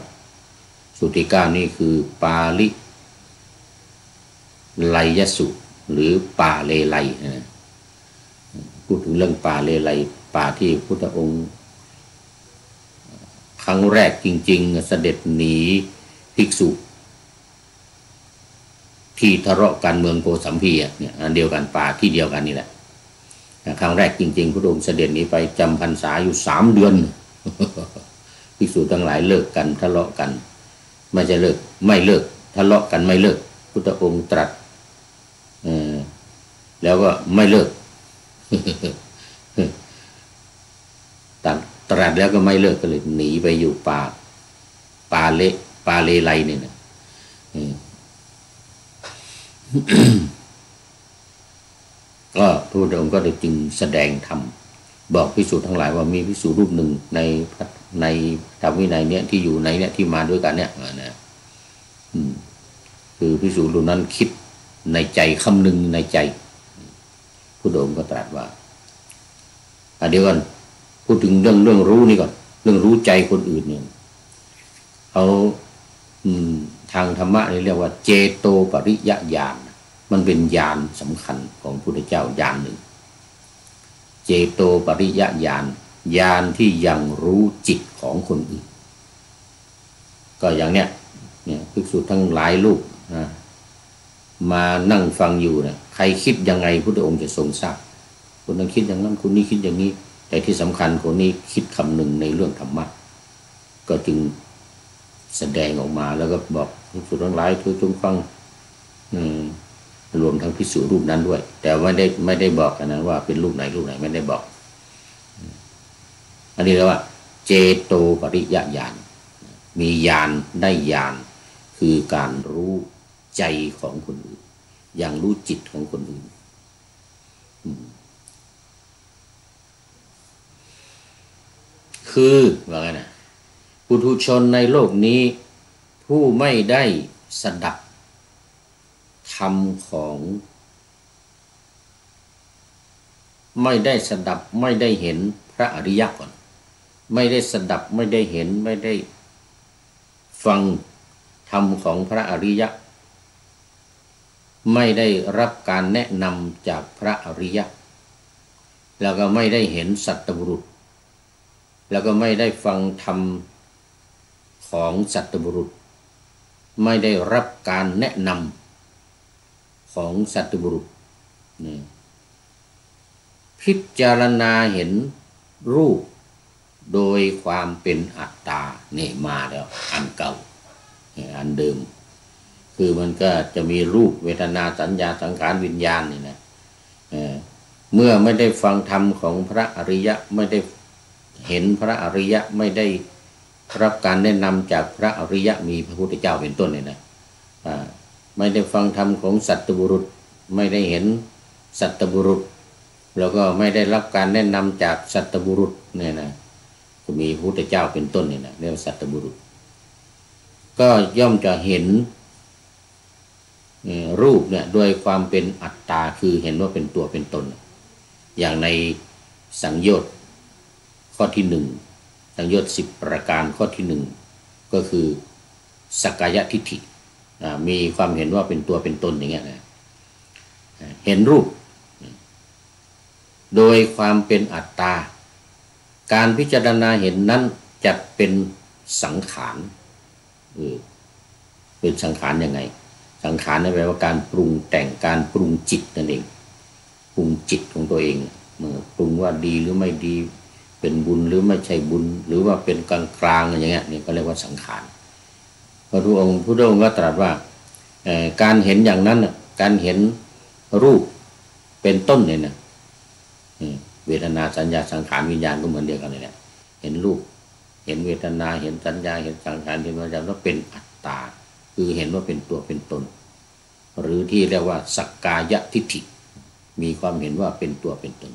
สูตรที่9นี่คือปาลิไลยสูตรหรือป่าเลไลพูดถึงเรื่องป่าเลไลป่าที่พุทธองค์ครั้งแรกจริงๆเสด็จหนีภิกษุที่ทะเลาะกันเมืองโกสัมพีเนี่ยอันเดียวกันป่าที่เดียวกันนี่แหละครั้งแรกจริงๆพระองค์เสด็จหนีไปจำพรรษาอยู่3 เดือนภิกษุทั้งหลายเลิกกันทะเลาะกันไม่จะเลิกไม่เลิกทะเลาะกันไม่เลิกพุทธองค์ตรัสแล้วก็ไม่เลิก ตรัสแล้วก็ไม่เลิกก็เลยหนีไปอยู่ป่าเลไลเนี่ยนะก็พระพุทธองค์ก็ได้จึงแสดงธรรมบอกภิกษุทั้งหลายว่ามีภิกษุรูปหนึ่งในธรรมวินัยเนี่ยที่อยู่ในเนี่ยที่มาด้วยกันเนี่ยนะคือภิกษุรูปนั้นคิดในใจคำหนึ่งในใจพระพุทธองค์ก็ตรัสว่าเดี๋ยวกันพูดถึงเรื่องรู้นี่ก่อนเรื่องรู้ใจคนอื่นเนี่ยเขาทางธรรมะเรียกว่าเจโตปริยญาณมันเป็นญาณสำคัญของพระพุทธเจ้าญาณหนึ่งเจโตปริยญาณญาณที่ยังรู้จิตของคนอื่นก็อย่างเนี้ยภิกษุทั้งหลายรูปมานั่งฟังอยู่นะใครคิดยังไงพุทธองค์จะทรงทราบคนนั้นคิดอย่างนั้นคนนี้คิดอย่างนี้แต่ที่สำคัญคนนี้คิดคำหนึ่งในเรื่องธรรมะก็จึงแสดงออกมาแล้วก็บอกภิกษุทั้งหลายเธอจงฟังรวมทั้งภิกษุรูปนั้นด้วยแต่ไม่ได้บอกกันนะว่าเป็นรูปไหนไม่ได้บอกอันนี้เรียกว่าเจโตปริยญาณมีญาณได้ญาณคือการรู้ใจของคนอื่นอย่างรู้จิตของคนอื่นคือว่าไงนะปุถุชนในโลกนี้ผู้ไม่ได้สดับธรรมของไม่ได้สดับไม่ได้เห็นพระอริยะก่อนไม่ได้สดับไม่ได้เห็นไม่ได้ฟังธรรมของพระอริยะไม่ได้รับการแนะนำจากพระอริยะแล้วก็ไม่ได้เห็นสัตบุรุษแล้วก็ไม่ได้ฟังธรรมของสัตบุรุษไม่ได้รับการแนะนำของสัตบุรุษพิจารณาเห็นรูปโดยความเป็นอัตตาเนี่ยมาแล้วอันเก่าอันเดิมคือมันก็จะมีรูปเวทนาสัญญาสังขารวิญญาณนี่นะเมื่อไม่ได้ฟังธรรมของพระอริยะไม่ได้เห็นพระอริยะไม่ได้รับการแนะนำจากพระอริยะมีพระพุทธเจ้าเป็นต้นเนี่ยนะไม่ได้ฟังธรรมของสัตบุรุษไม่ได้เห็นสัตบุรุษแล้วก็ไม่ได้รับการแนะนำจากสัตบุรุษเนี่ยนะก็มีพระพุทธเจ้าเป็นต้นเนี่ยนะเรียกว่าสัตบุรุษก็ย่อมจะเห็นรูปเนี่ยโดยความเป็นอัตตาคือเห็นว่าเป็นตัวเป็นตนอย่างในสังโยชน์ข้อที่1สังโยชน์10 ประการข้อที่1ก็คือสักกายทิฏฐิ มีความเห็นว่าเป็นตัวเป็นตนอย่างเงี้ยนะเห็นรูปโดยความเป็นอัตตาการพิจารณาเห็นนั้นจัดเป็นสังขารเป็นสังขารยังไงสังขารนั่นแปลว่าการปรุงแต่งการปรุงจิตนั่นเองปรุงจิตของตัวเองปรุงว่าดีหรือไม่ดีเป็นบุญหรือไม่ใช่บุญหรือว่าเป็นกลางกลางอย่างเงี้ยนี่ก็เรียกว่าสังขารพระพุทธองค์ก็ตรัสว่าการเห็นอย่างนั้นการเห็นรูปเป็นต้นเนี่ยนะเวทนาสัญญาสังขารวิญญาณก็เหมือนเดียวกันเลยแหละเห็นรูปเห็นเวทนาเห็นสัญญาเห็นสังขารเห็นวิญญาณว่าเป็นอัตตาคือเห็นว่าเป็นตัวเป็นตนหรือที่เรียกว่าสักกายทิฏฐิมีความเห็นว่าเป็นตัวเป็นตน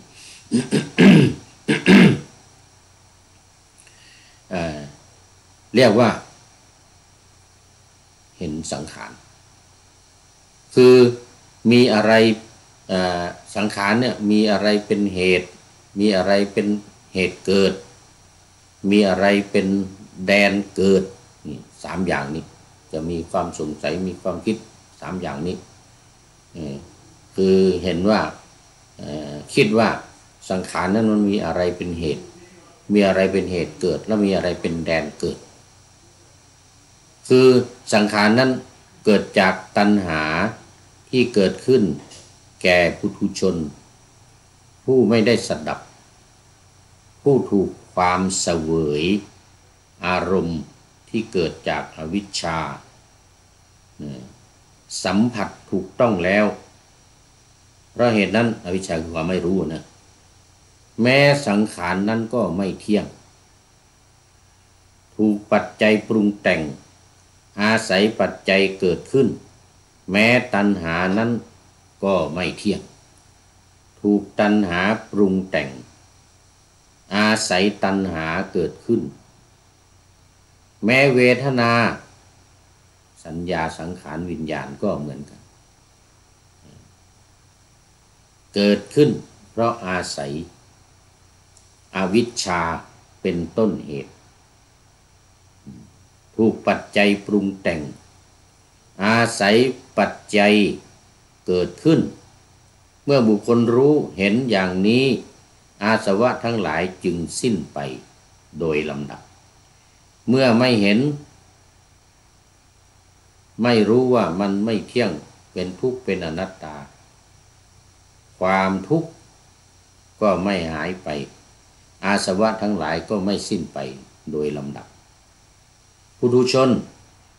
เรียกว่าเห็นสังขารคือมีอะไรสังขารเนี่ยมีอะไรเป็นเหตุมีอะไรเป็นเหตุเกิดมีอะไรเป็นแดนเกิดนี่สามอย่างนี้จะมีความสงสัยมีความคิดสามอย่างนี้คือเห็นว่าคิดว่าสังขารนั้นมันมีอะไรเป็นเหตุมีอะไรเป็นเหตุเกิดแล้วมีอะไรเป็นแดนเกิดคือสังขารนั้นเกิดจากตัณหาที่เกิดขึ้นแก่ปุถุชนผู้ไม่ได้สดับผู้ถูกความเสวยอารมณ์ที่เกิดจากอวิชชาสัมผัสถูกต้องแล้วเพราะเหตุนั้นอวิชชาคือความไม่รู้นะแม้สังขารนั้นก็ไม่เที่ยงถูกปัจจัยปรุงแต่งอาศัยปัจจัยเกิดขึ้นแม้ตัณหานั้นก็ไม่เที่ยงถูกตัณหาปรุงแต่งอาศัยตัณหาเกิดขึ้นแม้เวทนาสัญญาสังขารวิญญาณก็เหมือนกันเกิดขึ้นเพราะอาศัยอวิชชาเป็นต้นเหตุถูกปัจจัยปรุงแต่งอาศัยปัจจัยเกิดขึ้นเมื่อบุคคลรู้เห็นอย่างนี้อาสวะทั้งหลายจึงสิ้นไปโดยลำดับเมื่อไม่เห็นไม่รู้ว่ามันไม่เที่ยงเป็นทุกข์เป็นอนัตตาความทุกข์ก็ไม่หายไปอาสวะทั้งหลายก็ไม่สิ้นไปโดยลำดับปุถุชน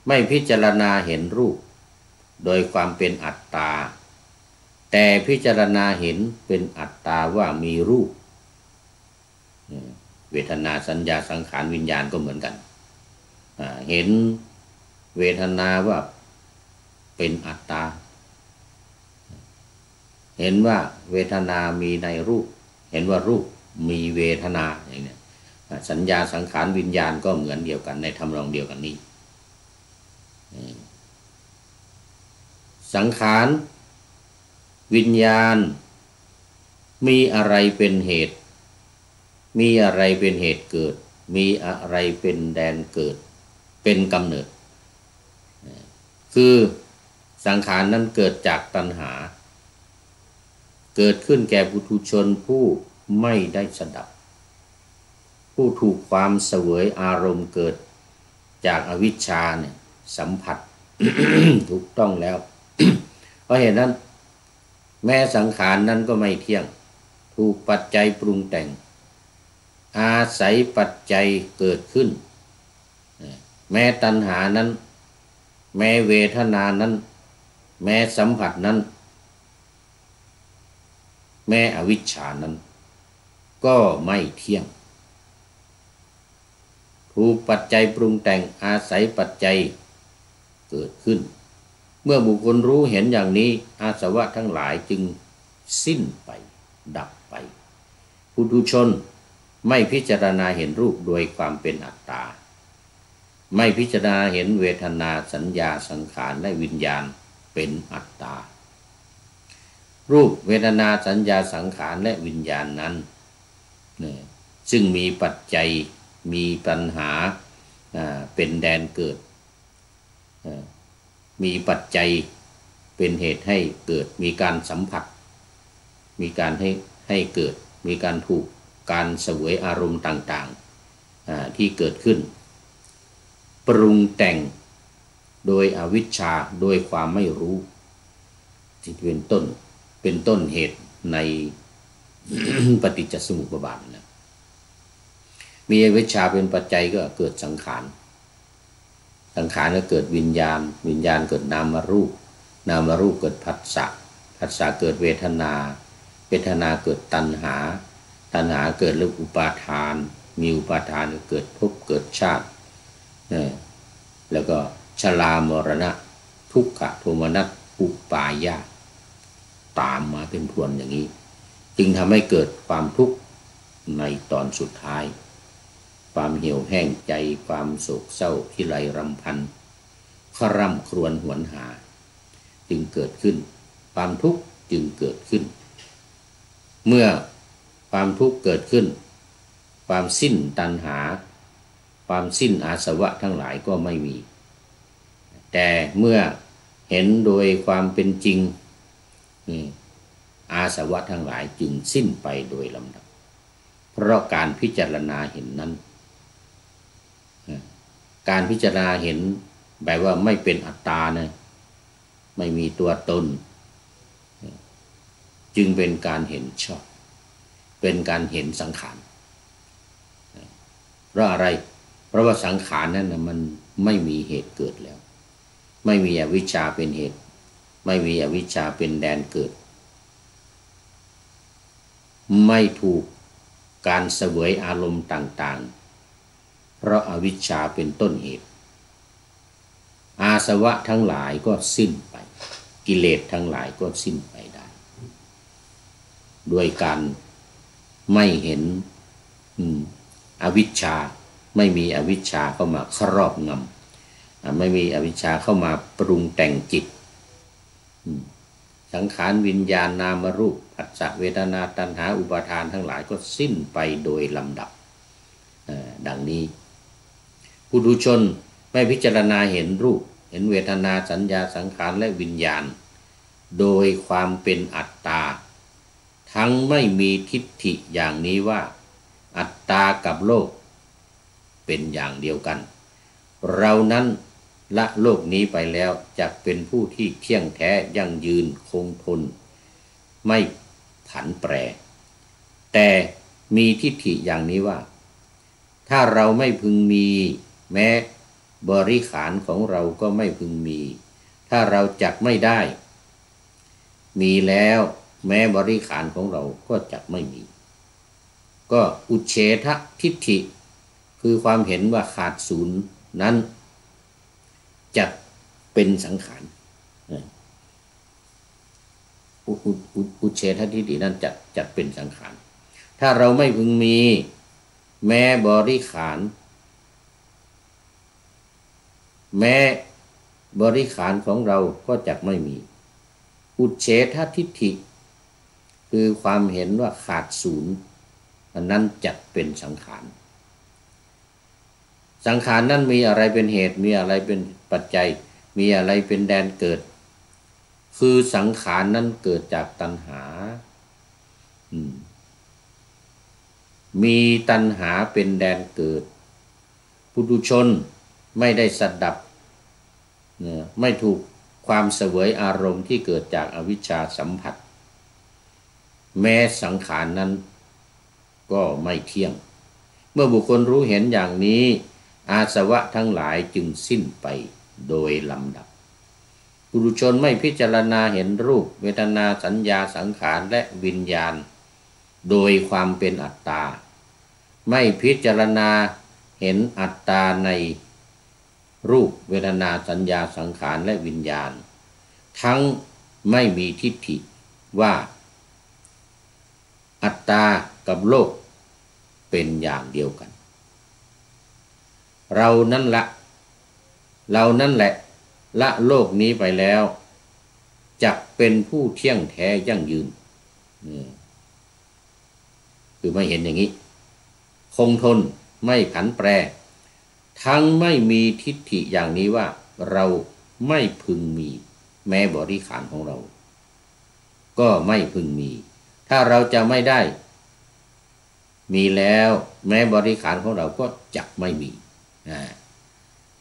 ไม่พิจารณาเห็นรูปโดยความเป็นอัตตาแต่พิจารณาเห็นเป็นอัตตาว่ามีรูปเวทนาสัญญาสังขารวิญญาณก็เหมือนกันเห็นเวทนาว่าเป็นอัตตาเห็นว่าเวทนามีในรูปเห็นว่ารูปมีเวทนาอย่างนี้สัญญาสังขารวิญญาณก็เหมือนเดียวกันในทำนองเดียวกันนี้สังขารวิญญาณมีอะไรเป็นเหตุมีอะไรเป็นเหตุเกิดมีอะไรเป็นแดนเกิดเป็นกำเนิดคือสังขารนั้นเกิดจากตัณหาเกิดขึ้นแก่ปุถุชนผู้ไม่ได้สดับผู้ถูกความเสวยอารมณ์เกิดจากอวิชชาเนี่ยสัมผัส ถูกต้องแล้ว เพราะเหตุนั้นแม้สังขารนั้นก็ไม่เที่ยงถูกปัจจัยปรุงแต่งอาศัยปัจจัยเกิดขึ้นแม้ตัณหานั้นแม้เวทนานั้นแม้สัมผัสนั้นแม้อวิชชานั้นก็ไม่เที่ยงถูกปัจจัยปรุงแต่งอาศัยปัจจัยเกิดขึ้นเมื่อบุคคลรู้เห็นอย่างนี้อาสวะทั้งหลายจึงสิ้นไปดับไปปุถุชนไม่พิจารณาเห็นรูปโดยความเป็นอัตตาไม่พิจารณาเห็นเวทนาสัญญาสังขารและวิญญาณเป็นอัตตารูปเวทนาสัญญาสังขารและวิญญาณนั้นซึ่งมีปัจจัยมีปัญหาเป็นแดนเกิด มีปัจจัยเป็นเหตุให้เกิดมีการสัมผัสมีการให้เกิดมีการถูกการเสวยอารมณ์ต่างๆที่เกิดขึ้นปรุงแต่งโดยอวิชชาโดยความไม่รู้ที่เป็นต้นเหตุใน ปฏิจจสมุปบาทนะมีอวิชชาเป็นปัจจัยก็เกิดสังขารก็เกิดวิญญาณเกิดนามรูปเกิดผัสสะเกิดเวทนาเกิดตัณหาเกิดเรื่องอุปาทานมีอุปาทานเกิดภพเกิดชาติแล้วก็ชรามรณะทุกขโทมนัสอุปายาสตามมาเป็นพรวนอย่างนี้จึงทำให้เกิดความทุกข์ในตอนสุดท้ายความเหี่ยวแห้งใจความโศกเศร้าพิไรรำพันคร่ำครวญหวนหาจึงเกิดขึ้นความทุกข์จึงเกิดขึ้นเมื่อความทุกข์เกิดขึ้นความสิ้นตัณหาความสิ้นอาสวะทั้งหลายก็ไม่มีแต่เมื่อเห็นโดยความเป็นจริงอาสวะทั้งหลายจึงสิ้นไปโดยลำดับเพราะการพิจารณาเห็นนั้นการพิจารณาเห็นแบบว่าไม่เป็นอัตตานะไม่มีตัวตนจึงเป็นการเห็นชอบเป็นการเห็นสังขารเพราะอะไรเพราะว่าสังขารนั้นนะมันไม่มีเหตุเกิดแล้วไม่มีอวิชชาเป็นเหตุไม่มีอวิชชาเป็นแดนเกิดไม่ถูกการเสวยอารมณ์ต่างๆเพราะอวิชชาเป็นต้นเหตุอาสวะทั้งหลายก็สิ้นไปกิเลสทั้งหลายก็สิ้นไปได้ด้วยการไม่เห็นอวิชชาไม่มีอวิชชาเข้ามาครอบงำไม่มีอวิชชาเข้ามาปรุงแต่งจิตสังขารวิญญาณนามรูปผัสสะเวทนาตัณหาอุปาทานทั้งหลายก็สิ้นไปโดยลำดับดังนี้ปุถุชนไม่พิจารณาเห็นรูปเห็นเวทนาสัญญาสังขารและวิญญาณโดยความเป็นอัตตาทั้งไม่มีทิฏฐิอย่างนี้ว่าอัตตากับโลกเป็นอย่างเดียวกันเรานั้นละโลกนี้ไปแล้วจะเป็นผู้ที่เที่ยงแท้ยั่งยืนคงทนไม่ผันแปรแต่มีทิฏฐิอย่างนี้ว่าถ้าเราไม่พึงมีแม้บริขารของเราก็ไม่พึงมีถ้าเราจักไม่ได้มีแล้วแม้บริขารของเราก็จักไม่มีก็อุเฉททิฏฐิคือความเห็นว่าขาดศูนย์นั้นจะเป็นสังขารอุเฉททิฏฐินั้นจะเป็นสังขารถ้าเราไม่พึงมีแม้บริขารแม้บริขารของเราก็จะไม่มีอุเฉททิฏฐิคือความเห็นว่าขาดศูนย์อันนั้นจะเป็นสังขารสังขารนั้นมีอะไรเป็นเหตุมีอะไรเป็นปัจจัยมีอะไรเป็นแดนเกิดคือสังขารนั้นเกิดจากตัณหามีตัณหาเป็นแดนเกิดปุถุชนไม่ได้สดับไม่ถูกความเสวยอารมณ์ที่เกิดจากอวิชชาสัมผัสแม้สังขารนั้นก็ไม่เที่ยงเมื่อบุคคลรู้เห็นอย่างนี้อาสวะทั้งหลายจึงสิ้นไปโดยลำดับปุถุชนไม่พิจารณาเห็นรูปเวทนาสัญญาสังขารและวิญญาณโดยความเป็นอัตตาไม่พิจารณาเห็นอัตตาในรูปเวทนาสัญญาสังขารและวิญญาณทั้งไม่มีทิฏฐิว่าอัตตากับโลกเป็นอย่างเดียวกันเรานั่นแหละละโลกนี้ไปแล้วจักเป็นผู้เที่ยงแท้ยั่งยืนคือไม่เห็นอย่างนี้คงทนไม่ผันแปรทั้งไม่มีทิฏฐิอย่างนี้ว่าเรา ไม่พึงมีแม้บริขารของเราก็ไม่พึงมีถ้าเราจะไม่ได้มีแล้วแม้บริขารของเราก็จะไม่มี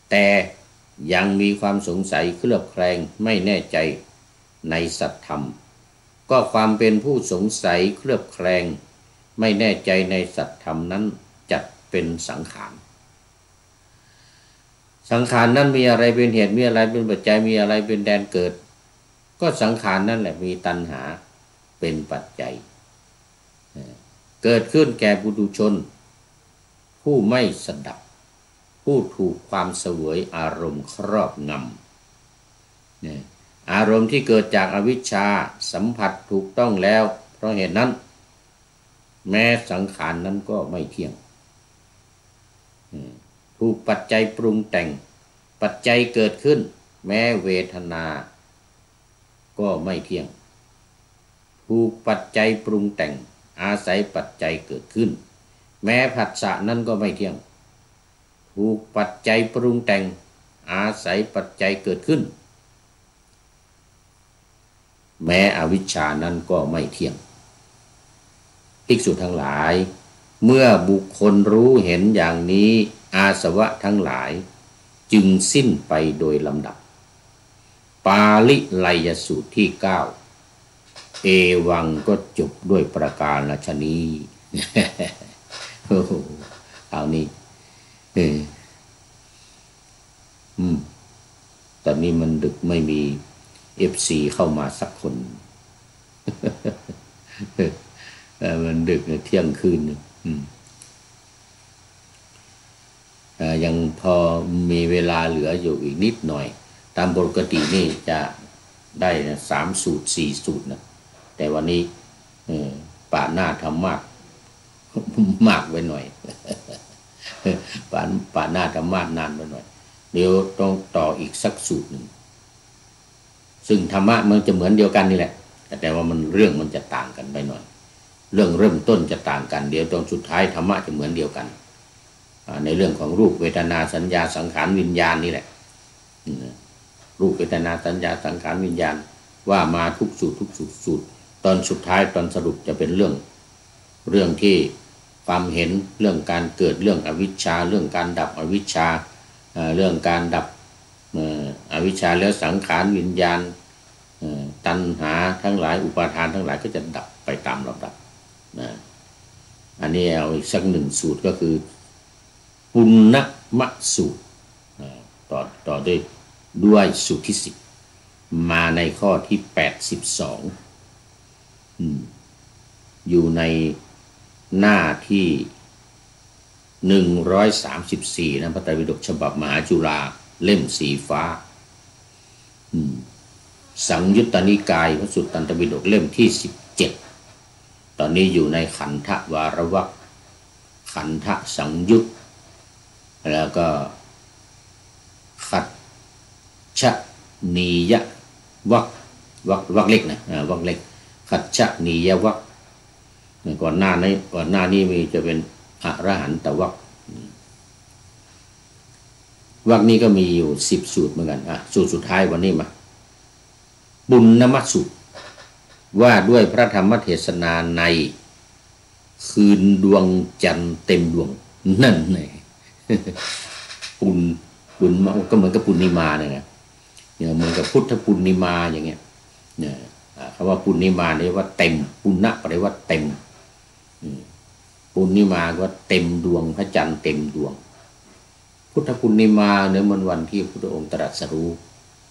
แต่ยังมีความสงสัยเคลือบแคลงไม่แน่ใจในสัจธรรมก็ความเป็นผู้สงสัยเคลือบแคลงไม่แน่ใจในสัจธรรมนั้นจัดเป็นสังขารสังขารนั้นมีอะไรเป็นเหตุมีอะไรเป็นปัจจัยมีอะไรเป็นแดนเกิดก็สังขารนั่นแหละมีตัณหาเป็นปัจจัยเกิดขึ้นแก่ปุถุชนผู้ไม่สดับผู้ถูกความเสวยอารมณ์ครอบงำอารมณ์ที่เกิดจากอวิชชาสัมผัสถูกต้องแล้วเพราะเหตุนั้นแม้สังขารนั้นก็ไม่เที่ยงถูกปัจจัยปรุงแต่งปัจจัยเกิดขึ้นแม้เวทนาก็ไม่เที่ยงถูกปัจจัยปรุงแต่งอาศัยปัจจัยเกิดขึ้นแม้ผัสสะนั้นก็ไม่เที่ยงถูกปัจจัยปรุงแต่งอาศัยปัจจัยเกิดขึ้นแม้อวิชชานั้นก็ไม่เที่ยงภิกษุทั้งหลายเมื่อบุคคลรู้เห็นอย่างนี้อาสวะทั้งหลายจึงสิ้นไปโดยลำดับปาลิไลยสูตรที่9เอวังก็จบด้วยประการฉะนี้เอานี้ตอนนี้มันดึกไม่มี FC เข้ามาสักคนมันดึกเที่ยงคืนยังพอมีเวลาเหลืออยู่อีกนิดหน่อยตามปกตินี่จะได้3 สูตร 4 สูตรนะแต่วันนี้ป่าหน้าทำมากไปหน่อยป่าหน้าทำมากนานไปหน่อยเดี๋ยวต้องต่ออีกสักสูตรหนึ่งซึ่งธรรมะมันจะเหมือนเดียวกันนี่แหละแต่ว่ามันเรื่องมันจะต่างกันไปหน่อยเรื่องเริ่มต้นจะต่างกันเดี๋ยวตอนสุดท้ายธรรมะจะเหมือนเดียวกันในเรื่องของรูปเวทนาสัญญาสังขารวิญญาณนี่แหละรูปเวทนาสัญญาสังขารวิญญาณว่ามาทุกสูตรตอนสุดท้ายตอนสรุปจะเป็นเรื่องที่ความเห็นเรื่องการเกิดเรื่องอวิชชาเรื่องการดับอวิชชาเรื่องการดับอวิชชาแล้วสังขารวิญญาณตัณหาทั้งหลายอุปาทานทั้งหลายก็จะดับไปตามลำดับอันนี้เอาอีกสัก1 สูตรก็คือปุณณมสูตรต่อด้วยสูตรที่10มาในข้อที่82อยู่ในหน้าที่134นะพระไตรปิฎกฉบับมหาจุฬาเล่มสีฟ้าสังยุตตนิกายพระสุตตันตปิฎกเล่มที่17ตอนนี้อยู่ในขันธวารวรรคขันธสังยุตแล้วก็ขัตชนียวรรคเล็กนะวรรคเล็กขัตชนียวรรคก่อนหน้านี้มีจะเป็นอรหันตวรรควรรคนี้ก็มีอยู่10 สูตรเหมือนกันสูตรสุดท้ายวันนี้มาปุณณมสูตรว่าด้วยพระธรรมเทศนาในคืนดวงจันทร์เต็มดวงนั่นไงปุณก็เหมือนกับปุณณิมาเนี่ยเหมือนกับพุทธปุณณิมาอย่างเงี้ยคำว่าปุณณิมาเนี่ยว่าเต็มปุณณะแปลว่าเต็มปุณณิมาก็เต็มดวงพระจันทร์เต็มดวงพุทธปุณณิมาเนี่ยมันวันที่พระพุทธองค์ตรัสรู้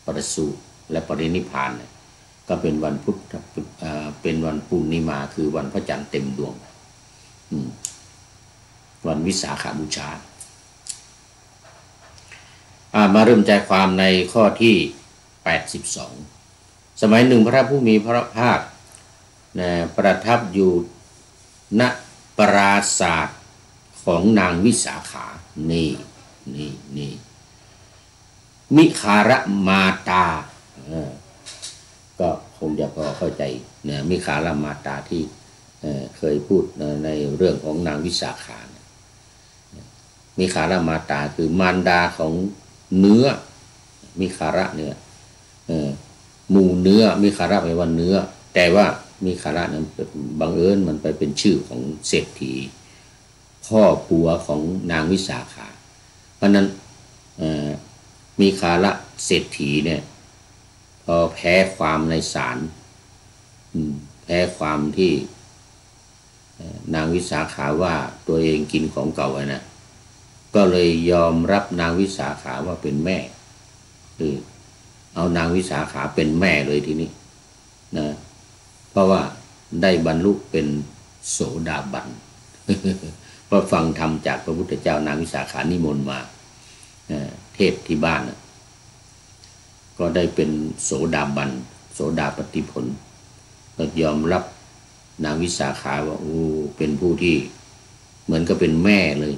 ประสูติและปรินิพพานก็เป็นวันพุทธเป็นวันปุณณิมาคือวันพระจันทร์เต็มดวงวันวิสาขบูชามาเริ่มใจความในข้อที่82สมัยหนึ่งพระผู้มีพระภาคประทับอยู่ณปราสาทของนางวิสาขานี่มิคารมาตาก็คงจะพอเข้าใจนะมิคารมาตาที่เคยพูดในเรื่องของนางวิสาขามิคารมาตาคือมารดาของเนื้อ มิคาระเนื้อหมู่เนื้อมิคาระแปลว่าเนื้อแต่ว่ามิคาระนั้นบังเอิญมันไปเป็นชื่อของเศรษฐีพ่อผัวของนางวิสาขาเพราะนั้นมิคาระเศรษฐีเนี่ยพอแพ้ความในศาลแพ้ความที่นางวิสาขาว่าตัวเองกินของเก่าไว้นะก็เลยยอมรับนางวิสาขาว่าเป็นแม่เอานางวิสาขาเป็นแม่เลยทีนี้นะเพราะว่าได้บรรลุเป็นโสดาบันเพราะฟังธรรมจากพระพุทธเจ้านางวิสาขานิมนต์มาเทศที่บ้านก็ได้เป็นโสดาบันโสดาปฏิผลก็ยอมรับนางวิสาขาว่าเป็นผู้ที่เหมือนกับเป็นแม่เลย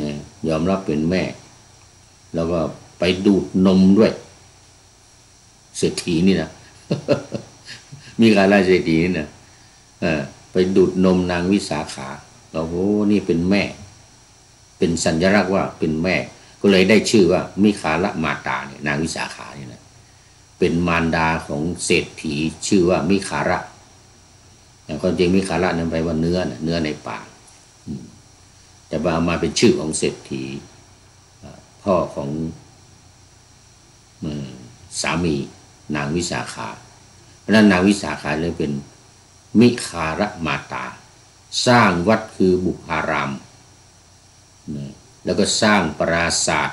นะยอมรับเป็นแม่แล้วก็ไปดูดนมด้วยเศรษฐีนี่นะมีการไล่เศรษฐีนี่นะไปดูดนมนางวิสาขาเรานี่เป็นแม่เป็นสัญลักษณ์ว่าเป็นแม่ก็เลยได้ชื่อว่ามิคาระมาตาเนี่ยนางวิสาขาเนี่ยนะเป็นมารดาของเศรษฐีชื่อว่ามิคาระความจริงมิคาระนั้นแปลว่าเนื้อในปากแต่ว่าเอามาเป็นชื่อของเศรษฐีพ่อของสามีนางวิสาขาเพราะนั้นนางวิสาขาเลยเป็นมิคาระมาตาสร้างวัดคือบุพารามแล้วก็สร้างปราสาท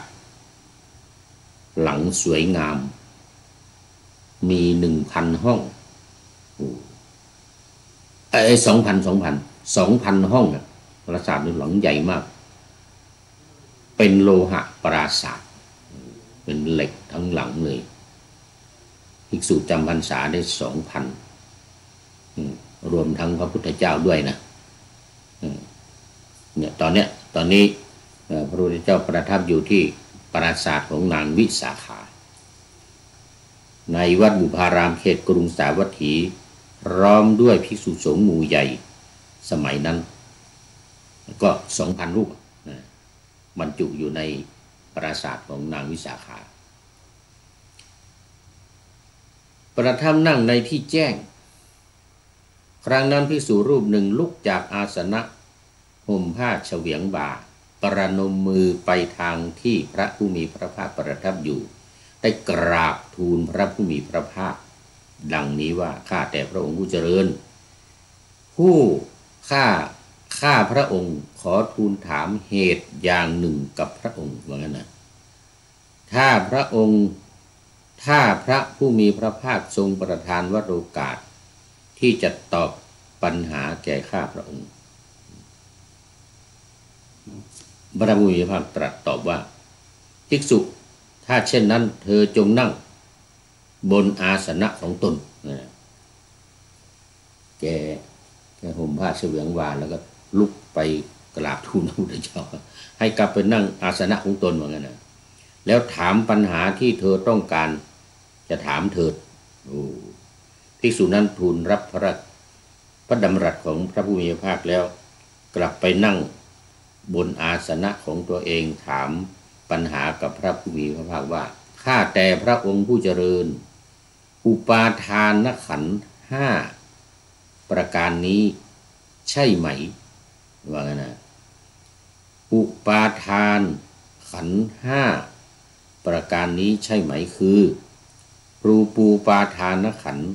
หลังสวยงามมี 1,000 ห้อง2,000 ห้องปราสาทหลังใหญ่มากเป็นโลหะปราสาทเป็นเหล็กทั้งหลังเลยภิกษุจำพรรษาได้ 2,000 รวมทั้งพระพุทธเจ้าด้วยนะเนี่ยตอนนี้พระพุทธเจ้าประทับอยู่ที่ปราสาทของนางวิสาขาในวัดบุพารามเขตกรุงสาวัตถีพร้อมด้วยภิกษุสงฆ์หมู่ใหญ่สมัยนั้นก็ 2,000 รูปบรรจุอยู่ในปราสาทของนางวิสาขาประทับนั่งในที่แจ้งครั้งนั้นภิกษุรูปหนึ่งลุกจากอาสนะห่มผ้าเฉวียงบ่าประนมมือไปทางที่พระผู้มีพระภาคประทับอยู่ได้กราบทูลพระผู้มีพระภาคดังนี้ว่าข้าแต่พระองค์ผู้เจริญผู้ข้าพระองค์ขอทูลถามเหตุอย่างหนึ่งกับพระองค์ว่างั้นนะถ้าพระผู้มีพระภาคทรงประทานวโรกาสที่จะตอบปัญหาแก่ข้าพระองค์พระผู้มีพระภาคตรัสตอบว่าภิกษุถ้าเช่นนั้นเธอจงนั่งบนอาสนะของตนแกห่มผ้าเฉวียงวาแล้วก็ลุกไปกราบทูลพระพุทธเจ้าให้กลับไปนั่งอาสนะของตนว่างั้นนะแล้วถามปัญหาที่เธอต้องการจะถามเถิดภิกษุนั้นทูลรับพระดำรัสของพระผู้มีพระภาคแล้วกลับไปนั่งบนอาสนะของตัวเองถามปัญหากับพระผู้มีพระภาคว่าข้าแต่พระองค์ผู้เจริญอุปาทานขันธ์5ประการนี้ใช่ไหมว่างั้นนะอุปาทานขันธ์5ประการนี้ใช่ไหมคือรูปูปาทานขันธ์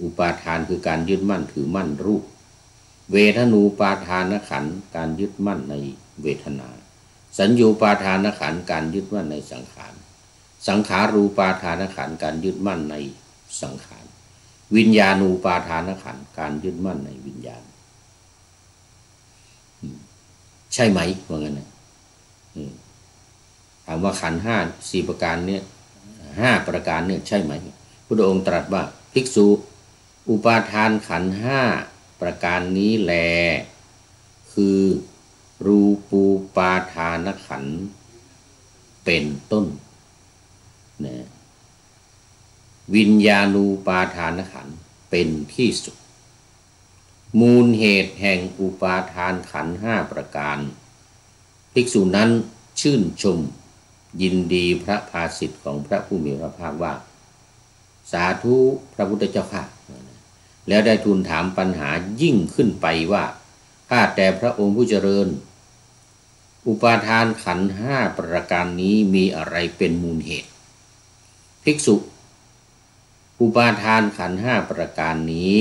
อุปาทานคือการยึดมั่นถือมั่นรูปเวทนูปาทานขันธ์การยึดมั่นในเวทนาสัญญูปาทานขันธ์การยึดมั่นในสังขารสังขารูปาทานขันธ์การยึดมั่นในสังขารวิญญาณูปาทานขันธ์การยึดมั่นในวิญญาณใช่ไหมว่างั้นนะถามว่าขันธ์4ประการเนี่ย5ประการเนี่ยใช่ไหมพระองค์ตรัสว่าภิกษุอุปาทานขันธ์5ประการนี้แลคือรูปูปาทานขันธ์เป็นต้นนะวิญญาณูปาทานขันธ์เป็นที่สุดมูลเหตุแห่งอุปาทานขันธ์5ประการภิกษุนั้นชื่นชม ยินดีพระภาสิทธิ์ของพระผู้มีพระภาคว่าสาธุพระพุทธเจ้าค่ะแล้วได้ทูลถามปัญหายิ่งขึ้นไปว่าข้าแต่พระองค์ผู้เจริญอุปาทานขันธ์5ประการนี้มีอะไรเป็นมูลเหตุภิกษุอุปาทานขันธ์5ประการนี้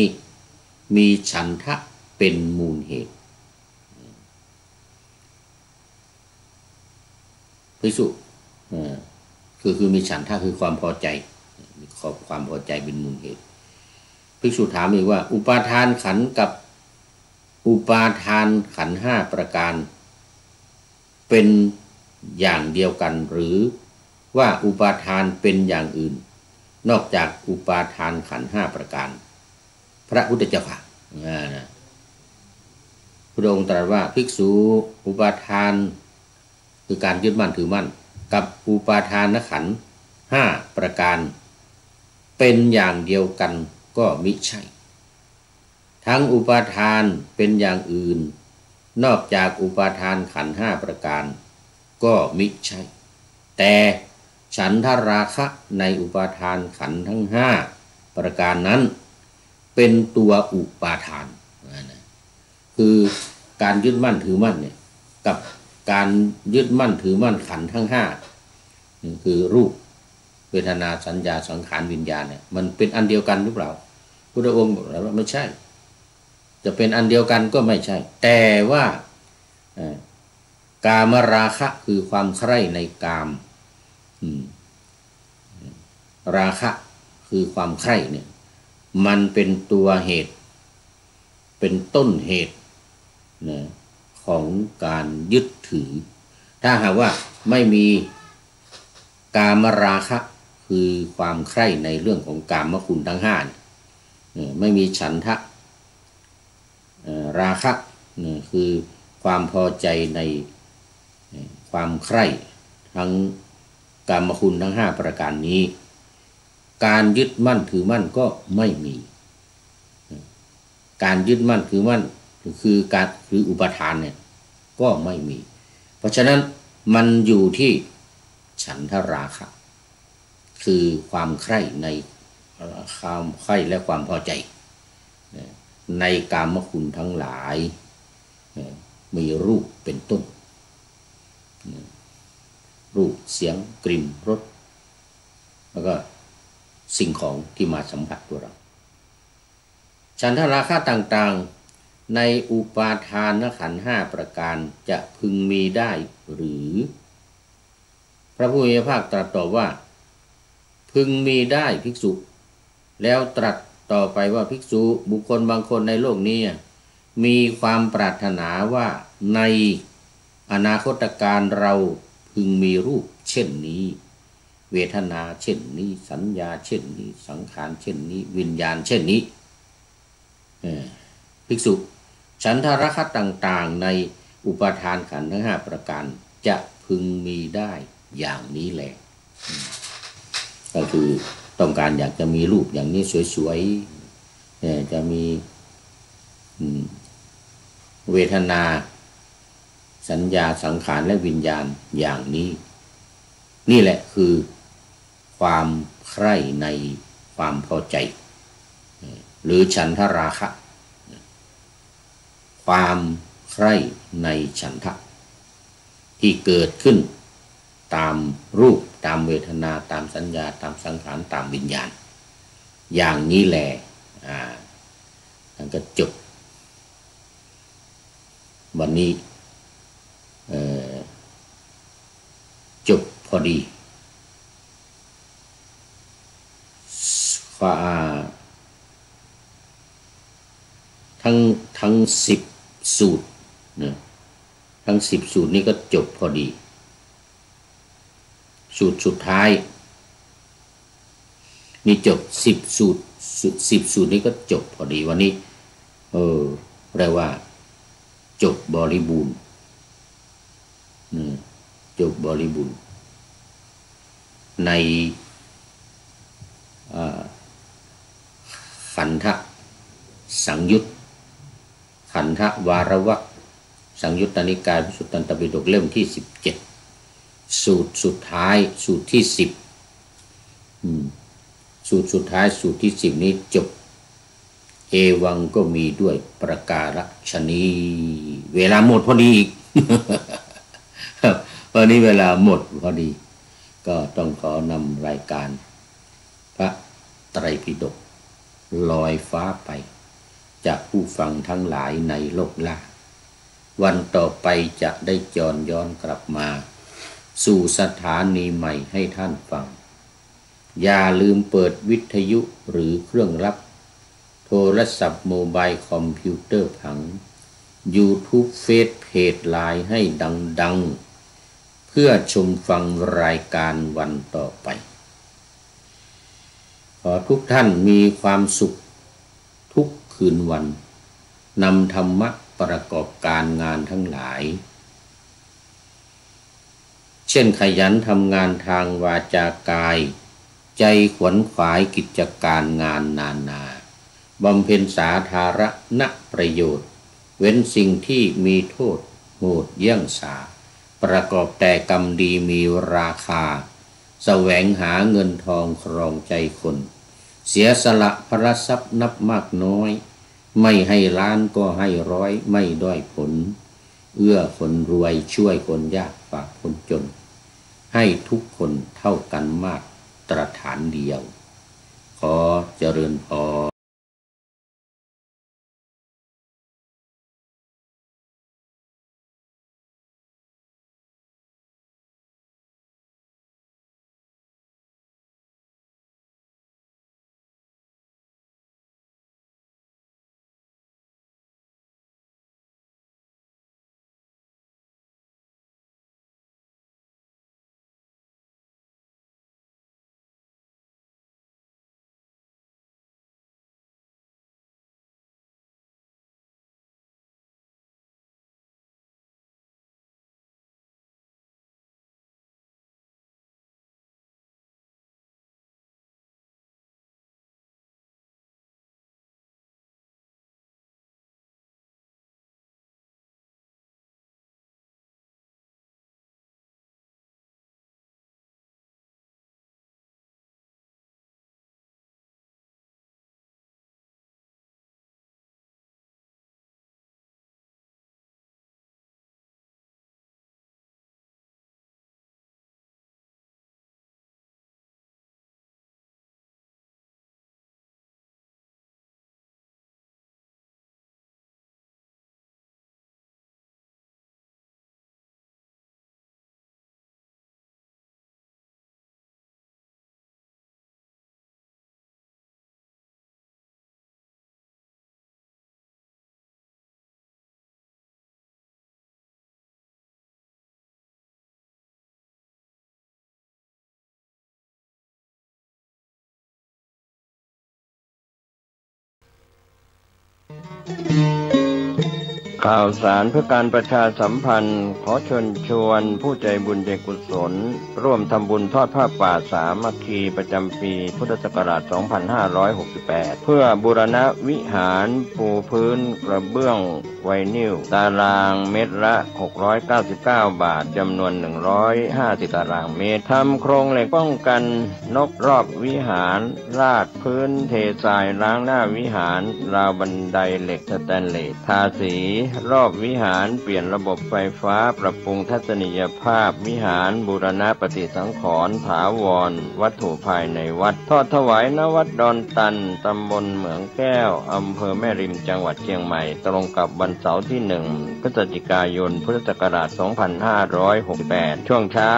มีฉันทะเป็นมูลเหตุภิกษุคือมีฉันทะคือความพอใจมีความพอใจเป็นมูลเหตุภิกษุถามอีกว่าอุปาทานขันธ์กับอุปาทานขันธ์5ประการเป็นอย่างเดียวกันหรือว่าอุปาทานเป็นอย่างอื่นนอกจากอุปาทานขันธ์5ประการพระพุทธเจ้าค่ะพระองค์ตรัสว่าภิกษุอุปาทานคือการยึดมั่นถือมั่นกับอุปาทานขันธ์5ประการเป็นอย่างเดียวกันก็มิใช่ทั้งอุปาทานเป็นอย่างอื่นนอกจากอุปาทานขันธ์5ประการก็มิใช่แต่ฉันทราคะในอุปาทานขันธ์ทั้ง5ประการนั้นเป็นตัวอุปาทานคือการยึดมั่นถือมั่นเนี่ยกับการยึดมั่นถือมั่นขันธ์ทั้ง5คือรูปเวทนาสัญญาสังขารวิญญาณเนี่ยมันเป็นอันเดียวกันหรือเปล่าพุทธองค์บอกแล้วว่าไม่ใช่จะเป็นอันเดียวกันก็ไม่ใช่แต่ว่ากามราคะคือความใคร่ในกามราคะคือความใคร่เนี่ยมันเป็นตัวเหตุเป็นต้นเหตุนะของการยึดถือถ้าหากว่าไม่มีกามราคะคือความใคร่ในเรื่องของกามคุณทั้ง5ไม่มีฉันทะราคะคือความพอใจในความใคร่ทั้งกามคุณทั้ง5ประการนี้การยึดมั่นถือมั่นก็ไม่มีการยึดมั่นถือมั่นคืออุปาทานเนี่ยก็ไม่มีเพราะฉะนั้นมันอยู่ที่ฉันทราคะคือความใคร่ในความใคร่และความพอใจในกามคุณทั้งหลายมีรูปเป็นต้นรูปเสียงกลิ่นรสแล้วก็สิ่งของที่มาสัมผัสตัวเราฉันทราคะต่างๆในอุปาทานขันธ์5ประการจะพึงมีได้หรือพระผู้มีพระภาคตรัสตอบว่าพึงมีได้ภิกษุแล้วตรัสต่อไปว่าภิกษุบุคคลบางคนในโลกนี้มีความปรารถนาว่าในอนาคตการเราพึงมีรูปเช่นนี้เวทนาเช่นนี้สัญญาเช่นนี้สังขารเช่นนี้วิญญาณเช่นนี้ภิกษุฉันทราคะต่างๆในอุปาทานขันธ์ทั้ง5ประการจะพึงมีได้อย่างนี้แหละก็คือต้องการอยากจะมีรูปอย่างนี้สวยๆจะมีเวทนาสัญญาสังขารและวิญญาณอย่างนี้นี่แหละคือความใคร่ในความพอใจหรือฉันทราคะความใคร่ในฉันทะที่เกิดขึ้นตามรูปตามเวทนาตามสัญญาตามสังขารตามวิญญาณอย่างนี้แหละนั่นก็จบวันนี้จบพอดีทั้ง10สูตรนะทั้ง10สูตรนี้ก็จบพอดีสูตรสุดท้ายนี่จบ10สูตร10สูตรนี้ก็จบพอดีวันนี้เรียกว่าจบบริบูรณ์จบบริบูรณ์ในขันธะสังยุตขันธะวารวรรคสังยุตตนิกายวิสุตตันตปิฎกเล่มที่17 สูตรสุดท้ายสูตรที่10สูตรสุดท้ายสูตรที่10นี้จบเอวังก็มีด้วยประการฉนี้เวลาหมดพอดีอีก วันนี้เวลาหมดพอดีก็ต้องขอนำรายการพระไตรปิฎกลอยฟ้าไปจากผู้ฟังทั้งหลายในโลกล่าวันต่อไปจะได้จรย้อนกลับมาสู่สถานีใหม่ให้ท่านฟังอย่าลืมเปิดวิทยุหรือเครื่องรับโทรศัพท์โมบายคอมพิวเตอร์ผัง YouTube เฟซเพจไลน์ให้ดังๆเพื่อชมฟังรายการวันต่อไปขอทุกท่านมีความสุขทุกคืนวันนำธรรมะประกอบการงานทั้งหลายเช่นขยันทำงานทางวาจากายใจขวนขวายกิจการงานนานาบำเพ็ญสาธารณประโยชน์เว้นสิ่งที่มีโทษโหดเยี่ยงสาประกอบแต่กรรมดีมีราคาแสวงหาเงินทองครองใจคนเสียสละพระทรัพย์นับมากน้อยไม่ให้ล้านก็ให้ร้อยไม่ด้อยผลเอื้อคนรวยช่วยคนยากฝากคนจนให้ทุกคนเท่ากันมาตรฐานเดียวขอเจริญพรข่าวสารเพื่อการประชาสัมพันธ์ขอเชิญชวนผู้ใจบุญใจกุศลร่วมทำบุญทอดผ้าป่าสามัคคีประจำปีพุทธศักราช 2568 เพื่อบูรณะวิหารปูพื้นกระเบื้องไวนิลตารางเมตรละ699 บาทจำนวน150ตารางเมตรทำโครงเหล็กป้องกันนกรอบวิหารราดพื้นเททรายล้างหน้าวิหารราวบันไดเหล็กสแตนเลสทาสีรอบวิหารเปลี่ยนระบบไฟฟ้าปรับปรุงทัศนียภาพวิหารบูรณะปฏิสังขรณ์ถาวรวัตถุภายในวัดทอดถวายณวัดดอนตันตำบลเหมืองแก้วอำเภอแม่ริมจังหวัดเชียงใหม่ตรงกับวันเสาร์ที่1พฤศจิกายนพุทธศักราช 2568 ช่วงเช้า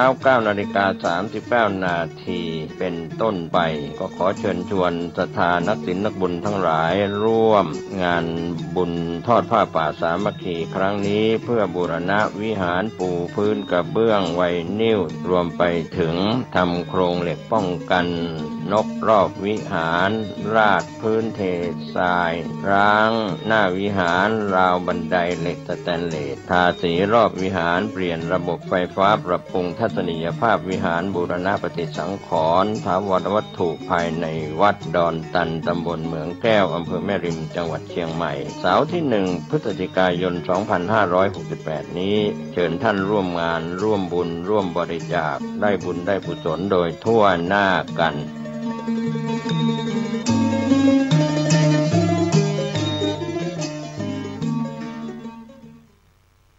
9:39 นาทีเป็นต้นไปก็ขอเชิญชวนศรัทธานักศีลนักบุญทั้งหลายร่วมงานบุญทอดผ้าป่าสามัคคีครั้งนี้เพื่อบูรณะวิหารปูพื้นกระเบื้องไวนิลรวมไปถึงทำโครงเหล็กป้องกัน นกรอบวิหารราดพื้นเททรายร้างหน้าวิหารราวบันไดเหล็กสแตนเลสทาสีรอบวิหารเปลี่ยนระบบไฟฟ้าปรับปรุงทัศนียภาพวิหารบูรณะปฏิสังขรณ์ถาวรวัตถุภายในวัดดอนตันตำบลเหมืองแก้วอำเภอแม่ริมจังหวัดเชียงใหม่เสาร์ที่1 พฤศจิกายน 2568 นี้เชิญท่านร่วมงานร่วมบุญร่วมบริจาคได้บุญได้กุศลโดยทั่วหน้ากัน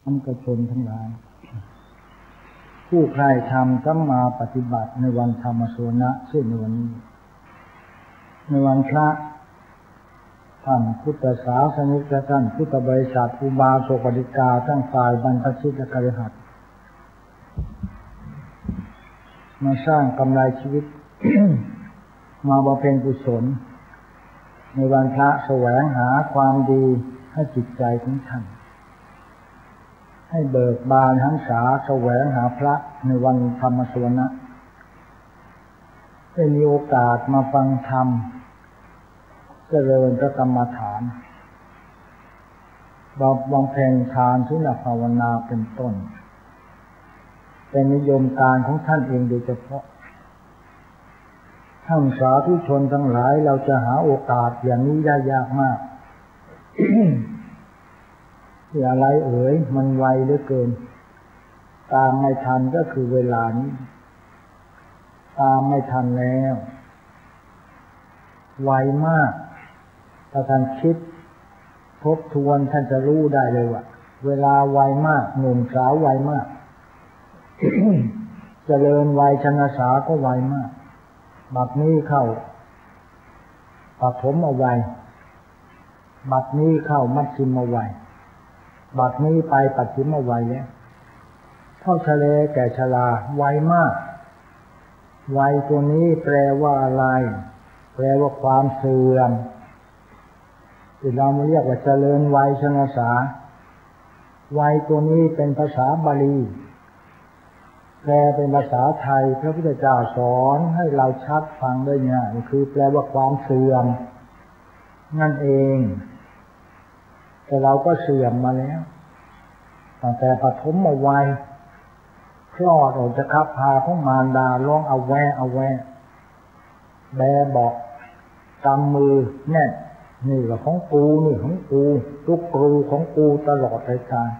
ท่านกระชนทั้งหลายผู้ใคร่ธรรมสัมมาปฏิบัติในวันธรรมสวนะเช่นวันนี้ในวันพระท่านพุทธศาสนิกท่านพุทธบริษัทอุบาสกบริกาทั้งฝ่ายบรรพชิตและคฤหัสถ์มาสร้างกำไรชีวิต มาบำเพ็ญกุศลในวันพระแสวงหาความดีให้จิตใจของท่านให้เบิกบานหันษาแสวงหาพระในวันธรรมสวนะได้มีโอกาสมาฟังธรรมเจริญพระกรรมฐานบำเพ็ญทานศีลภาวนาเป็นต้นเป็นนิยมการของท่านเองโดยเฉพาะท่านสาธุชนทั้งหลายเราจะหาโอกาสอย่างนี้ได้ยากมาก ที่อะไรมันไวเหลือเกินตามไม่ทันก็คือเวลานี้ตามไม่ทันแล้วไวมากถ้าท่านคิดทบทวนท่านจะรู้ได้เลยว่าเวลาไวมากหนุ่มสาวไวมาก เจริญวัยชนะสาก็ไวมากบัดนี้เข้าปฐมวัยบัดนี้เข้ามัชฌิมวัยบัดนี้ไปปัจฉิมวัยแล้วเท่าทะเลแก่ชราไวมากวัยตัวนี้แปลว่าอะไรแปลว่าความเสื่อมที่เราเรียกว่าเจริญวัยชนะสาวัยตัวนี้เป็นภาษาบาลีแปลเป็นภาษาไทยพระพุทธเจ้าสอนให้เราชัดฟังได้ง่ายคือแปลว่าความเสื่อมนั่นเองแต่เราก็เสื่อมมาแล้วตั้งแต่ปฐมวัยคลอดออกจากคับพาของมารดาร้องเอาแวแบบอกกำมือแน่นนี่ว่าของกูนี่ของกูทุกครูของกูตลอดรายการ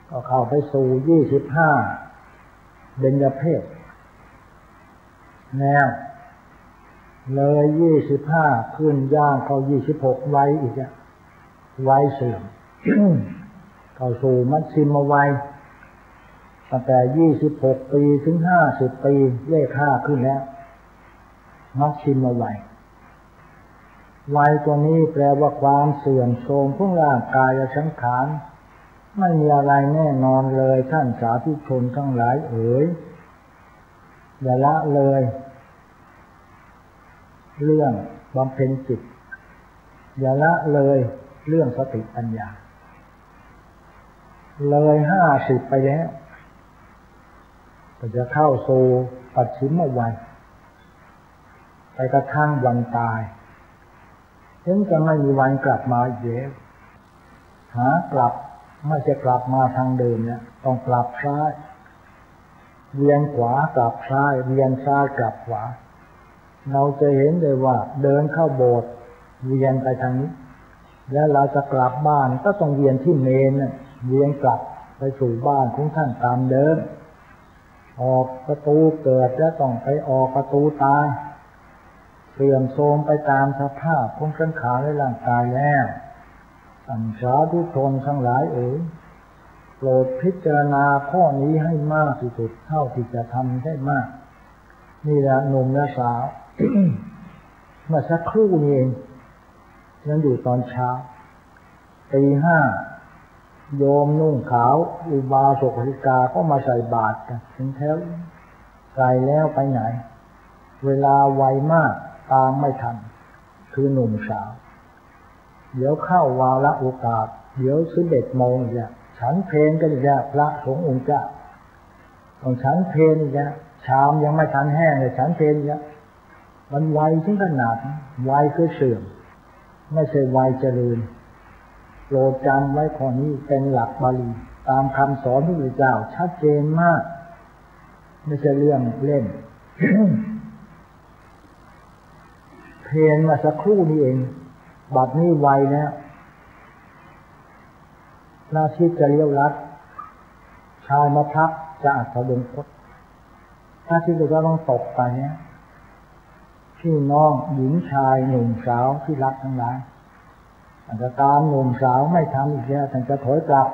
ก็เข้าไปสู่25เบญจเพศแนวเลย25ขึ้นย่างเข้า26ไว้อีกไว้เสื่อม เข้าสู่มัชฌิมวัยตั้งแต่26ปีถึง50ปีเลข5ขึ้นแล้วมัชฌิมวัยวัยตัวนี้แปลว่าความเสื่อมโทรมของร่างกายและสังขารไม่มีอะไรแน่นอนเลยท่านสาธุชนทั้งหลายอย่าละเลยเรื่องบำเพ็ญจิตอย่าละเลยเรื่องสติปัญญาเลย50ไปแล้วก็จะเข้าสู่ปัจฉิมวัยไปกระทั่งวันตายถึงจะไม่มีวันกลับมาอีกแล้วหากลับไม่จะกลับมาทางเดิมเนี่ยต้องกลับซ้ายเวียนขวากลับซ้ายเวียนซ้ายกลับขวาเราจะเห็นเลยว่าเดินเข้าโบสถ์เวียนไปทางนี้แล้วเราจะกลับบ้านก็ต้องเวียนที่เมนเวียนกลับไปสู่บ้านของท่านตามเดิมออกประตูเกิดแล้วต้องไปออกประตูตายเสื่อมโทรมไปตามสภาพของสังขารและร่างกายแล้วท่านสาธุชนทั้งหลายโปรดพิจารณาข้อนี้ให้มากที่สุดเท่าที่จะทำได้มากนี่แหละหนุ่มและสาว เมื่อสักครู่นี้เองยังอยู่ตอนเช้าตี 5โยมนุ่งขาวอุบาสกบริกาก็มาใส่บาตรกันถึงแถวใส่แล้วไปไหนเวลาไวมากตามไม่ทันคือหนุ่มสาวเดี๋ยวเข้าวาระโอกาสเดี๋ยว11 โมงอีกแล้วฉันเพลกันอีกแล้วพระสงฆ์องค์เจ้าต้องฉันเพลอีกแล้วชามยังไม่ทันแห้งเลยฉันเพลอีกแล้ว มันไวถึงขนาดไวคือเสื่อมไม่ใช่ไวเจริญโปรดจำไว้ข้อนี้เป็นหลักบาลีตามคำสอนพระพุทธเจ้าชัดเจนมากไม่ใช่เรื่องเล่น เพลงมาสักครู่นี้เองบัดนี้ไวแล้วหน้าที่จะเลี้ยวลัดชายมาพักจะอัศดงคตหน้าที่จะต้องตกไปเนี่ยพี่น้องหญิงชายหนุ่มสาวที่รักทั้งหลายอันตรามหนุ่มสาวไม่ทำอีกแล้วท่านจะถอยกลับ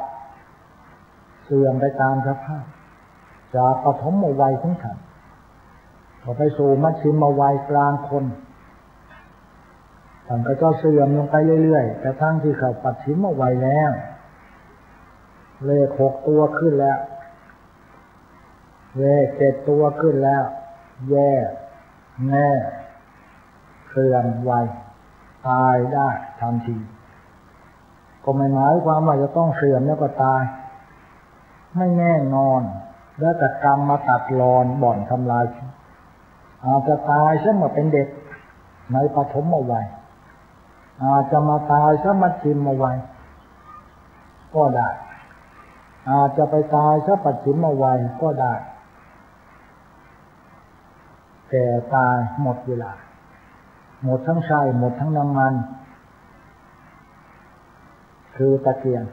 เสื่อมไปตามสภาพจากปฐมวัยของท่านต่อไปสู่มัชฌิมวัยกลางคนท่านก็จะเสื่อมลงไปเรื่อยๆแต่ทั้งที่เขาปัจฉิมวัยแล้วเลข6 ตัวขึ้นแล้วเลข7 ตัวขึ้นแล้วแย่แน่เสื่อมวัยตายได้ทันทีก็ไม่หมายความว่าจะต้องเสื่อมแล้วก็ตายไม่แน่นอนแล้วแต่กรรมมาตัดรอนบ่อนทำลายอาจจะตายซะเมื่อเป็นเด็กในปฐมวัยอาจจะมาตายซะมัชฌิมวัยก็ได้อาจจะไปตายซะปัจฉิมวัยก็ได้แต่ตายหมดเวลาหมดทั้งไส้หมดทั้งน้ำมันคือตะเกียง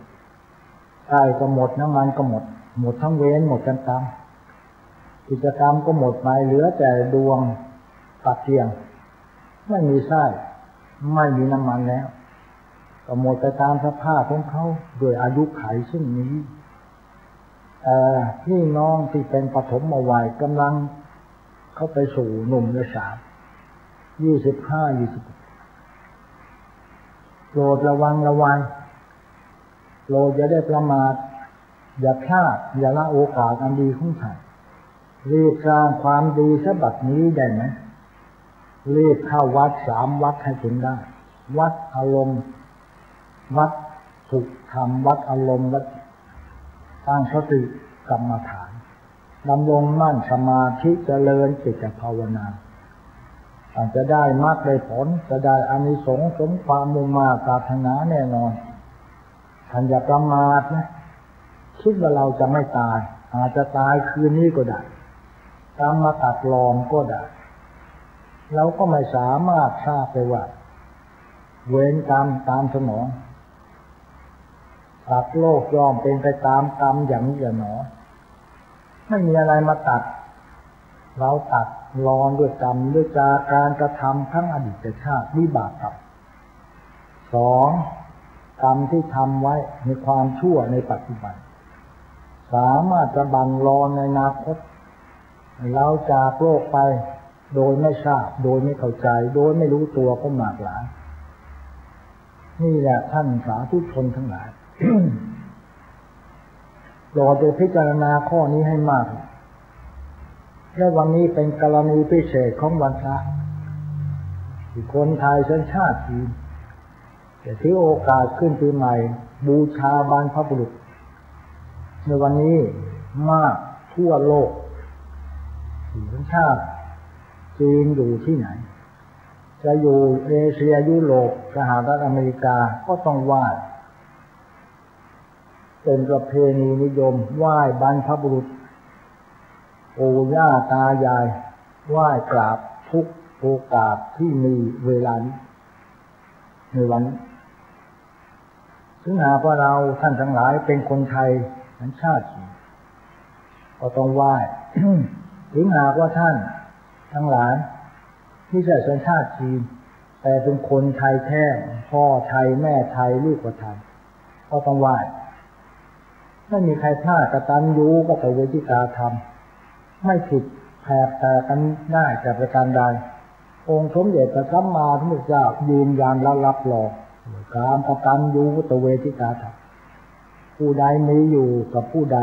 ไส้ก็หมดน้ำมันก็หมดทั้งเวรหมดกันตามกิจกรรมก็หมดไปเหลือแต่ดวงตะเกียงไม่มีไส้ไม่มีน้ำมันแล้วก็หมดไปตามสภาพของเขาโดยอายุขัยเช่นนี้พี่น้องที่เป็นปฐมวัยกำลังเข้าไปสู่หนุ่มและสาว25-26โปรดระวังโปรดอย่าได้ประมาทอย่าพลาดอย่าละโอกาสอันดีของท่านรีบสร้างความดีซะบัดนี้ได้ไหมรีบเข้าวัด3 วัดให้ถึงได้วัดอารมณ์วัดสุขธรรมวัดอารมณ์วัดตั้งสติกรรมฐานดำรงมั่นสมาธิเจริญจิตภาวนาอาจจะได้มรรคได้ผลจะได้อานิสงส์สมความมุ่งมาปรารถนาแน่นอนท่านอย่าประมาทนะคิดว่าเราจะไม่ตายอาจจะตายคืนนี้ก็ได้กรรมมาตัดรอนก็ได้เราก็ไม่สามารถทราบไปว่าเวรกรรมตามสนองตัดโลกยอมเป็นไปตามกรรมอย่างนี้หนอไม่มีอะไรมาตัดเราตัดรอนด้วยกรรมด้วยการกระทำทั้งอดีตชาติวิบากกรรม 2. กรรมที่ทำไว้ในความชั่วในปัจจุบันสามารถจะบั่นรอนในอนาคตเราจากโลกไปโดยไม่ทราบโดยไม่เข้าใจโดยไม่รู้ตัวก็มากหลายนี่แหละท่านสาธุชนทั้งหลาย โปรดพิจารณาข้อนี้ให้มากและวันนี้เป็นกรณีพิเศษของวันพระที่คนไทยสัญชาติจีนจะถือโอกาสขึ้นปีใหม่บูชาบรรพบุรุษในวันนี้มากทั่วโลกสัญชาติจีนอยู่ที่ไหนจะอยู่เอเชียยุโรปสหรัฐอเมริกาก็ต้องไหว้เป็นประเพณีนิยมไหว้บรรพบุรุษปู่ย่าตายายไหว้กราบทุกโอกาสที่มีเวลาในวันถึงหากว่าเราท่านทั้งหลายเป็นคนไทยสัญชาติจีนก็ต้องไหว้ ถึงหากว่าท่านทั้งหลายที่ใช่สัญชาติจีนแต่เป็นคนไทยแท้พ่อไทยแม่ไทยลูกก็ไทยก็ต้องไหว้ไม่มีใครพลาดกตัญญูกตเวทิตาธรรมไม่ผิดแผกแต่กันได้แต่ประการใดองค์สมเด็จพระสัมมาสัมพุทธเจ้ายืนยันและรับรองการกตัญญูกตเวทิตาธรรมผู้ใดมีอยู่กับผู้ใด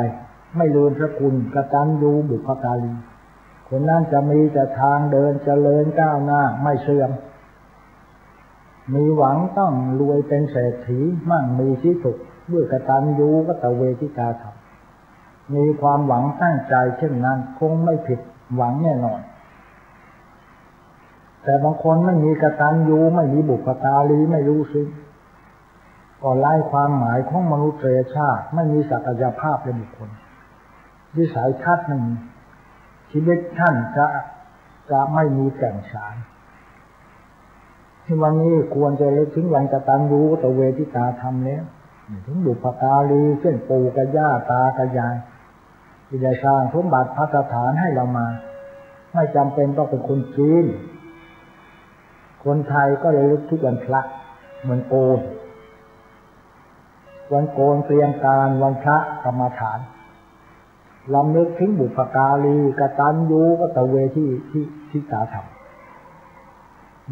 ไม่ลืมพระคุณกตัญญูบุพการีคนนั้นจะมีแต่ทางเดินเจริญก้าวหน้าไม่เสื่อมมีหวังต้องรวยเป็นเศรษฐีมั่งมีที่สุขด้วยกตัญญูกตเวทิตาธรรมมีความหวังตั้งใจเช่นนั้นคงไม่ผิดหวังแน่นอน แต่บางคนไม่มีกตัญญูไม่มีบุพการีไม่รู้ซึ้งก็ไล่ความหมายของมนุษยชาติไม่มีศักยภาพเป็นบุคคลวิสัยทัศน์หนึ่งชีวิตท่านจะไม่มีแก่นสารที่วันนี้ควรจะเลิกถึงวันกตัญญูกตเวทิตาธรรมแล้วถึงบุพการีเช่นปู่กับย่าตากับยายที่ได้สร้างสมบัติภัตฐานให้เรามาไม่จำเป็นต้องเป็นคนจีนคนไทยก็เลยลึกทุกวันพระเหมือนโกนวันโกนเตรียมการวันพระกรรมฐานลำลึกถึงบุพการีกตัญญูกตเวทิตาธรรม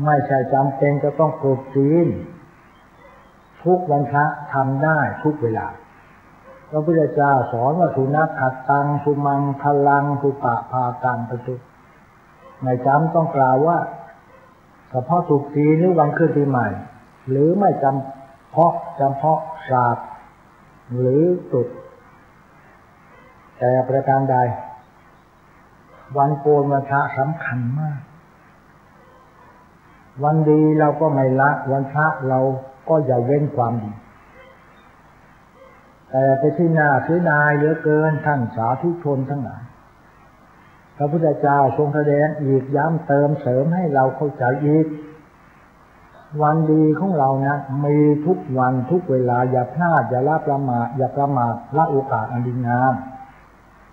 ไม่ใช่จำเป็นจะต้องโกรธจีนทุกวันพระทำได้ทุกเวลาพระพุทธเจ้าสอนว่าสุนัขขัดตังสุมังพลังสุปะพาตังประจุไม่จำต้องกล่าวว่าเฉพาะตรุษจีนหรือวันขึ้นปีใหม่หรือไม่จำเพาะศาสตร์หรือตุดแต่ประการใดวันโกนวันพระสำคัญมากวันดีเราก็ไม่ละวันพระเราก็อย่าเว้นความดีแต่ไปที่น่าเสียดายเหลือเกินท่านสาธุชนทั้งหลายพระพุทธเจ้าทรงแสดงอีกย้ำเติมเสริมให้เราเข้าใจอีกวันดีของเรานะมีทุกวันทุกเวลาอย่าพลาดอย่าละประมาทอย่าประมาทละโอกาสอันดีงาม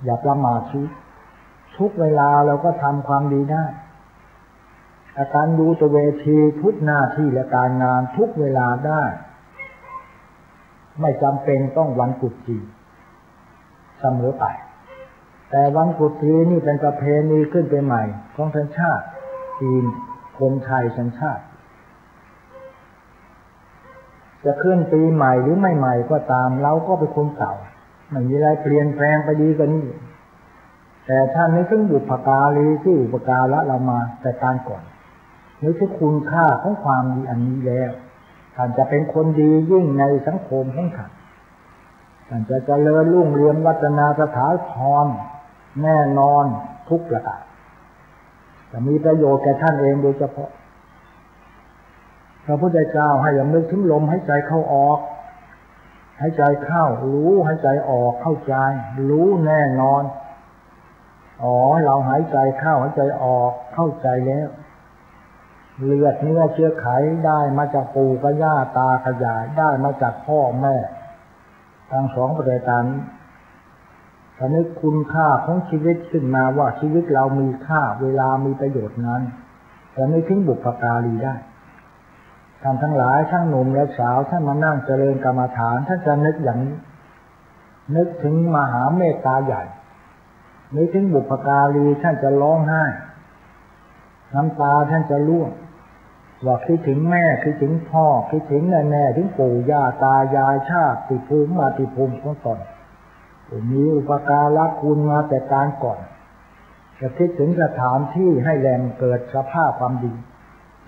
อย่าประมาททุกเวลาเราก็ทำความดีได้การดูตัวเวทีทุกหน้าที่และการงานทุกเวลาได้ไม่จำเป็นต้องวันกุศจีเสมอไปแต่วันกุศจีนี่เป็นประเพณีขึ้นไปใหม่ของสัญชาติจีนคนไทยสัญชาติจะขึ้นปีใหม่หรือไม่ใหม่ก็ตามเราก็เป็นคนเก่าไม่มีอะไรเปลี่ยนแปลงไปดีกว่านี้แต่ท่านนึกถึงบุพการีที่อุปการะเรามาแต่การก่อนนึกถึงคุณค่าของความดีอันนี้แล้วท่านจะเป็นคนดียิ่งในสังคมของท่านท่านจะเจริญรุ่งเรืองวัฒนาสถาพรแน่นอนทุกประการจะมีประโยชน์แก่ท่านเองโดยเฉพาะพระพุทธเจ้าให้ระลึกถึงลมหายใจเข้าออกหายใจเข้ารู้หายใจออกเข้าใจรู้แน่นอนเราหายใจเข้าหายใจออกเข้าใจแล้วเลือดเนื้อเชื้อไขได้มาจากปู่กับย่าตากับยายได้มาจากพ่อแม่ทั้งสองประการถ้านึกคุณค่าของชีวิตขึ้นมาว่าชีวิตเรามีค่าเวลามีประโยชน์นั้นแต่ไม่ทิ้งบุพการีได้ท่านทั้งหลายทั้งหนุ่มและสาวท่านมานั่งเจริญกรรมฐานท่านจะนึกอย่างนี้นึกถึงมหาเมตตาใหญ่นึกถึงบุพการีท่านจะร้องไห้น้ำตาท่านจะร่วงว่าคิดถึงแม่คิดถึงพ่อคิดถึงแม่ถึงปู่ย่าตายายชาติภูมิมาติภูมิของตนมีอุปการะคุณมาแต่การก่อนจะคิดถึงสถานที่ให้แรงเกิดสภาพความดี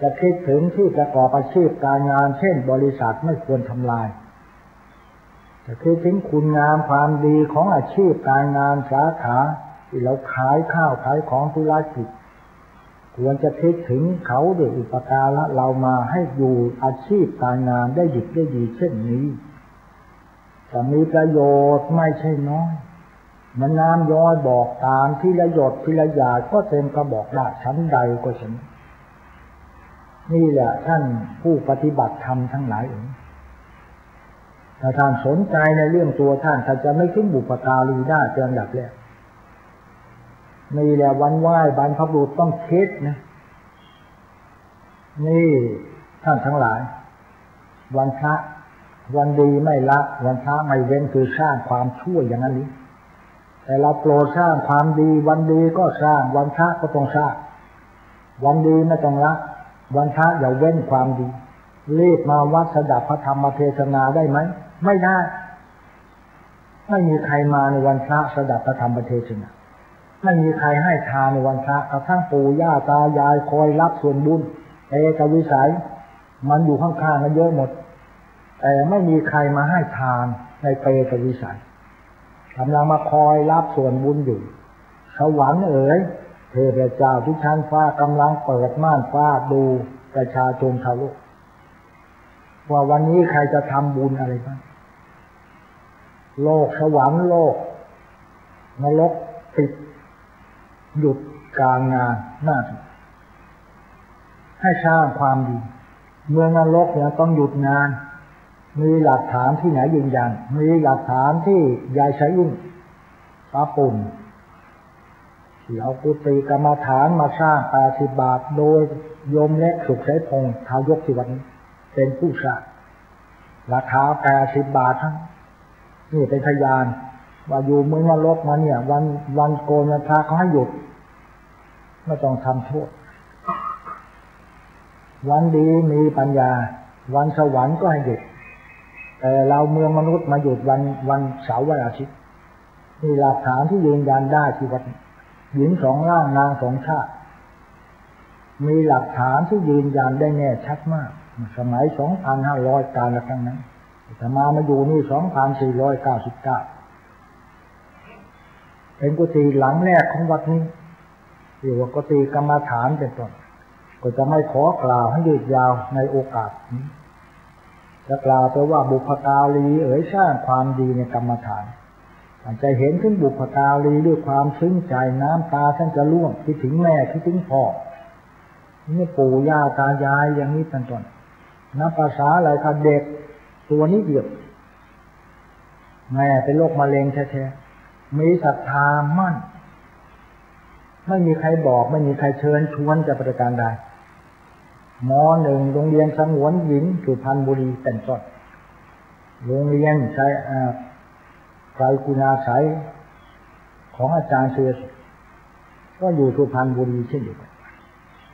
จะคิดถึงที่ประกอบอาชีพการงานเช่นบริษัทไม่ควรทำลายจะคิดถึงคุณงามความดีของอาชีพการงานสาขาที่เราขายข้าวขายของธุรกิจควรจะคิดถึงเขาด้วยอุปการะเรามาให้อยู่อาชีพการงานได้ดีได้ดีเช่นนี้จะมีประโยชน์ไม่ใช่น้อยมันน้ำย้อยบอกตามที่ละหยดที่ละหยาดก็เต็มกระบอกได้ชั้นใดก็ชั้นนี่แหละท่านผู้ปฏิบัติธรรมทั้งหลายเองถ้าท่านสนใจในเรื่องตัวท่านท่านจะไม่ถึงบุพการีได้เป็นอันดับแรกนี่แหละวันไหว้บรรพบุรุษต้องคิดนะนี่ท่านทั้งหลายวันพระวันดีไม่ละวันพระไม่เว้นคือสร้างความชั่วอย่างนั้นนี้แต่เราโปรดสร้างความดีวันดีก็สร้างวันพระก็ต้องสร้างวันดีไม่ต้องละวันพระอย่าเว้นความดีรีบมาวัดสดับพระธรรมเทศนาได้ไหมไม่ได้ไม่มีใครมาในวันพระสดับพระธรรมเทศนาไม่มีใครให้ทานในวันพระกระทั่งปู่ย่าตายายคอยรับส่วนบุญเอกวิสัยมันอยู่ข้างๆกันเยอะหมดแต่ไม่มีใครมาให้ทานในเปกวิสัยกำลังมาคอยรับส่วนบุญอยู่สวรรค์ เทพเจ้าที่ชั้นฟ้ากำลังเปิดม่านฟ้าดูประชาชนชาวโลกว่าวันนี้ใครจะทำบุญอะไรบ้างโลกสวรรค์โลกนรกปิดหยุดการงานหน้าที่ให้สร้างความดีเมืองนรกเนี่ยต้องหยุดงานมีหลักฐานที่ไหนยืนยันมีหลักฐานที่ยายใช้ยิ่งป้าปุ่นที่เอากุฏิกรรมฐานมาสร้าง80 บาทโดยโยมเล็กสุขใช้พงษ์ทายกที่วัดนี้เป็นผู้สร้างราคา80 บาททั้งนี่เป็นพยานว่าอยู่เมืองนรกมาเนี่ยวันโกนวันพระเขาให้หยุดไม่ต้องทำโทษวันดีมีปัญญาวันสวรรค์ก็ให้หยุดแต่เราเมืองมนุษย์มาหยุดวันเสาร์วันอาทิตย์มีหลักฐานที่ยืนยันได้ที่วัดหญิง2 ร่างนาง 2 ชาติมีหลักฐานที่ยืนยันได้แน่ชัดมากสมัย 2,500 การละครั้งนั้นแต่มาอยู่นี่ 2,499 เป็นกุฏิหลังแรกของวัดนี้เรียกว่ากุฏิกรรมฐานเป็นต้นก็จะไม่ขอกล่าวให้ยืดยาวในโอกาสนี้จะกล่าวแต่ว่าบุพการีสร้างความดีในกรรมฐานอาจจะเห็นถึงบุพการีด้วยความซึ้งใจน้ำตาท่านจะร่วงคิดถึงแม่คิดถึงพ่อนี่ปู่ย่าตายายอย่างนี้เป็นต้นนับภาษาอะไรคะเด็กตัวนี้เดียวแม่เป็นโรคมะเร็งแท้ๆมีศรัทธามั่นไม่มีใครบอกไม่มีใครเชิญชวนจะประการใดม.1 โรงเรียนสงวนหญิงสุพรรณบุรีเป็นต้นโรงเรียนใช้ไตรคุณาศัยของอาจารย์เสือก็อยู่สุพรรณบุรีเช่นเดียวกัน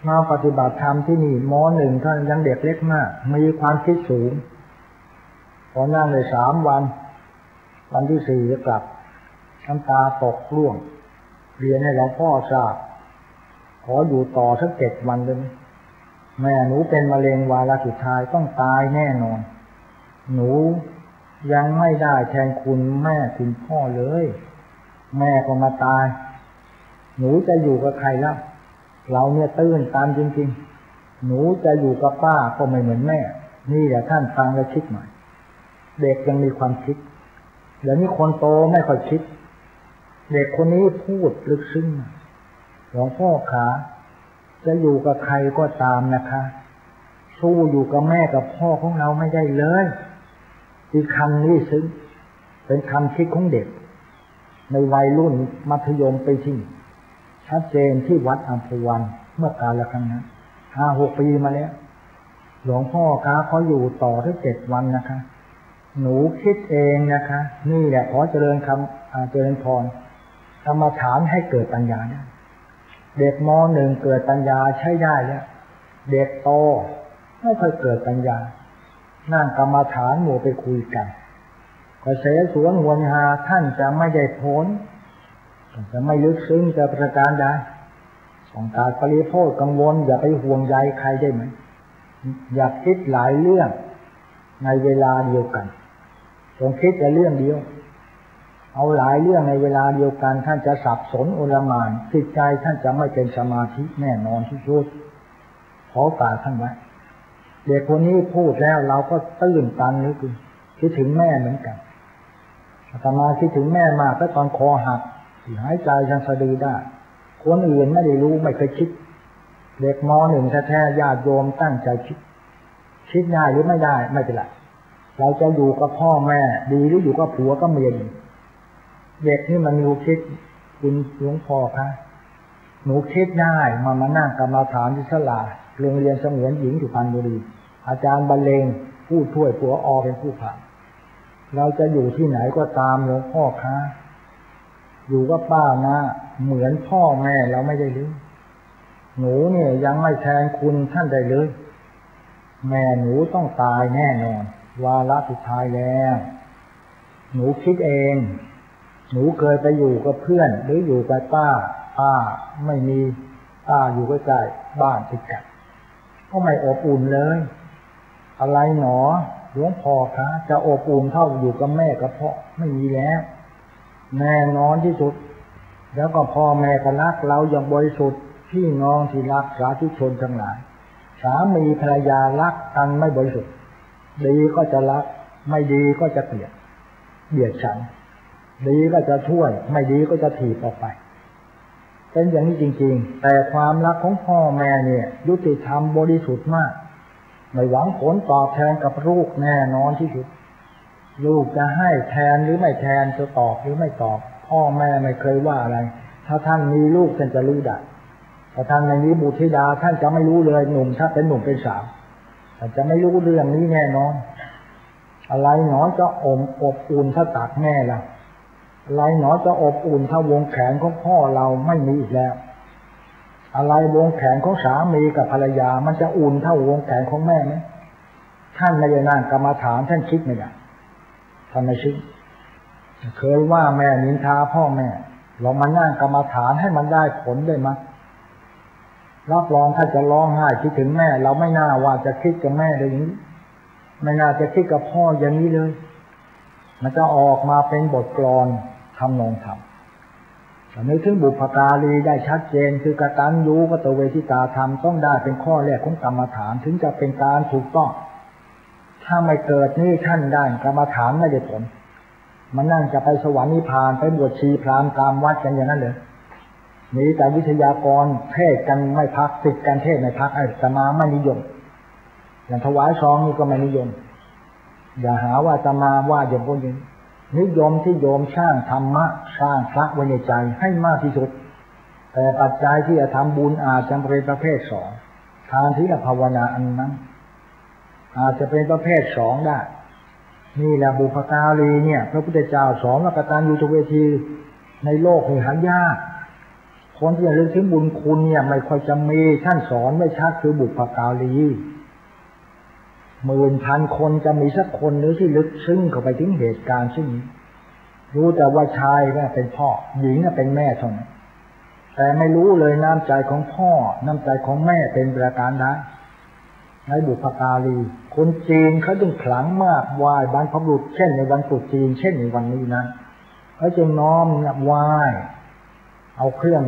มาปฏิบัติธรรมที่นี่ม.1 ท่านยังเด็กเล็กมากมีความคิดสูงพอนั่งได้3 วันที่4จะกลับน้ำตาตกร่วงเรียนให้หลวงพ่อทราบขออยู่ต่อสัก7 วันเลยแม่หนูเป็นมะเร็งวาระสุดท้ายต้องตายแน่นอนหนูยังไม่ได้แทนคุณแม่คุณพ่อเลยแม่ก็มาตายหนูจะอยู่กับใครล่ะเราเนี่ยตื้นตันจริงๆหนูจะอยู่กับป้าก็ไม่เหมือนแม่นี่แหละท่านฟังแล้วคิดหน่อยเด็กยังมีความคิดเดี๋ยวนี้คนโตไม่ค่อยคิดเด็กคนนี้พูดลึกซึ้งหลวงพ่อขาจะอยู่กับใครก็ตามนะคะสู้อยู่กับแม่กับพ่อของเราไม่ได้เลยอีกคำนี้ซึ้งเป็นคำคิดของเด็กในวัยรุ่นมัธยมไปที่ชัดเจนที่วัดอัมพวันเมื่อการละครั้งนั้น 5-6 ปีมาแล้วหลวงพ่อคะเขาอยู่ต่อได้7 วันนะคะหนูคิดเองนะคะนี่แหละขอเจริญพรกรรมฐานให้เกิดปัญญาได้เด็กม.1 เกิดปัญญาใช้ได้แล้วเด็กโตไม่ค่อยเกิดปัญญานั่งกรรมฐานหมู่ไปคุยกันก็เสสวนหวนหาท่านจะไม่ได้ผลจะไม่ลึกซึ้งจะประการใดต้องการปริโภคกังวลอย่าไปห่วงใยใครได้ไหมอย่าคิดหลายเรื่องในเวลาเดียวกันจงคิดแต่เรื่องเดียวเอาหลายเรื่องในเวลาเดียวกันท่านจะสับสนโอลหม่านจิตใจท่านจะไม่เป็นสมาธิแน่นอนที่สุดขอฝากท่านไว้เด็กคนนี้พูดแล้วเราก็ตื่นตันนึกคิดถึงแม่เหมือนกันอาตมาคิดถึงแม่มากแต่ตอนคอหักหายใจทางสะดือได้คนอื่นไม่ได้รู้ไม่เคยคิดเด็กม.1 แท้ๆญาติโยมตั้งใจคิดได้หรือไม่ได้ไม่เป็นไรเราจะอยู่กับพ่อแม่ดีหรืออยู่กับผัวก็เมียดีเด็กนี่มันรู้คิดคุณหลวงพ่อคะหนูคิดได้มานั่งกรรมฐานที่ศาลาโรงเรียนสงวนหญิงสุพรรณบุรีอาจารย์บรรเลงผู้ช่วยผัวอเป็นผู้ผ่านเราจะอยู่ที่ไหนก็ตามหลวงพ่อคะอยู่กับป้านะเหมือนพ่อแม่เราไม่ได้เลยหนูเนี่ยยังไม่แทนคุณท่านได้เลยแม่หนูต้องตายแน่นอนวาระสุดท้ายแล้วหนูคิดเองหนูเคยไปอยู่กับเพื่อนหรืออยู่กับป้าไม่มีป้าอยู่ใกล้ๆบ้านติดกันก็ไม่อบอุ่นเลยอะไรหนอหลวงพ่อคะจะอบอุ่นเท่าอยู่กับแม่กับพ่อไม่มีแล้วแน่นอนที่สุด แล้วก็พ่อแม่ก็รักเราอย่างบริสุทธิ์พี่น้องที่รักสาธุชนทั้งหลายสามีภรรยารักกันไม่บริสุทธิ์ดีก็จะรักไม่ดีก็จะเกลียดฉันดีก็จะช่วยไม่ดีก็จะถีบออกไปเป็นอย่างนี้จริงๆแต่ความรักของพ่อแม่เนี่ยยุติธรรมบริสุทธิ์มากไม่หวังผลตอบแทนกับลูกแน่นอนที่สุดลูกจะให้แทนหรือไม่แทนจะตอบหรือไม่ตอบพ่อแม่ไม่เคยว่าอะไรถ้าท่านมีลูกท่านจะรู้ได้ถ้าท่านไม่มีบุตรธิดาท่านจะไม่รู้เลยหนุ่มถ้าเป็นหนุ่มเป็นสาวท่านจะไม่รู้เรื่องนี้แน่นอนอะไรหนอจะอบอุ่นถ้าตัดแม่ล่ะอะไรหนอจะอบอุ่นถ้าวงแขนของพ่อเราไม่มีอีกแล้วอะไรวงแขนของสามีกับภรรยามันจะอุ่นเท่าวงแขนของแม่ไหมท่านไม่ได้นั่งกรรมฐานท่านคิดไม่ได้ท่านไม่คิดเคยว่าแม่นินทาพ่อแม่เรามานั่งกรรมฐานให้มันได้ผลได้มั้ยรับรองถ้าจะร้องไห้คิดถึงแม่เราไม่น่าว่าจะคิดกับแม่อย่างนี้ไม่น่าจะคิดกับพ่ออย่างนี้เลยมันจะออกมาเป็นบทกลอนทำนองธรรมแต่นึกถึงบุพการีได้ชัดเจนคือกตัญญูกตเวทิตาธรรมต้องได้เป็นข้อแรกของกรรมฐานถึงจะเป็นการถูกต้องถ้าไม่เกิดนี่ท่านได้กรรมฐานไม่ได้ผลมันนั่งจะไปสวรรค์นิพพานไปบวชชีพราหมณ์ตามวัดกันอย่างนั้นเลยมีแต่วิทยากรเทศกันไม่พักติดกันเทศไม่พักอาตมาไม่นิยมอย่างถวายซองนี่ก็ไม่นิยมอย่าหาว่าอาตมาว่าอย่างพวกนี้นิยมที่โยมสร้างธรรมะสร้างพระไว้ในใจให้มากที่สุดแต่ปัจจัยที่จะทำบุญอาจจะเป็นประเภทสองทานที่ภาวนาอันนั้นอาจจะเป็นประเภทสองได้นี่แหละบุพการีเนี่ยพระพุทธเจ้าสอนว่ากตัญญูกตเวทีในโลกนี่หายากคนที่ระลึกถึงบุญคุณเนี่ยไม่ค่อยจะมีท่านสอนไม่ชัดคือบุพการี10,000 คนจะมีสักคนหรือที่ลึกซึ้งเข้าไปถึงเหตุการณ์ซึ่งรู้แต่ว่าชายเนี่ยเป็นพ่อหญิงเนี่ยเป็นแม่เท่านั้นแต่ไม่รู้เลยน้ำใจของพ่อน้ำใจของแม่เป็นประการใดในบุพการีคนจีนเขาจึงขลังมากไหว้บรรพบุรุษเช่นในวันตรุษจีนเช่นในวันนี้นั้นเขาจึงน้อมไหว้เอาเครื่อง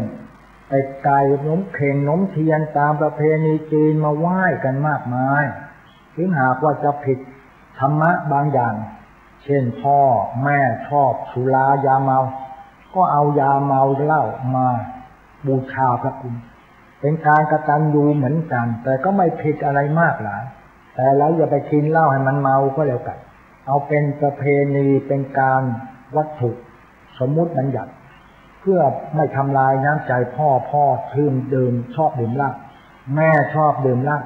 ไปไก่น้มเข่งน้มเทียนตามประเพณีจีนมาไหว้กันมากมายถึงหากว่าจะผิดธรรมะบางอย่างเช่นพ่อแม่ชอบสุรายาเมาก็เอายาเมาเหล้ามาบูชาพระคุณเป็นการกตัญญูเหมือนกันแต่ก็ไม่ผิดอะไรมากหลายแต่เราอย่าไปกินเหล้าให้มันเมาก็แล้วกันเอาเป็นประเพณีเป็นการวัตถุสมมุติบัญญัติเพื่อไม่ทำลายน้ำใจพ่อดื่มชอบดื่มเหล้าแม่ชอบดื่มเหล้า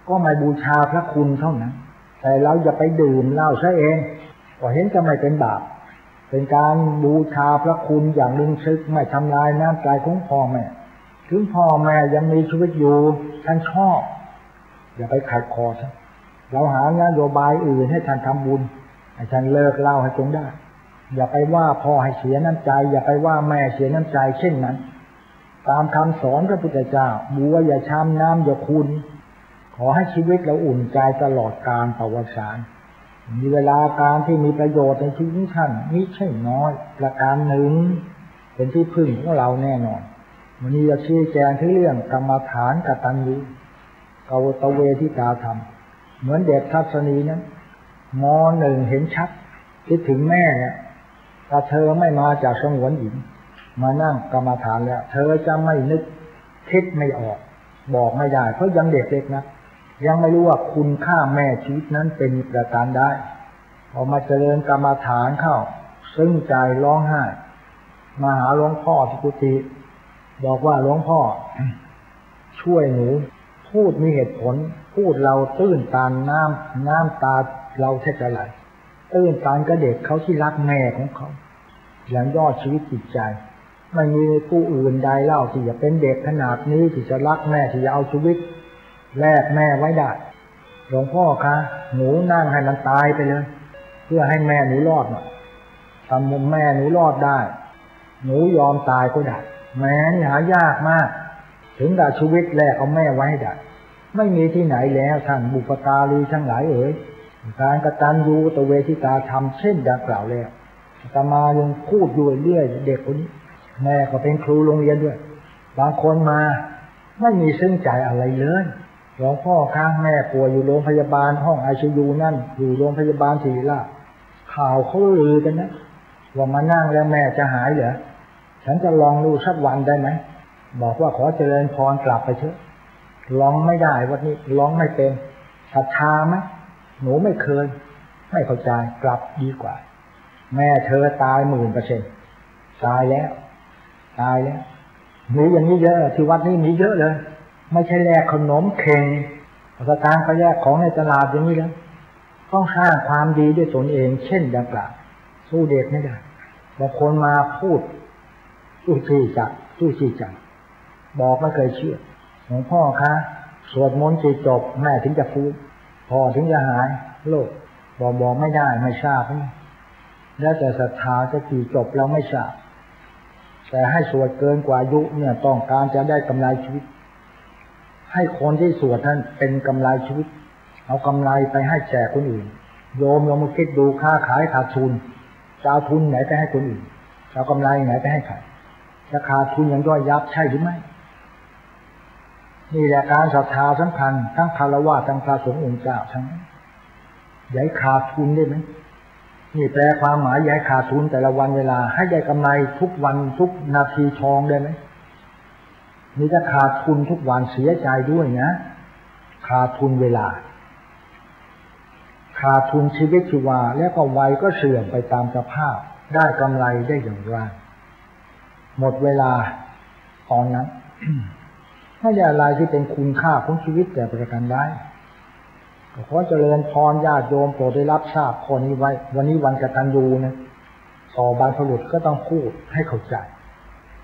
ก็ไม่บูชาพระคุณเท่านั้นแต่เราอย่าไปดื่มเหล้าซะเองก็เห็นจะไม่เป็นบาปเป็นการบูชาพระคุณอย่างลึกซึ้งไม่ทำลายน้ำใจของพ่อแม่ถึงพ่อแม่ยังมีชีวิตอยู่ท่านชอบอย่าไปขัดคอซะเราหานโยบายอื่นให้ท่านทำบุญให้ท่านเลิกเหล้าให้จงได้อย่าไปว่าพ่อให้เสียน้ำใจอย่าไปว่าแม่เสียน้ำใจเช่นนั้นตามคำสอนพระพุทธเจ้าบัวอย่าช้ำน้ำอย่าขุ่นขอให้ชีวิตเราอุ่นใจตลอดกาลประวัติศาสตร์มีเวลาการที่มีประโยชน์ในชีวิตท่านมิใช่น้อยประการหนึ่งเป็นที่พึ่งของเราแน่นอนวันนี้จะชี้แจงถึงเรื่องกรรมฐานกตัญญูกตเวทิตาธรรมเหมือนเด็กทัศนีนั้นม.1 เห็นชัดคิดถึงแม่เนี่ยถ้าเธอไม่มาจากสงวนหญิงมานั่งกรรมฐานแล้วเธอจะไม่นึกคิดไม่ออกบอกไม่ได้เพราะยังเด็กเล็กนะยังไม่รู้ว่าคุณค่าแม่ชีวิตนั้นเป็นประการใดพอมาเจริญกรรมฐานเข้าซึ้งใจร้องไห้มาหาหลวงพ่อที่กุฏิบอกว่าหลวงพ่อช่วยหนูพูดมีเหตุผลพูดเราตื้นตันน้ำตาเราแทบจะไหลตื้นตันกับเด็กเขาที่รักแม่ของเขาอย่างยอดชีวิตจิตใจไม่มีผู้อื่นใดเล่าที่จะเป็นเด็กขนาดนี้ที่จะรักแม่ที่จะเอาชีวิตแลกแม่ไว้ได้หลวงพ่อคะหนูนั่งให้มันตายไปเลยเพื่อให้แม่หนูรอดหน่อยทำแม่หนูรอดได้หนูยอมตายก็ได้แม้นี่หายากมากถึงกับชีวิตแลกเอาแม่ไว้ให้ได้ไม่มีที่ไหนแล้วท่านบุพการีทั้งหลายเอ๋ยการกตัญญูกตเวทิตาธรรมเช่นดังกล่าวแล้วอาตมายังพูดอยู่เรื่อยเด็กคนนี้ แม่ก็เป็นครูโรงเรียนด้วยบางคนมาไม่มีซึ้งใจอะไรเลยหลวงพ่อข้างแม่ป่วยอยู่โรงพยาบาลห้อง ICU นั่นอยู่โรงพยาบาลศิริราชข่าวเขาลือกันนะว่ามานั่งแล้วแม่จะหายเหรอฉันจะลองดูสักวันได้ไหมบอกว่าขอเจริญพรกลับไปเถอะลองไม่ได้วันนี้ลองไม่เป็นศรัทธาไหมหนูไม่เคยไม่เข้าใจกลับดีกว่าแม่เธอตาย 10,000%ตายแล้วมีอย่างนี้เยอะที่วัดนี้มีเยอะเลยไม่ใช่แลกขนมเข่งสตางค์ก็แลกของในตลาดอย่างนี้แล้วต้องสร้างความดีด้วยตนเองเช่นดังกล่าวสู้เด็กไม่ได้บางคนมาพูดสู้ชี้จักบอกไม่เคยเชื่อหลวงพ่อคะสวดมนต์จบแม่ถึงจะฟื้นพ่อถึงจะหายโลกบอกไม่ได้ไม่ทราบแล้วแต่ศรัทธาจะกี่จบเราไม่ทราบแต่ให้สวดเกินกว่าอายุเนี่ยต้องการจะได้กำไรชีวิตให้คนที่สวดท่านเป็นกำไรชีวิตเอากำไรไปให้แจกคนอื่นโยมลองมาคิดดูค้าขายขาดทุนจะเอาทุนไหนไปให้คนอื่นเอากำไรไหนไปให้ใครจะขาดทุนอย่างย่อยยับใช่หรือไม่นี่แหละการศรัทธาสำคัญทั้งคารวะทั้งพระสงฆ์องค์เจ้าทั้งอย่าให้ขาดทุนได้ไหมนี่แปลความหมายอย่าให้ขาดทุนแต่ละวันเวลาให้ได้กำไรทุกวันทุกนาทีทองได้ไหมนี่จะขาดทุนทุกวันเสียใจด้วยนะขาดทุนเวลาขาดทุนชีวิตชีวาแล้วก็วัยก็เสื่อมไปตามสภาพได้กำไรได้อย่างไรหมดเวลาตอนนั้น ไม่ได้อะไรที่เป็นคุณค่าของชีวิตแต่ประการใดขอเจริญพรญาติโยมโปรดได้รับทราบข้อนี้ไว้วันนี้วันกตัญญูนะต่อบรรพบุรุษก็ต้องพูดให้เข้าใจ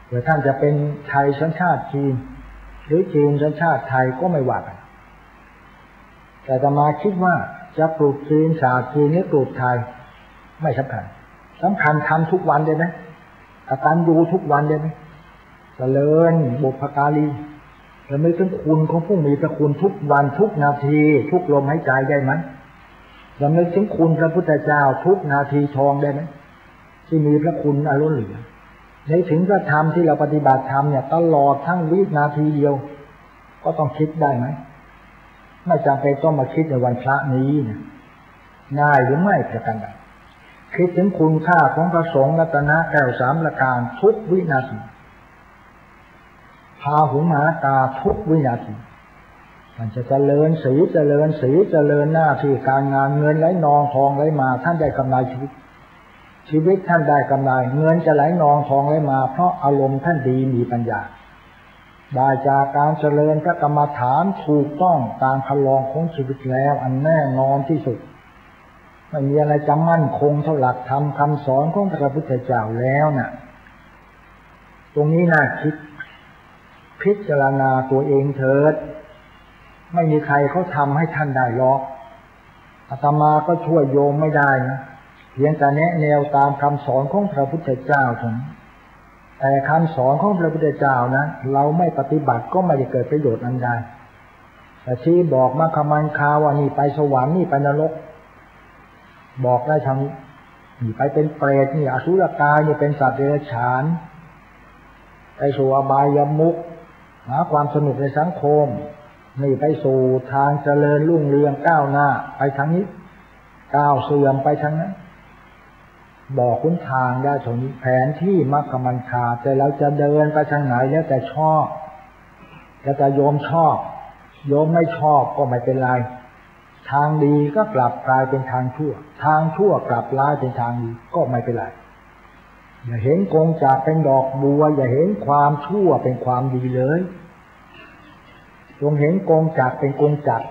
เผื่อท่านจะเป็นไทยสัญชาติจีนหรือจีนสัญชาติไทยก็ไม่ว่ากันแต่อาตมาคิดว่าจะปลูกจีนศาสตร์จีนหรือปลูกไทยไม่สำคัญทำทุกวันได้ไหมกตัญญูทุกวันได้ไหมเจริญบุพการีและไม่ถึงคุณของผู้มีพระคุณทุกวันทุกนาทีทุกลมหายใจได้ไหมและไม่ถึงคุณพระพุทธเจ้าทุกนาทีทองได้ไหมที่มีพระคุณอล้นเหลือในถึงพระธรรมที่เราปฏิบัติธรรมเนี่ยตลอดทั้งวินาทีเดียวก็ต้องคิดได้ไหมไม่จำเป็นต้องมาคิดในวันพระนี้นะง่ายหรือไม่ประการใดคิดถึงคุณค่าของพระสงฆ์รัตนะแก้วสามประการทุกวินาทีพาหุมาตาทุกวินาทีมันจะเจริญสีเจริญหน้าที่การงานเงินไหลนองทองไหลมาท่านได้กำไรชีวิตท่านได้กำไรเงินจะไหลนองทองไหลมาเพราะอารมณ์ท่านดีมีปัญญาได้จากการเจริญพระกรรมฐานถูกต้องตามคันลองของชีวิตแล้วอันแน่นอนที่สุดไม่มีอะไรจะมั่นคงเท่าหลักธรรมคำสอนของพระพุทธเจ้าแล้วน่ะตรงนี้น่าคิดพิจารณาตัวเองเถิดไม่มีใครเขาทำให้ท่านได้หรอกอาตมาก็ช่วยโยมไม่ได้นะเพียงแต่แนะแนวตามคำสอนของพระพุทธเจ้าเท่านั้นแต่คำสอนของพระพุทธเจ้านะเราไม่ปฏิบัติก็ไม่ได้เกิดประโยชน์อันใดแต่ที่บอกมาคมันคาว่านี่ไปสวรรค์นี่ไปนรกบอกได้ทางนี่ไปเป็นเปรตนี่อสุรกายนี่เป็นสัตว์เดรัจฉานไปสู่อบายมุขหาความสนุกในสังคมนี่ไปสู่ทางเจริญรุ่งเรืองก้าวหน้าไปทางนี้ก้าวเสื่อมไปทางนั้นบอกคุณทางได้ตรงนี้แผนที่มรรคมันคาแต่เราจะเดินไปทางไหนแล้วแต่ชอบแล้วแต่โยมชอบโยมไม่ชอบก็ไม่เป็นไรทางดีก็กลับกลายเป็นทางชั่วทางชั่วกลับร้ายเป็นทางดีก็ไม่เป็นไรอย่าเห็นกงจักรเป็นดอกบัวอย่าเห็นความชั่วเป็นความดีเลยจงเห็นกงจักรเป็นกงจักร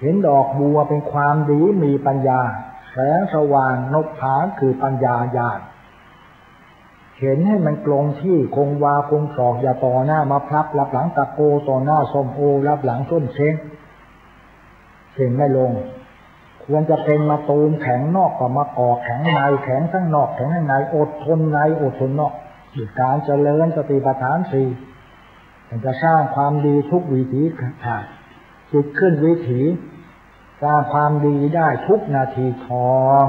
เห็นดอกบัวเป็นความดีมีปัญญาแสงสว่างนพผาคือปัญญาญาณเห็นให้มันกลงที่คงวาคงศอกอย่าต่อหน้ามาพลับรับหลังตะโกต่อหน้าส้มโอรับหลังส้นเช้งเห็นไม่ลงควรจะเป็นมาตูมแข็งนอกกับมาก่อแข็งในแข็งทั้งนอกแข็งทั้งในอดทนในอดทนนอกด้วยการเจริญสติปัฏฐานสี่จะสร้างความดีทุกวิถีขาดจิตขึ้นวิถีสร้างความดีได้ทุกนาทีทอง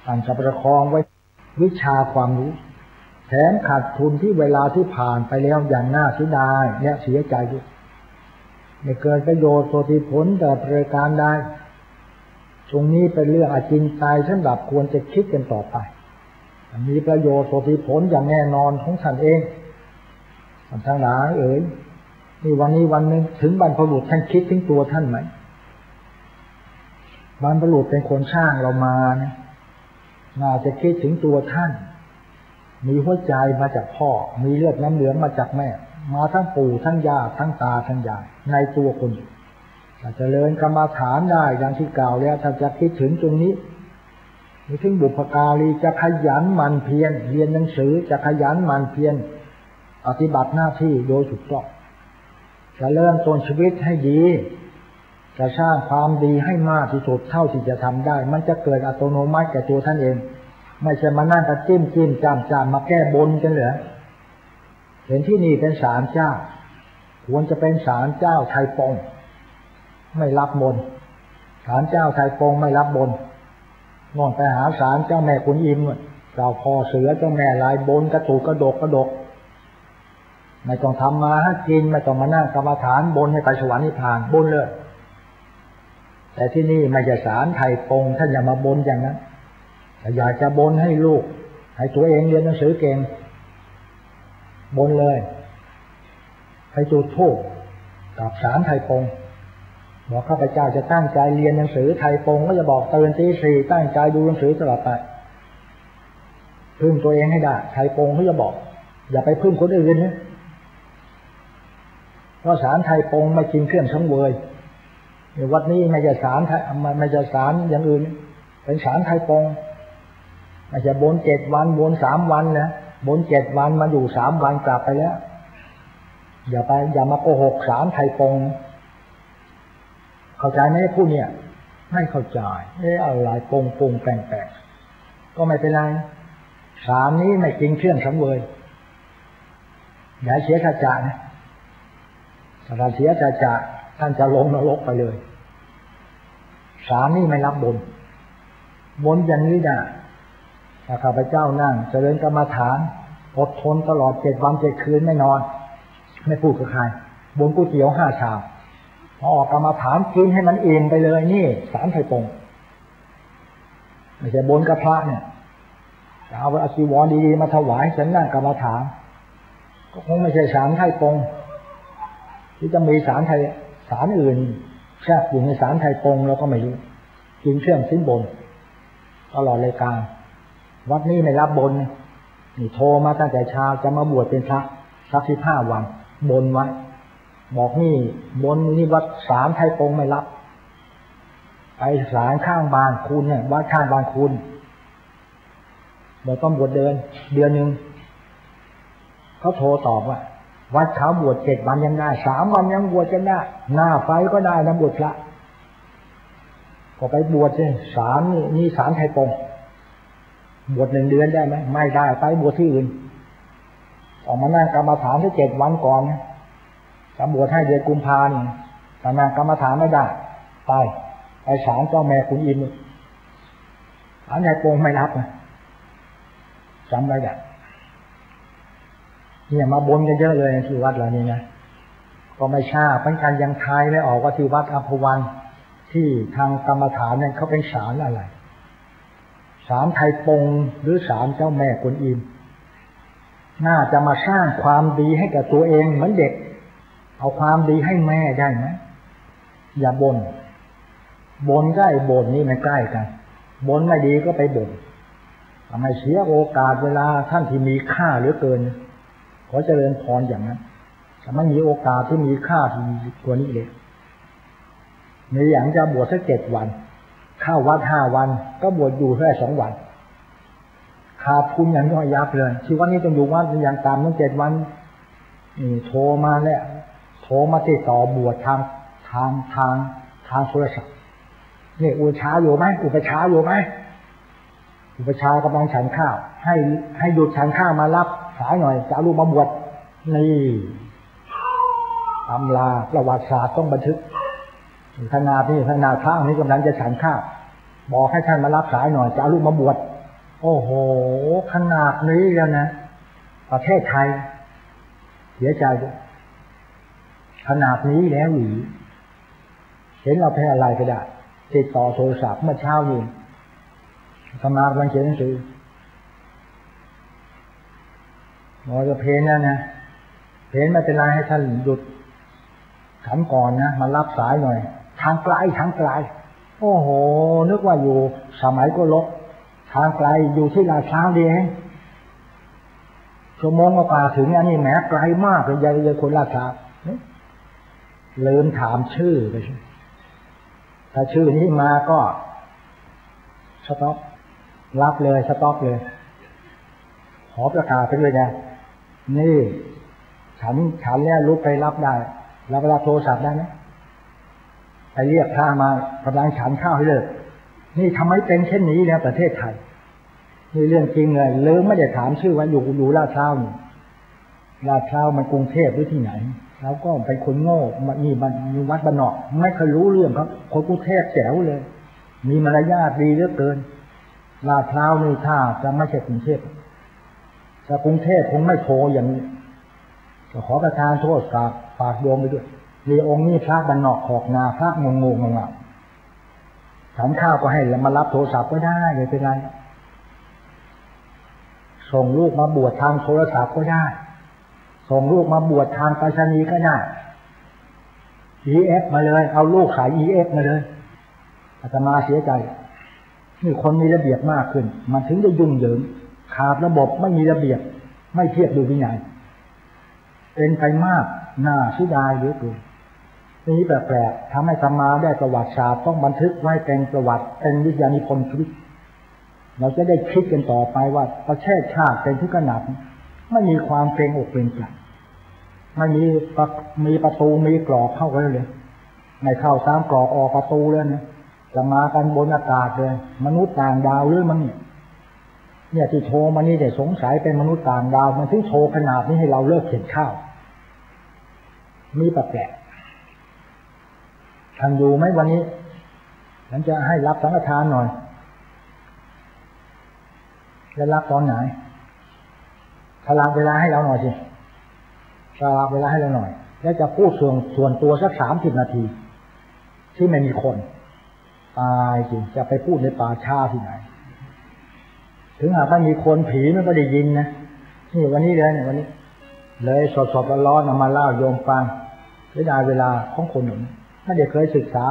ท่านจะประคองไว้วิชาความรู้ แถมขาดทุนที่เวลาที่ผ่านไปแล้วอย่างน่าเสียดายและเสียใจด้วยไม่เกิดประโยชน์โสติผลแต่ประการใดตรงนี้เป็นเรื่องอจินไตยสำหรับควรจะคิดกันต่อไปมีประโยชน์โสติผลอย่างแน่นอนของท่านเองท่านทั้งหลายนี่วันนี้วันหนึ่งถึงบรรพบุรุษท่านคิดถึงตัวท่านไหมบรรพบุรุษเป็นคนสร้างเรามานะน่าจะคิดถึงตัวท่านมีหัวใจมาจากพ่อมีเลือดน้ำเหลืองมาจากแม่มาทั้งปู่ทั้งย่าทั้งตาทั้งยายในตัวคนถ้าเจริญกรรมฐานได้ดังที่กล่าวแล้วถ้าจะคิดถึงตรงนี้มีถึงบุพการีจะขยันหมั่นเพียรเรียนหนังสือจะขยันหมั่นเพียรปฏิบัติหน้าที่โดยถูกต้องจะเริ่มต้นชีวิตให้ดีจะสร้างความดีให้มากที่สุดเท่าที่จะทำได้มันจะเกิดอัตโนมัติแก่ตัวท่านเองไม่ใช่มานั่งกระจิ้มจามมาแก้บนกันเหรอเห็นที่นี่เป็นศาลเจ้าควรจะเป็นศาลเจ้าไทยปงไม่รับบนศาลเจ้าไทยปงไม่รับบนนอนไปหาศาลเจ้าแม่กุนอิมเจ้าพ่อเสือเจ้าแม่ลายบนกระตูกระดกไม่ต้องทำมาให้กินไม่ต้องมานั่งกรรมฐานบนให้ไปสวรรค์นิพพานบนเลยแต่ที่นี่ไม่ใช่ศาลไทยปงท่านอย่ามาบนอย่างนั้นแต่อยากจะบนให้ลูกให้ตัวเองเรียนหนังสือเก่งบนเลยให้จุดธูปกับศาลไทยปงบอกข้าพเจ้าจะตั้งใจเรียนหนังสือไทยปงก็จะบอกตื่นตี 4ตั้งใจดูหนังสือตลอดไปพึ่งตัวเองให้ได้ไทยปงเขาจะบอกอย่าไปพึ่งคนอื่นนะเพราะศาลไทยปงไม่กินเครื่องสังเวยวัดนี้ไม่ใช่ศาลไม่ใช่ศาลอย่างอื่นเป็นศาลไทยปงไม่ใช่บน7 วันบน3 วันนะบน7 วันมาอยู่3 วันกลับไปแล้วอย่ามาโกหกศาลไทยปงเข้าใจไหมผู้เนี่ยไม่เข้าใจอะไรปงแปลกก็ไม่เป็นไรศาลนี้ไม่กินเครื่องสังเวยอย่าเสียสัจจะนะถ้าเสียสัจจะท่านจะลงนรกไปเลยศาลนี้ไม่รับบนอย่างนี้นะถ้าข้าพเจ้านั่งเจริญกรรมฐานอดทนตลอด7 วัน 7 คืนไม่นอนไม่พูดกับใครบนก๋วยเตี๋ยว5 ชามพอออกกรรมฐานกินให้มันอิ่มไปเลยนี่ศาลไทยปงไม่ใช่บนกับพระเนี่ยจะเอาอาชีวรดีๆมาถวายฉันนั่งกรรมฐานก็คงไม่ใช่ศาลไทยปงที่จะมีศาลอื่นแทรกอยู่ในศาลไทยปงแล้วก็ไม่รู้กินเครื่องสิ้นบนตลอดรายการวัดนี้ไม่รับบนนี่โทรมาตั้งแต่เช้าจะมาบวชเป็นพระสัก15 วันบนไว้บอกนี่บนนี่วัดศาลไทยปงไม่รับไปศาลข้างบ้านคุณเนี่ยวัดข้างบ้านคุณบอกต้องบวชเดือนนึงเขาโทรตอบว่าวัดเขาบวช7 วันยังได้3 วันยังบวชกันได้หน้าไฟก็ได้นะบวชพระก็ไปบวชสิศาลนี่ศาลไทยปงบวช1 เดือนได้ไหมไม่ได้ไปบวชที่อื่นออกมานั่งกรรมฐานที่7 วันก่อนจะบวชให้เดือนกุมภาพันธ์แต่นั่งกรรมฐานไม่ได้ไปศาลเจ้าแม่กุนอิมศาลไทยปงไม่รับนะจำไว้ได้เนี่ยมาบนกันเยอะเลยที่วัดเรานี่นะก็ไม่ทราบเหมือนกันยังทายไม่ออกว่าที่วัดอัมพวันที่ทางกรรมฐานเนี่ยเขาเป็นศาลอะไรศาลไทยปงหรือศาลเจ้าแม่กุนอิมน่าจะมาสร้างความดีให้กับตัวเองเหมือนเด็กเอาความดีให้แม่ได้ไหมอย่าบนใกล้บนนี่มันใกล้กันบนไม่ดีก็ไปบ่นทำให้เสียโอกาสเวลาท่านที่มีค่าเหลือเกินขอเจริญพรอย่างนั้นแต่ไม่มีโอกาสที่มีค่าที่กว่านี้เลยในอย่างจะบวชสัก7 วันเข้าวัด5 วันก็บวชอยู่แค่2 วันขาดทุนอย่างย่อยยับเลยที่วันนี้ต้องอยู่วัดอย่างตามตั้ง7 วันโทรมาแล้วโทรมาติดต่อบวชทางโทรศัพท์นี่อุปชาอยู่ไหมอุปชากำลังฉันข้าวให้หยุดฉันข้าวมารับสายหน่อยจะเอาลูกมาบวชนี่ตำราประวัติศาสตร์ต้องบันทึกขนาดพระนี้กำลังจะฉันข้าวบอกให้ท่านมารับสายหน่อยจะเอาลูกมาบวชโอ้โหขนาดนี้แล้วนะ ประเทศไทยเสียใจด้วยขนาดนี้แล้วหรือเห็นเราแพ้อะไรก็ได้ติดต่อโทรศัพท์เมื่อเช้านี้ทำงานวันเขียนหนังสือหมอจะเพนนะเพนไม่เป็นไรให้ท่านหยุดถามก่อนนะมารับสายหน่อยทางไกลโอ้โหนึกว่าอยู่สมัยก็ลบทางไกลอยู่ที่ลาดพร้าวดีเองชั่วโมงกว่าถึงอันนี้แหมไกลมากเลยยายคนลาดพร้าวลืมถามชื่อไปถ้าชื่อนี้มาก็สต็อปรับเลยสต็อปเลยขอประกาศไปด้วยนะนี่ฉันแล้วลุกไปรับได้รับเวลาโทรศัพท์ได้ไหมไปเรียกพระมากำลังฉันข้าวให้เลิกนี่ทำไมเป็นเช่นนี้แล้วประเทศไทยนี่เรื่องจริงเลยลืมไม่ได้ถามชื่อว่าอยู่ลาดพร้าวนี่ลาดพร้าวมันกรุงเทพหรือที่ไหนแล้วก็เป็นคนโง่มีวัดบ้านนอกไม่เคยรู้เรื่องครับคนกรุงเทพแจ๋วเลยมีมารยาทดีเหลือเกินลาดพร้าวนี่ถ้าจะไม่ใช่กรุงเทพถ้ากรุงเทพคงไม่โทรอย่างนี้ขอประทานโทษฝากโยมไปด้วยมีองค์นี้พระบ้านนอกขอกนาพระงงฉันข้าวก็ให้แล้วมารับโทรศัพท์ก็ได้ไม่เป็นไรส่งลูกมาบวชทางโทรศัพท์ก็ได้ส่งลูกมาบวชทางไปรษณีย์ก็ได้ EF มาเลยเอาลูกสาย EF มาเลยอาตมาเสียใจนี่คนมีระเบียบมากขึ้นมันถึงจะยุ่งเหยิงขาดระบบไม่มีระเบียบไม่เทียบดูวินัยเป็นไปมากน่าเสียดายเหลือเกินนี่แปลกๆทำให้อาตมาได้ประวัติศาสตร์ต้องบันทึกไว้เป็นประวัติเป็นวิทยานิพนธ์ชีวิตเราจะได้คิดกันต่อไปว่าประเทศชาติเป็นทุกขนาดไม่มีความเกรงอกเกรงใจไม่มีประตูมีกรอกเข้าไปเลยไม่เข้าตามกรอกออกประตูเลยนะจะมากันบนอากาศเลยมนุษย์ต่างดาวหรือมั้งเนี่ยที่โทรมานี่แต่สงสัยเป็นมนุษย์ต่างดาวมันถึงโทรขนาดนี้ให้เราเลิกเข็นข้าวมีแปลกทำอยู่ไหมวันนี้ฉันจะให้รับสังฆทานหน่อยจะรับตอนไหนสลับเวลาให้เราหน่อยสิสลับเวลาให้เราหน่อยแล้วจะพูดส่วนตัวสัก30 นาทีที่ไม่มีคนตายจริงจะไปพูดในป่าช้าที่ไหนถึงหากไม่มีคนผีมันก็ได้ยินนะนี่วันนี้เลยเนี่ยวันนี้เลยสดๆร้อนๆมาเล่าโยมฟังได้เวลาของคนหนึ่งไม่ได้เคยศึกษา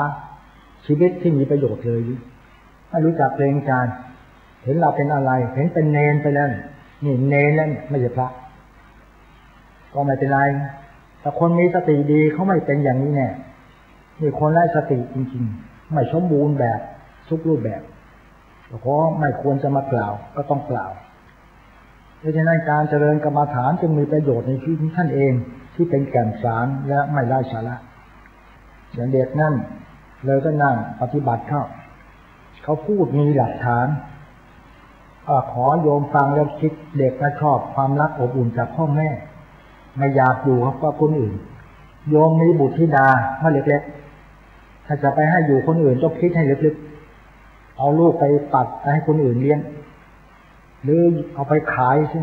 ชีวิตที่มีประโยชน์เลยไม่รู้จักเกรงใจเห็นเราเป็นอะไรเห็นเป็นเนรไปแล้วนี่เนรแล้วไม่ใช่พระก็ไม่เป็นไรแต่คนมีสติดีเขาไม่เป็นอย่างนี้แน่นี่คนไร้สติจริงๆไม่สมบูรณ์แบบทุกรูปแบบเพราะไม่ควรจะมากล่าวก็ต้องกล่าวเพราะฉะนั้นการเจริญกรรมฐานจึงมีประโยชน์ในชีวิตท่านเองที่เป็นแก่นสารและไม่ไร้สาระอย่างเด็กนั่นเลยก็นั่งปฏิบัติเขาพูดมีหลักฐานขอโยมฟังแล้วคิดเด็กก็ชอบความรักอบอุ่นจากพ่อแม่ไม่อยากอยู่กับคนอื่นโยมมีบุตรธิดาเมื่อเล็กๆถ้าจะไปให้อยู่คนอื่นต้องคิดให้ลึกๆเอาลูกไปปัดให้คนอื่นเลี้ยงหรือเอาไปขายใช่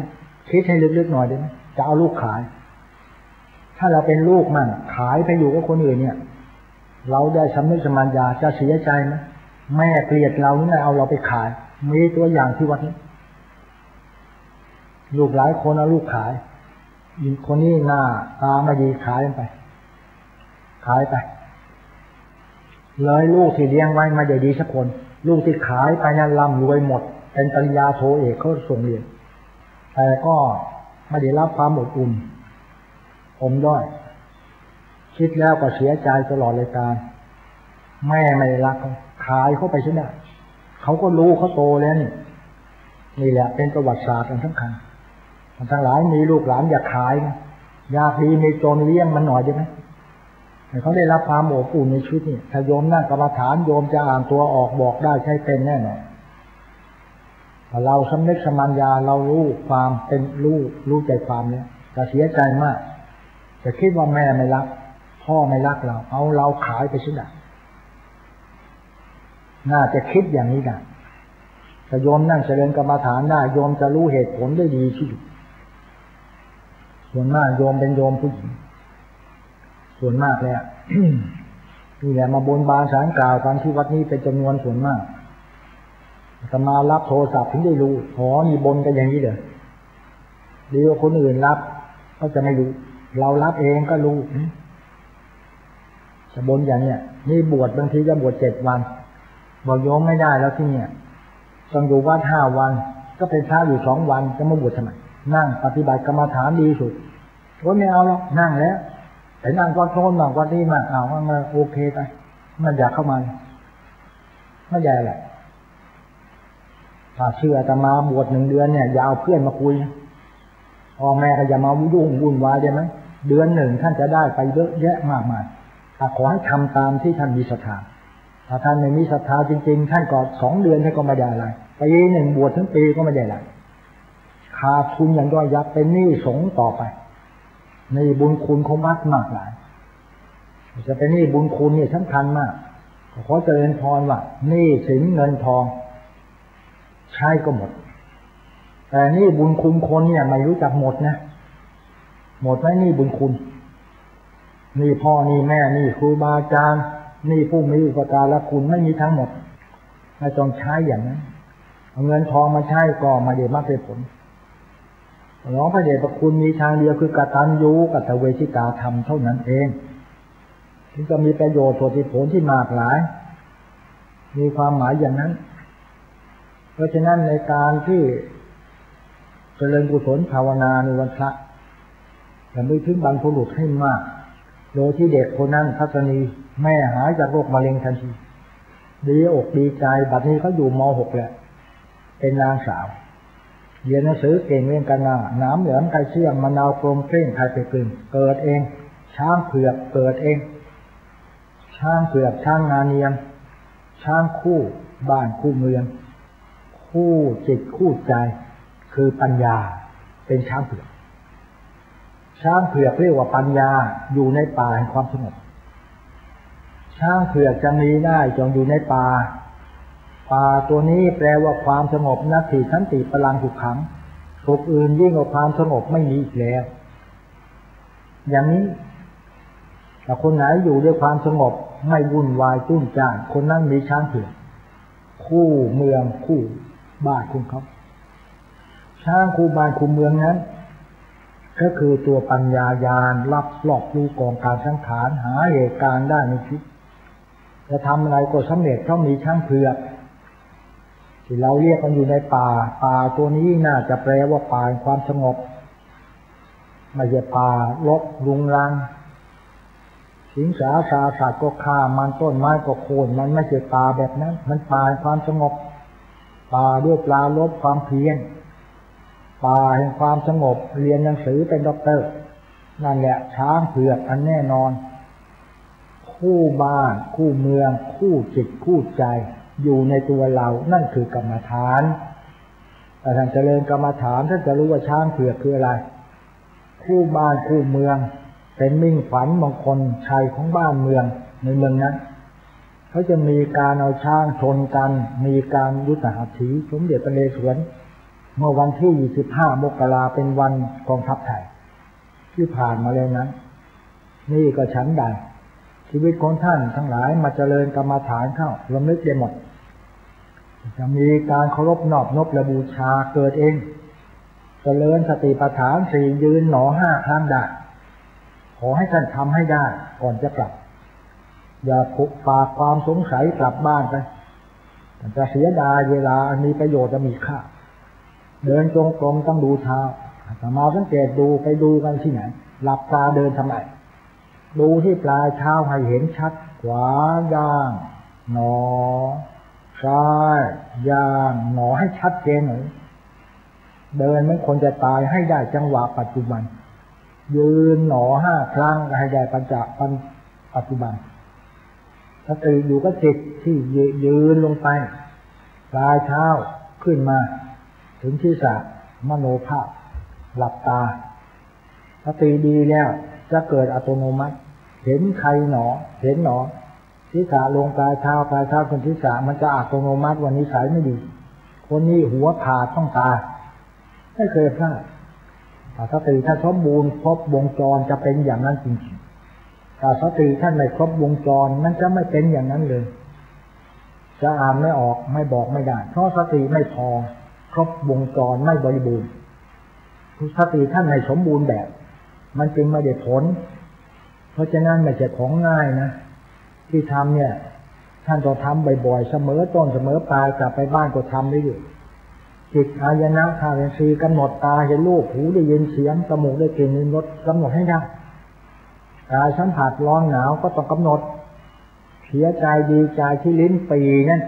คิดให้ลึกๆหน่อยได้ไหมจะเอาลูกขายถ้าเราเป็นลูกมันขายไปอยู่กับคนอื่นเนี่ยเราได้สำนึกสมัญญาจะเสียใจไหมแม่เกลียดเราเนี่ยเอาเราไปขายมีตัวอย่างที่วัดนี้ลูกหลายคนเอาลูกขายอีกคนนี้หน้าตาไม่ดีขายไปเลยลูกที่เลี้ยงไว้ไม่ได้ดีสักคนลูกที่ขายไปนั้นร่ำรวยหมดเป็นปริญญาโทเอกเขาส่งเรียนแต่ก็ไม่ได้รับความอบอุ่นด้อยคิดแล้วก็เสียใจตลอดเลยการแม่ไม่รักขายเข้าไปใช่ไหมเขาก็รู้เขาโตแล้วนี่แหละเป็นประวัติศาสตร์อันสำคัญทั้งหลายมีลูกหลานอยากขายอยากดีมีจนเลี้ยงมันหน่อยได้ไหมเขาได้รับความอบอุ่นในชีวิตนี่ถ้าโยมนั่งกรรมฐานโยมจะอ่านตัวออกบอกได้ใช้เป็นแน่นอนถ้าเราสำนึกสมัญญาเรารู้ความเป็นรู้ใจความเนี้ยจะเสียใจมากจะคิดว่าแม่ไม่รักพ่อไม่รักเราเอาเราขายไปชิ้นใดน่าจะคิดอย่างนี้ได้ถ้าโยมนั่งเจริญกรรมฐานได้โยมจะรู้เหตุผลได้ดีที่สุด ส่วนมากโยมเป็นโยมผู้หญิงส่วนมากเลยนี่แหละมาบนบานศาลกล่าวกันที่วัดนี้เป็นจำนวนส่วนมากจะมารับโทรศัพท์ถึงได้รู้มีบนกันอย่างนี้เลยดีกว่าคนอื่นรับก็จะไม่รู้เรารับเองก็รู้จะบนอย่างเนี้ยนี่บวชบางทีจะบวช7 วันบอกโยมไม่ได้แล้วที่เนี่ยต้องอยู่วัด5 วันก็เป็นพระอยู่2 วันจะมาบวชทำไมนั่งปฏิบัติกรรมฐานดีสุดก็ไม่เอาแล้วนั่งแล้วแต่นั่งวัดโน้นบ้างวัดนี้บ้างเอาว่ามันโอเคไปมันอยากเข้ามาไม่ใหญ่แหละถ้าเชื่ออาตมาบวช1 เดือนเนี่ยอย่าเอาเพื่อนมาคุยพ่อแม่ก็อย่ามาวุ่นวายได้ไหมเดือน1ท่านจะได้ไปเยอะแยะมากมายถ้าขอให้ทำตามที่ท่านมีศรัทธาถ้าท่านไม่มีศรัทธาจริงๆท่านก็2 เดือนท่านก็ไม่ได้อะไรปี1บวชทั้งปีก็ไม่ได้อะไรขาดทุนอย่างย่อยยับเป็นหนี้สงฆ์ต่อไปในบุญคุณของวัดมากหลายจะเป็นหนี้บุญคุณนี่สำคัญมากขอเจริญพรว่าหนี้สินเงินทองใช้ก็หมดแต่นี่บุญคุณคนเนี่ยไม่รู้จักหมดนะหมดไหมนี่บุญคุณนี่พ่อนี่แม่นี่ครูบาอาจารย์นี่ผู้มีอุปการะคุณไม่มีทั้งหมดไม่ต้องใช้อย่างนั้นเอาเงินทองมาใช้ก็มาเดี๋ยวมาเป็นผลหลวงพระเดชพระคุณมีทางเดียวคือกตัญญูกตเวทิตาธรรมเท่านั้นเองที่จะมีประโยชน์ผลที่มากหลายมีความหมายอย่างนั้นเพราะฉะนั้นในการที่เจริญกุศลภาวนาในวันพระจะไม่ถึงบรรพบุรุษให้มากโดยที่เด็กคนนั้นทัศนีแม่หายจากโรคมะเร็งทันทีดีอกดีใจบัดนี้เขาอยู่ม.6 แล้วเป็นนางสาวเรียนหนังสือเก่งเรียนกันน้ำเหลืองไก่เชื่อมมะนาวกลมเกลี้ยงไข่เป็ดกลึงเกิดเองช้างเผือกเกิดเองช้างเผือกช้างนาเนียมช้างคู่บ้านคู่เมืองคู่จิตคู่ใจคือปัญญาเป็นช้างเผือกช้างเผือกเรียกว่าปัญญาอยู่ในป่าแห่งความสงบช้างเผือกจะมีได้จงอยู่ในป่าตัวนี้แปลว่าความสงบนัตถิสันติพลังสุขขังสุขอื่นยิ่งกว่าความสงบไม่มีอีกแล้วอย่างนี้แต่คนไหนอยู่ด้วยความสงบไม่วุ่นวายจุ้นจ้านคนนั้นมีช้างเผือกคู่เมืองคู่บ้านคุณเขาช้างคู่บ้านคู่เมืองนั้นก็คือตัวปัญญาญาณรับรอบรู้กองการสังขารหาเหตุการณ์ได้ในชีวิตจะทำอะไรก็สำเร็จเพราะมีช้างเผือกที่เราเรียกกันอยู่ในป่าตัวนี้น่าจะแปลว่าป่าความสงบไม่ใช่ป่ารบรุงรังสิงสาราสัตว์ก็ฆ่ามันต้นไม้ก็โค่นมันไม่ใช่ป่าแบบนั้นมันป่าความสงบป่าด้วยปลาลบความเพียรป่าแห่งความสงบเรียนหนังสือเป็นด็อกเตอร์นั่นแหละช้างเผือกอันแน่นอนคู่บ้านคู่เมืองคู่จิตคู่ใจอยู่ในตัวเรานั่นคือกรรมฐานแต่ท่านเจริญกรรมฐานท่านจะรู้ว่าช้างเผือกคืออะไรคู่บ้านคู่เมืองเป็นมิ่งขวัญมงคลชัยของบ้านเมืองในเมืองนั้นเขาจะมีการเอาช้างชนกันมีการยุทธหัตถีสมเด็จพระนเรศวรเมื่อวันที่25 มกราเป็นวันกองทัพไทยที่ผ่านมาเลยนั้นนี่ก็ชั้นใดชีวิตของท่านทั้งหลายมาเจริญกรรมฐานเข้าระลึกได้หมดจะมีการเคารพนอบนบและบูชาเกิดเองเจริญสติปัฏฐาน4ยืนหนอ5ครั้งได้ขอให้ท่านทำให้ได้ก่อนจะกลับอย่าพุกฝากความสงสัยกลับบ้านไปจะเสียดายเวลาอันมีประโยชน์จะมีค่าเดินจงกรมต้องดูเท้าถ้ามาสังเกตดูไปดูกันที่ไหนหลับตาเดินทำไมดูที่ปลายเท้าให้เห็นชัดขวาย่างหนอซ้ายย่างหนอให้ชัดเจนหน่อยเดินไม่ควรจะตายให้ได้จังหวะปัจจุบันยืนหนอ5 ครั้งให้ได้ปัจจุบันถ้าตื่นอยู่ก็จิตที่ยืนลงไปปลายเท้าขึ้นมาถึงศีรษะมโนภาพหลับตาถ้าตื่นดีแล้วจะเกิดอัตโนมัติเห็นใครหนอเห็นหนอศีรษะลงปลายเท้าขึ้นศีรษะมันจะอัตโนมัติวันนี้สายไม่ดีคนนี้หัวขาดต้องตายไม่เคยพลาด ถ้าสติถ้าสมบูรณ์ครบวงจรจะเป็นอย่างนั้นจริงๆถ้าสติท่านไม่ครบวงจรนั้นจะไม่เป็นอย่างนั้นเลยจะอ่านไม่ออกไม่บอกไม่ได้เพราะสติไม่พอครบวงจรไม่บริบูรณ์สติท่านไม่สมบูรณ์แบบมันจึงไม่ได้ผลเพราะฉะนั้นไม่ใช่ของง่ายนะที่ทำเนี่ยท่านต้องทำบ่อยๆเสมอต้นเสมอปลายกลับไปบ้านก็ทำได้อยู่จิตอายนะธาตุสี่กำหนดตาเห็นรูปหูได้ยินเสียงจมูกได้กลิ่นลิ้นรสกำหนดให้ได้กายสัมผัสร้อนหนาวก็ต้องกำหนดเสียใจดีใจที่ลิ้นปีนั่น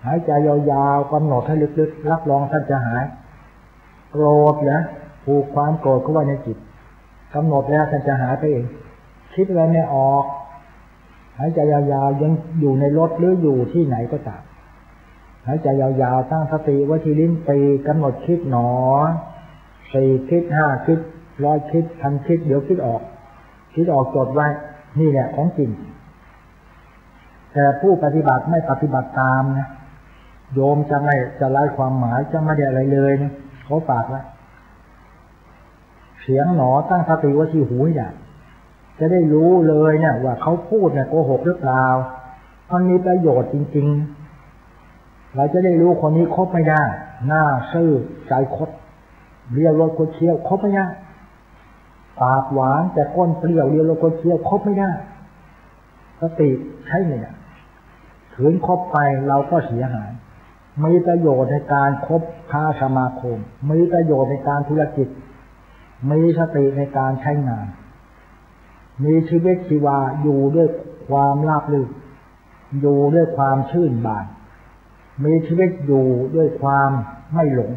หายใจยาวๆกำหนดให้ลึกๆรับรองท่านจะหายโกรธนะผูกความโกรธเข้าไว้ในจิตกำหนดแล้วท่านจะหายไปเองคิดอะไรไม่ออกหายใจยาวๆยังอยู่ในรถหรืออยู่ที่ไหนก็ตามหายใจยาวๆตั้งสติไว้ที่ลิ้นปีกำหนดคิดหนอ4คิด5คิด100คิด1,000คิดเดี๋ยวคิดออกจดไว้นี่แหละของจริงแต่ผู้ปฏิบัติไม่ปฏิบัติตามนะโยมจะไร้ความหมายจะไม่ได้อะไรเลยนะเขาฝากไว้เสียงหนอตั้งสติไว้ที่หูอย่างจะได้รู้เลยเนี่ยว่าเขาพูดเนี่ยโกหกหรือเปล่ามันมีประโยชน์จริงๆเราจะได้รู้คนนี้คบไม่ได้หน้าซื่อใจคดเรียวรสคดเคี้ยวคบไม่ได้ปากหวานแต่ก้นเปรี้ยวเรียวรสคดเคี้ยวคบไม่ได้สติใช่ไหมเนี่ยขืนคบไปเราก็เสียหายมีประโยชน์ในการคบค้าสมาคมมีประโยชน์ในการธุรกิจมีสติในการใช้งานมีชีวิตชีวาอยู่ด้วยความราบรื่นอยู่ด้วยความชื่นบานมีชีวิตอยู่ด้วยความไม่หลง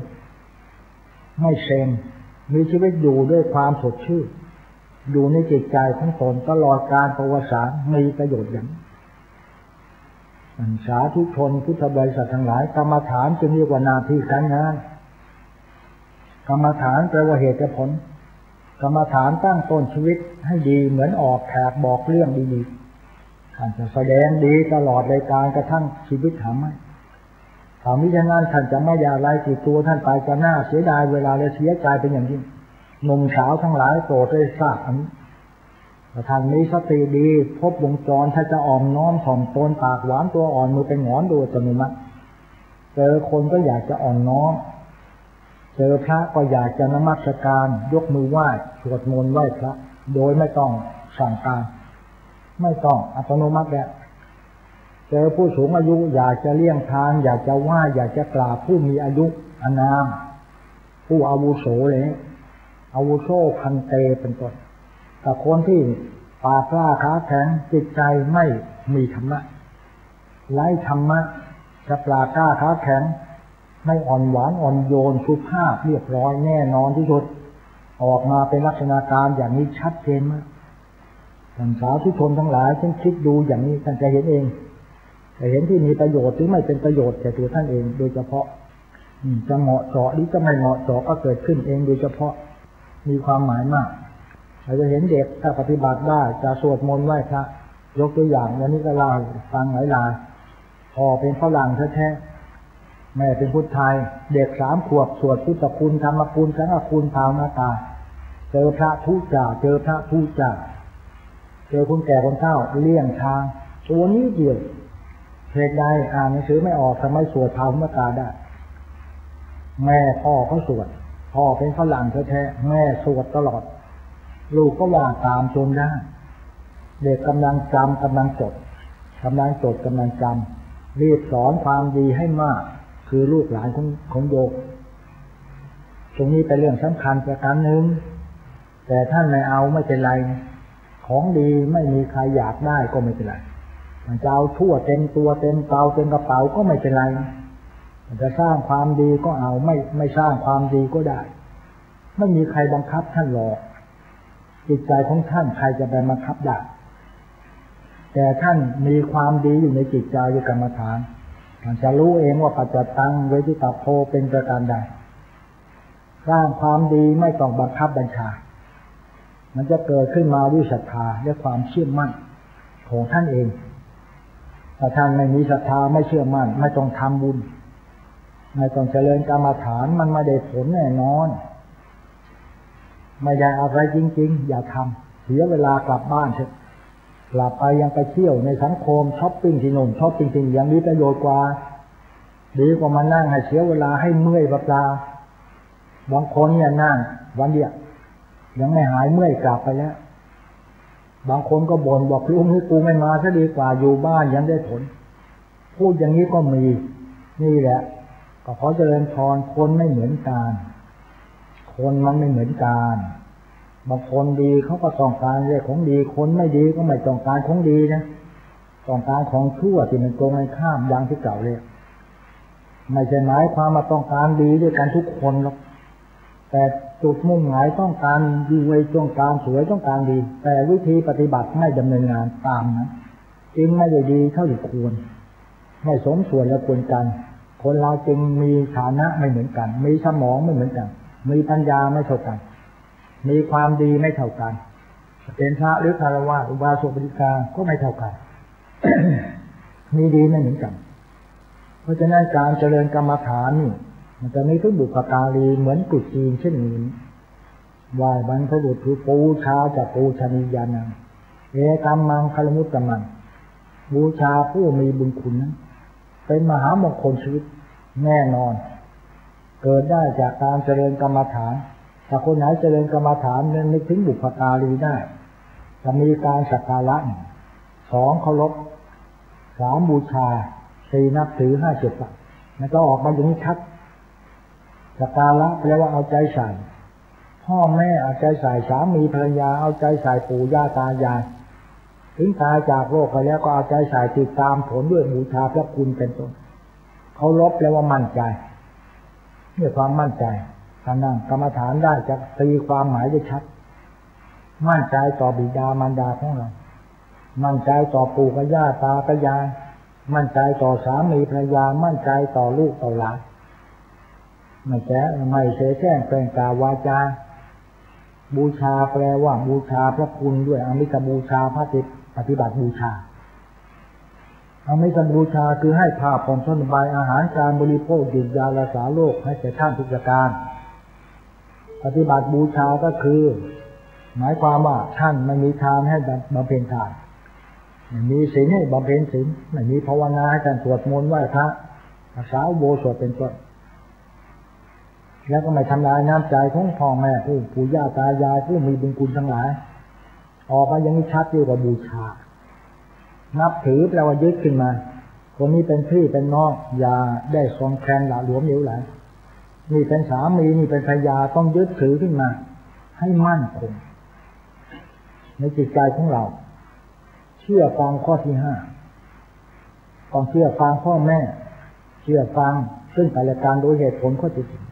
ไม่เซ็งมีชีวิตอยู่ด้วยความสดชื่นอยู่ในจิตใจของตนตลอดการประวัติศาสตร์มีประโยชน์อย่างสาธุชนพุทธบริษัททั้งหลายกรรมฐานจึงเรียกว่าหน้าที่การงานกรรมฐานแปลว่าเหตุผลกรรมฐานตั้งต้นชีวิตให้ดีเหมือนออกแขกบอกเรื่องดีๆท่านจะแสดงดีตลอดรายการกระทั่งชีวิตหาไม่ถ้ามิฉะนั้นท่านจะไม่ได้อะไรติดตัวท่านไปจะน่าเสียดายเวลาและเสียใจเป็นอย่างยิ่งหนุ่มสาวทั้งหลายโปรดได้ทราบอันนี้ท่านมีสติดีพบวงจรถ้าจะอ่อมน้อมถ่อมตนปากหวานตัวอ่อนมือเป็นหงอนดูจะมีมั้ยเจอคนก็อยากจะอ่อนน้อมเจอพระก็อยากจะนมัสการยกมือไหว้สวดมนต์ไหว้พระโดยไม่ต้องสั่งการไม่ต้องอัตโนมัติแล้วเจอผู้สูงอายุอยากจะเลี่ยงทางอยากจะไหว้อยากจะกราบผู้มีอายุอานามผู้อาวุโสเลยอาวุโสพันเตเป็นต้นแต่คนที่ปากกล้าขาแข็งจิตใจไม่มีธรรมะไร้ธรรมะจะปากกล้าขาแข็งไม่อ่อนหวานอ่อนโยนสุภาพเรียบร้อยแน่นอนที่สุดออกมาเป็นลักษณะการอย่างนี้ชัดเจนมากท่านสาธุชนทั้งหลายท่านคิดดูอย่างนี้ท่านจะเห็นเองจะเห็นที่มีประโยชน์หรือไม่เป็นประโยชน์แก่ตัวท่านเองโดยเฉพาะจะเหมาะเจาะหรือจะไม่เหมาะเจาะก็เกิดขึ้นเองโดยเฉพาะมีความหมายมากเราจะเห็นเด็กถ้าปฏิบัติได้จะสวดมนต์ไหว้พระยกตัวอย่างวันนี้ก็เล่าฟังหลายๆพอเป็นฝรั่งแท้ๆแม่เป็นพุทธไทยเด็ก3 ขวบสวดพุทธคุณธรรมคุณสังฆคุณภาวนาตาเจอพระทุจ่าเจอพระทุจ่าเจอคนแก่คนเฒ่าเลี่ยงทางตัวนี้เดียวเหตุใดอ่านหนังสือไม่ออกทำไมสวดภาวนาตาได้แม่พ่อเขาสวดพ่อเป็นฝรั่งแท้ๆแม่สวดตลอดลูกก็ว่าตามจนได้เด็กกำลังจำกำลังจดกำลังจำรีบสอนความดีให้มากคือลูกหลานของโยมตรงนี้เป็นเรื่องสำคัญประการหนึ่งแต่ท่านไม่เอาไม่เป็นไรของดีไม่มีใครอยากได้ก็ไม่เป็นไรมันจะเอาทั่วเต็มตัวเต็มเตาเต็มกระเป๋าก็ไม่เป็นไรมันจะสร้างความดีก็เอาไม่สร้างความดีก็ได้ไม่มีใครบังคับท่านหรอกจิตใจของท่านใครจะไปบังคับได้แต่ท่านมีความดีอยู่ในจิตใจอยู่กรรมฐานท่านจะรู้เองว่าปัจจตังเวทิตาโพเป็นประการใดสร้างความดีไม่ต้องบังคับบัญชามันจะเกิดขึ้นมาด้วยศรัทธาและความเชื่อมั่นของท่านเองถ้าท่านไม่มีศรัทธาไม่เชื่อมั่นไม่ต้องทำบุญไม่ต้องเจริญกรรมฐานมันไม่ได้ผลแน่นอน ไม่ได้อะไรจริงๆอย่าทำเสียเวลากลับบ้านเถอะกลับไปยังไปเที่ยวในสังคมช้อปปิ้งที่โน่นช้อปปิ้งที่นี่ยังมีประโยชน์กว่าดีกว่ามานั่งให้เสียเวลาให้เมื่อยเปล่าๆบางคนเนี่ยนั่งวันเดียวยังไม่หายเมื่อยกลับไปแล้วบางคนก็บ่นบอกลุงนี่กูไม่มาซะดีกว่าอยู่บ้านยังได้ผลพูดอย่างนี้ก็มีนี่แหละก็ขอเจริญพรคนไม่เหมือนกันคนมันไม่เหมือนกันบางคนดีเขาก็ต้องการเรื่องของดีคนไม่ดีก็ไม่ต้องการของดีนะต้องการของชั่วที่มันตรงกันข้ามอย่างที่เก่าเลยไม่ใช่หมายความมาต้องการดีด้วยกันทุกคนหรอกแต่จุดมุ่งหมายต้องการดีไว้ต้องการสวยต้องการดีแต่วิธีปฏิบัติไม่ดำเนินงานตามนั้นจึงไม่ได้ดีเท่าที่ควรไม่สมส่วนและควรกันคนเราจึงมีฐานะไม่เหมือนกันมีสมองไม่เหมือนกันมีปัญญาไม่เท่ากันมีความดีไม่เท่ากันเป็นพระหรือคฤหัสถ์อุบาสกอุบาสิกาก็ไม่เท่ากัน มีดีไม่เหมือนกันเพราะฉะนั้นการเจริญกรรมฐานนี่มันจะมีทุกบุพการีเหมือนกุศลเช่นนี้ไหว้บรรพบุรุษคือปูชาจากปูชนียานังเอกัมมังคลมุตตมังบูชาผู้มีบุญคุณนั้นเป็นมหามงคลชีวิตแน่นอนเกิดได้จากการเจริญกรรมฐานถ้าคนไหนเจริญกรรมฐานนั้นนึกถึงบุพการีได้จะมีการสักการะ2เคารพ3บูชา4นับถือ5เจ็ดปักแล้วก็ออกมาอย่างนี้ชัดสักการะแปลว่าเอาใจใส่พ่อแม่เอาใจใส่สามีภรรยาเอาใจใส่ปู่ย่าตายายถึงตายจากโลกไปแล้วก็เอาใจใส่ติดตามผลด้วยบูชาพระคุณเป็นต้นเคารพแปลว่ามั่นใจเนี่ยความมั่นใจถ้านั่งกรรมฐานได้จะตีความหมายได้ชัดมั่นใจต่อบิดามารดาของเรามั่นใจต่อปู่กับย่าตากับยายมั่นใจต่อสามีภรรยามั่นใจต่อลูกต่อหลานไม่แช่งแปลงกาวาจาบูชาแปลว่าบูชาพระคุณด้วยอมิตบูชาพระปฏิบัติบูชาอมิตบูชาคือให้ผ้าผ่อนสบายอาหารการบริโภคดื่มยารักษาโรคให้แก่ท่านทุกประการปฏิบัติบูชาก็คือหมายความว่าท่านไม่มีทานให้บำเพ็ญทานไม่มีศีลให้บำเพ็ญศีลไม่มีภาวนาให้ท่านสวดมนต์ไหว้พระรักษาอุโบสถเป็นต้นแล้วก็ไม่ทำลายน้ำใจของพ่อแม่ผู้ปู่ย่าตายายผู้มีบุญคุณทั้งหลายออกมาอย่างนี้ชัดเรียกว่าบูชานับถือแปลว่ายึดขึ้นมาคนนี้เป็นพี่เป็นน้องอย่าได้คลองแคลนหละหลวมเหลวไหลนี่เป็นสามีนี่เป็นภรรยาต้องยึดถือขึ้นมาให้มั่นคงในจิตใจของเราเชื่อฟังข้อที่5ต้องเชื่อฟังพ่อแม่เชื่อฟังซึ่งกันและกันโดยเหตุผลข้อที่จริง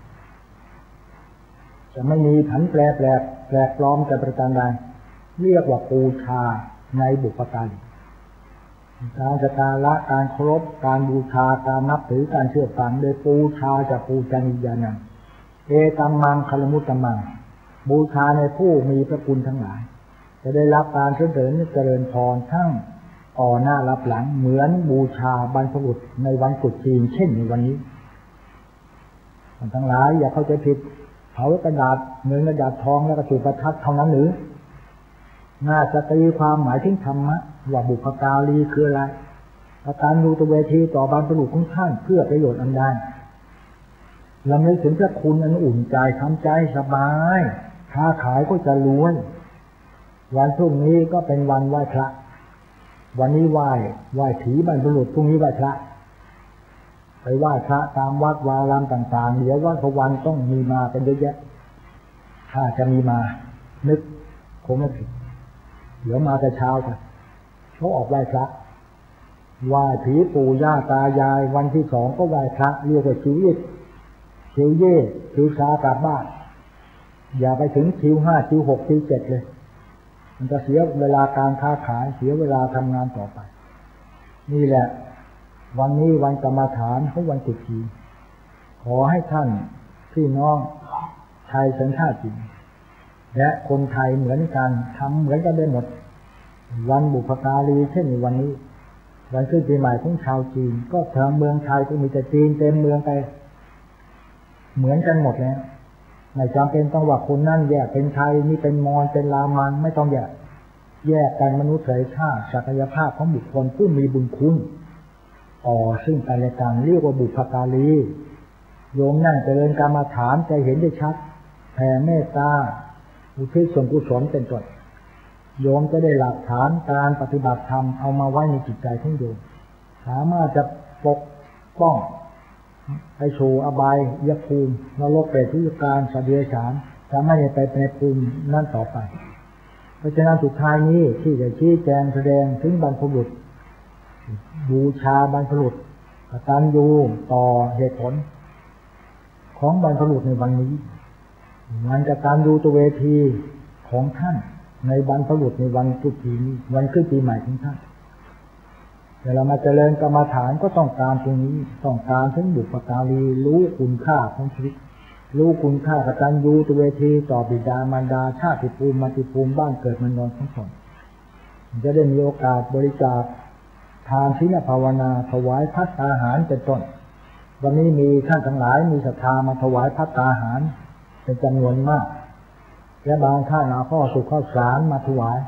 จะไม่มีผันแปรแปลกปลอมแต่ประการใดเรียกว่าบูชาในบุพการีการสักการะการเคารพการบูชาการนับถือการเชื่อฟังโดยบูชาจากปูชนียานังเอตัมมังคลมุตตมังบูชาในผู้มีพระคุณทั้งหลายจะได้รับการเจริญพรทั้งต่อหน้ารับหลังเหมือนบูชาบรรพบุรุษในวันตรุษจีนเช่นในวันนี้ท่านทั้งหลายอย่าเข้าใจผิดเผากระดาษเงินกระดาษทองแล้วก็จุดประทัดเท่านั้นหรือน่าจะตีความหมายถึงธรรมะว่าบุพการีคืออะไรการดูตัวเวทีต่อบรรพบุรุษของท่านเพื่อประโยชน์อันใดลำลึกถึงพระคุณอันอุ่นใจทำใจสบายค้าขายก็จะรวยวันพรุ่งนี้ก็เป็นวันไหว้พระวันนี้ไหว้ผีบรรพบุรุษพรุ่งนี้ไหว้พระไปไหว้พระตามวัดวารามต่างๆเดี๋ยววันพวันต้องมีมาเป็นเยอะแยะถ้าจะมีมานึกคงไม่ผิดเดี๋ยวมาแต่เช้าค่ะเขาออกไหว้พระไหว้ผีปู่ย่าตายายวันที่2ก็ไหว้พระเรียกว่าชิวเย่ชิวช้ากลับบ้านอย่าไปถึงชิว5ชิว6ชิว7เลยมันจะเสียเวลาการค้าขายเสียเวลาทำงานต่อไปนี่แหละวันนี้วันกรรมฐานของวันตรุษจีนขอให้ท่านพี่น้องไทยสัญชาติจีนและคนไทยเหมือนกันทำเหมือนกันได้หมดวันบุพการีเช่นวันนี้วันขึ้นปีใหม่ของชาวจีนก็ทางเมืองไทยก็มีแต่จีนเต็มเมืองไปเหมือนกันหมดแล้ว ไม่จำเป็นต้องว่าคนนั่นแยกเป็นไทยนี่เป็นมอญเป็นรามันไม่ต้องแยกกันมนุษย์เสรีภาพศักยภาพของบุคคลผู้มีบุญคุณต่อซึ่งกันและกันเรียกว่าบุพการีโยมนั่งเจริญกรรมฐานจะเห็นได้ชัดแผ่เมตตาอุทิศส่วนกุศลเป็นต้นโยมจะได้หลักฐานการปฏิบัติธรรมเอามาไว้ในจิตใจของโยมสามารถจะปกป้องไปสู่อบายยภูมินรกเปรตทุกการสัตว์เดรัจฉานจะไม่ไปในภูมินั่นต่อไปเพราะฉะนั้นสุดท้ายนี้ที่จะชี้แจงแสดงถึงบรรพบุรุษบูชาบรรพบุรุษกตัญญูต่อเหตุผลของบรรพบุรุษในวันนี้งานกตัญญูตัวเวทีของท่านในบรรพบุรุษในวันตรุษจีนวันขึ้นปีใหม่ของท่านเวลามาเจริญกรรมฐานก็ต้องการตรงนี้ต้องการถึงบุพการีรู้คุณค่าของชีวิตรู้คุณค่ากตัญญูตัวเวทีต่อบิดามารดาชาติภูมิมาติภูมิบ้านเกิดเมืองนอนของตนจะได้มีโอกาสบริจาคทานศีลภาวนาถวายภัตตาหารเป็นต้นวันนี้มีท่านทั้งหลายมีศรัทธามาถวายภัตตาหารเป็นจำนวนมากและบางท่านเอาข้าวสุขข้าวสารมาถวาย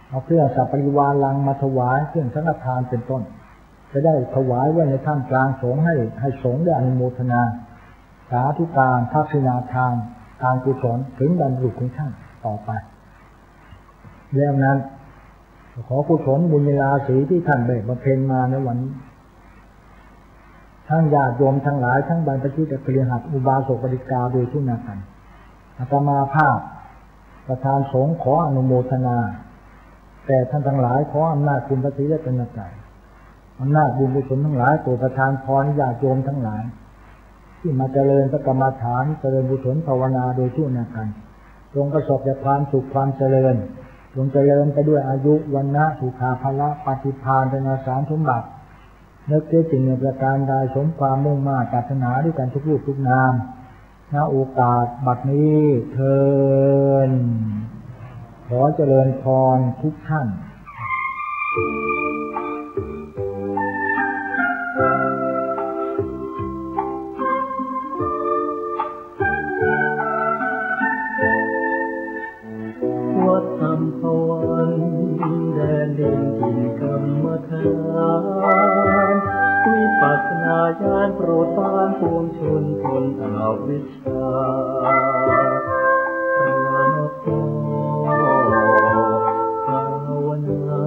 เอาเครื่องสัพปริวารังมาถวายเครื่องสังฆทานเป็นต้นจะได้ถวายไว้ในท่ามกลางสงฆ์ให้สงฆ์ได้อนุโมทนาสาธุการทักษิณาทานการกุศลถึงบรรลุของท่านต่อไปแล้วนั้นขอกุศลบุญราศีที่ท่านได้บำเพ็ญมาในวันนี้ทั้งญาติโยมทั้งหลายทั้งบรรพชิตเครือขัดอุบาสกบริกาโดยทุกนากันอาตมาภาพประธานสงฆ์ขออนุโมทนาแต่ท่านทั้งหลายขออำนาจคุณพระศรีรัตนตรัยอำนาจบุญกุศลทั้งหลายตัวประทานพรญาติโยมทั้งหลายที่มาเจริญพระกรรมฐานเจริญกุศลภาวนาโดยทุกนากันจงประสบแต่ความสุขความเจริญจงเจริญไปด้วยอายุวันนะสุขาภละปฏิภาณเป็นอาสารสมบัตินึกเชื่อจริงในประการใดสมความมุ่งมา่ปรารถนาด้วยกันทุกรูปทุกนามณโอกาสบัดนี้เทินขอเจริญพรทุกท่านวัดอัมพวันแดนดินถิ่นกรรมฐานวิปัสสนาญาณโปรดปรานปวงชนพ้นอวิชชาภาวนา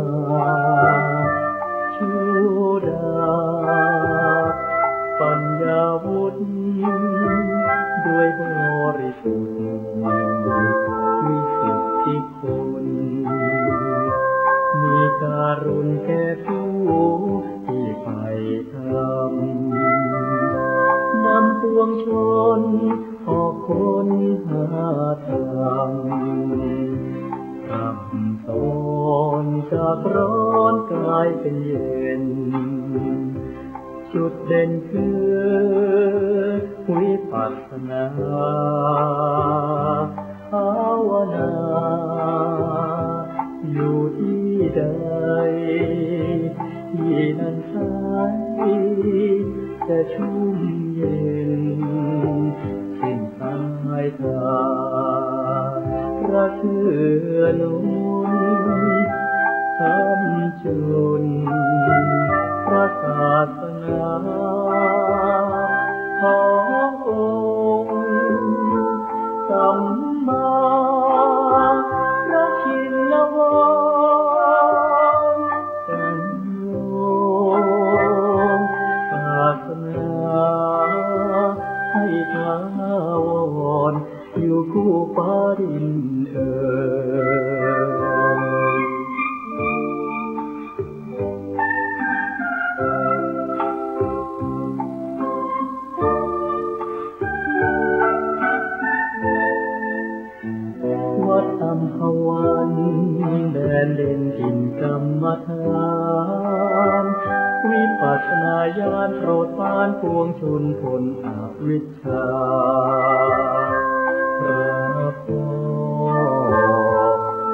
ชูดาปัญญาวุฒิด้วยบริสุทธิ์วิสุทธิคุณมีการุณแก่ผู้ที่ใฝ่ธรรมนำปวงชนออกค้นหาธรรมรำสอนจากร้อนกลายเป็นเย็นจุดเด่นคือวิปัสสนาภาวนาอยู่ที่ใดที่นั่นใสแต่ชุ่มเย็นสิ้นสายตาพระเกื้อหนุนคำจุนพระศาสนาขององค์สัมมาพระชินวรกันโยศาสนาให้ถาวรอยู่คู่ปรินเอ่ยวัดอัมพวันแดนเด่นถิ่นกรรมฐานวิปัสสนาญาณโปรดปรานปวงชนพ้นอวิชชาพระพ่อ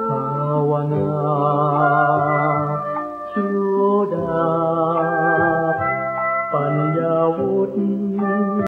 ภาวนาชูดาปัญญาวุฒิ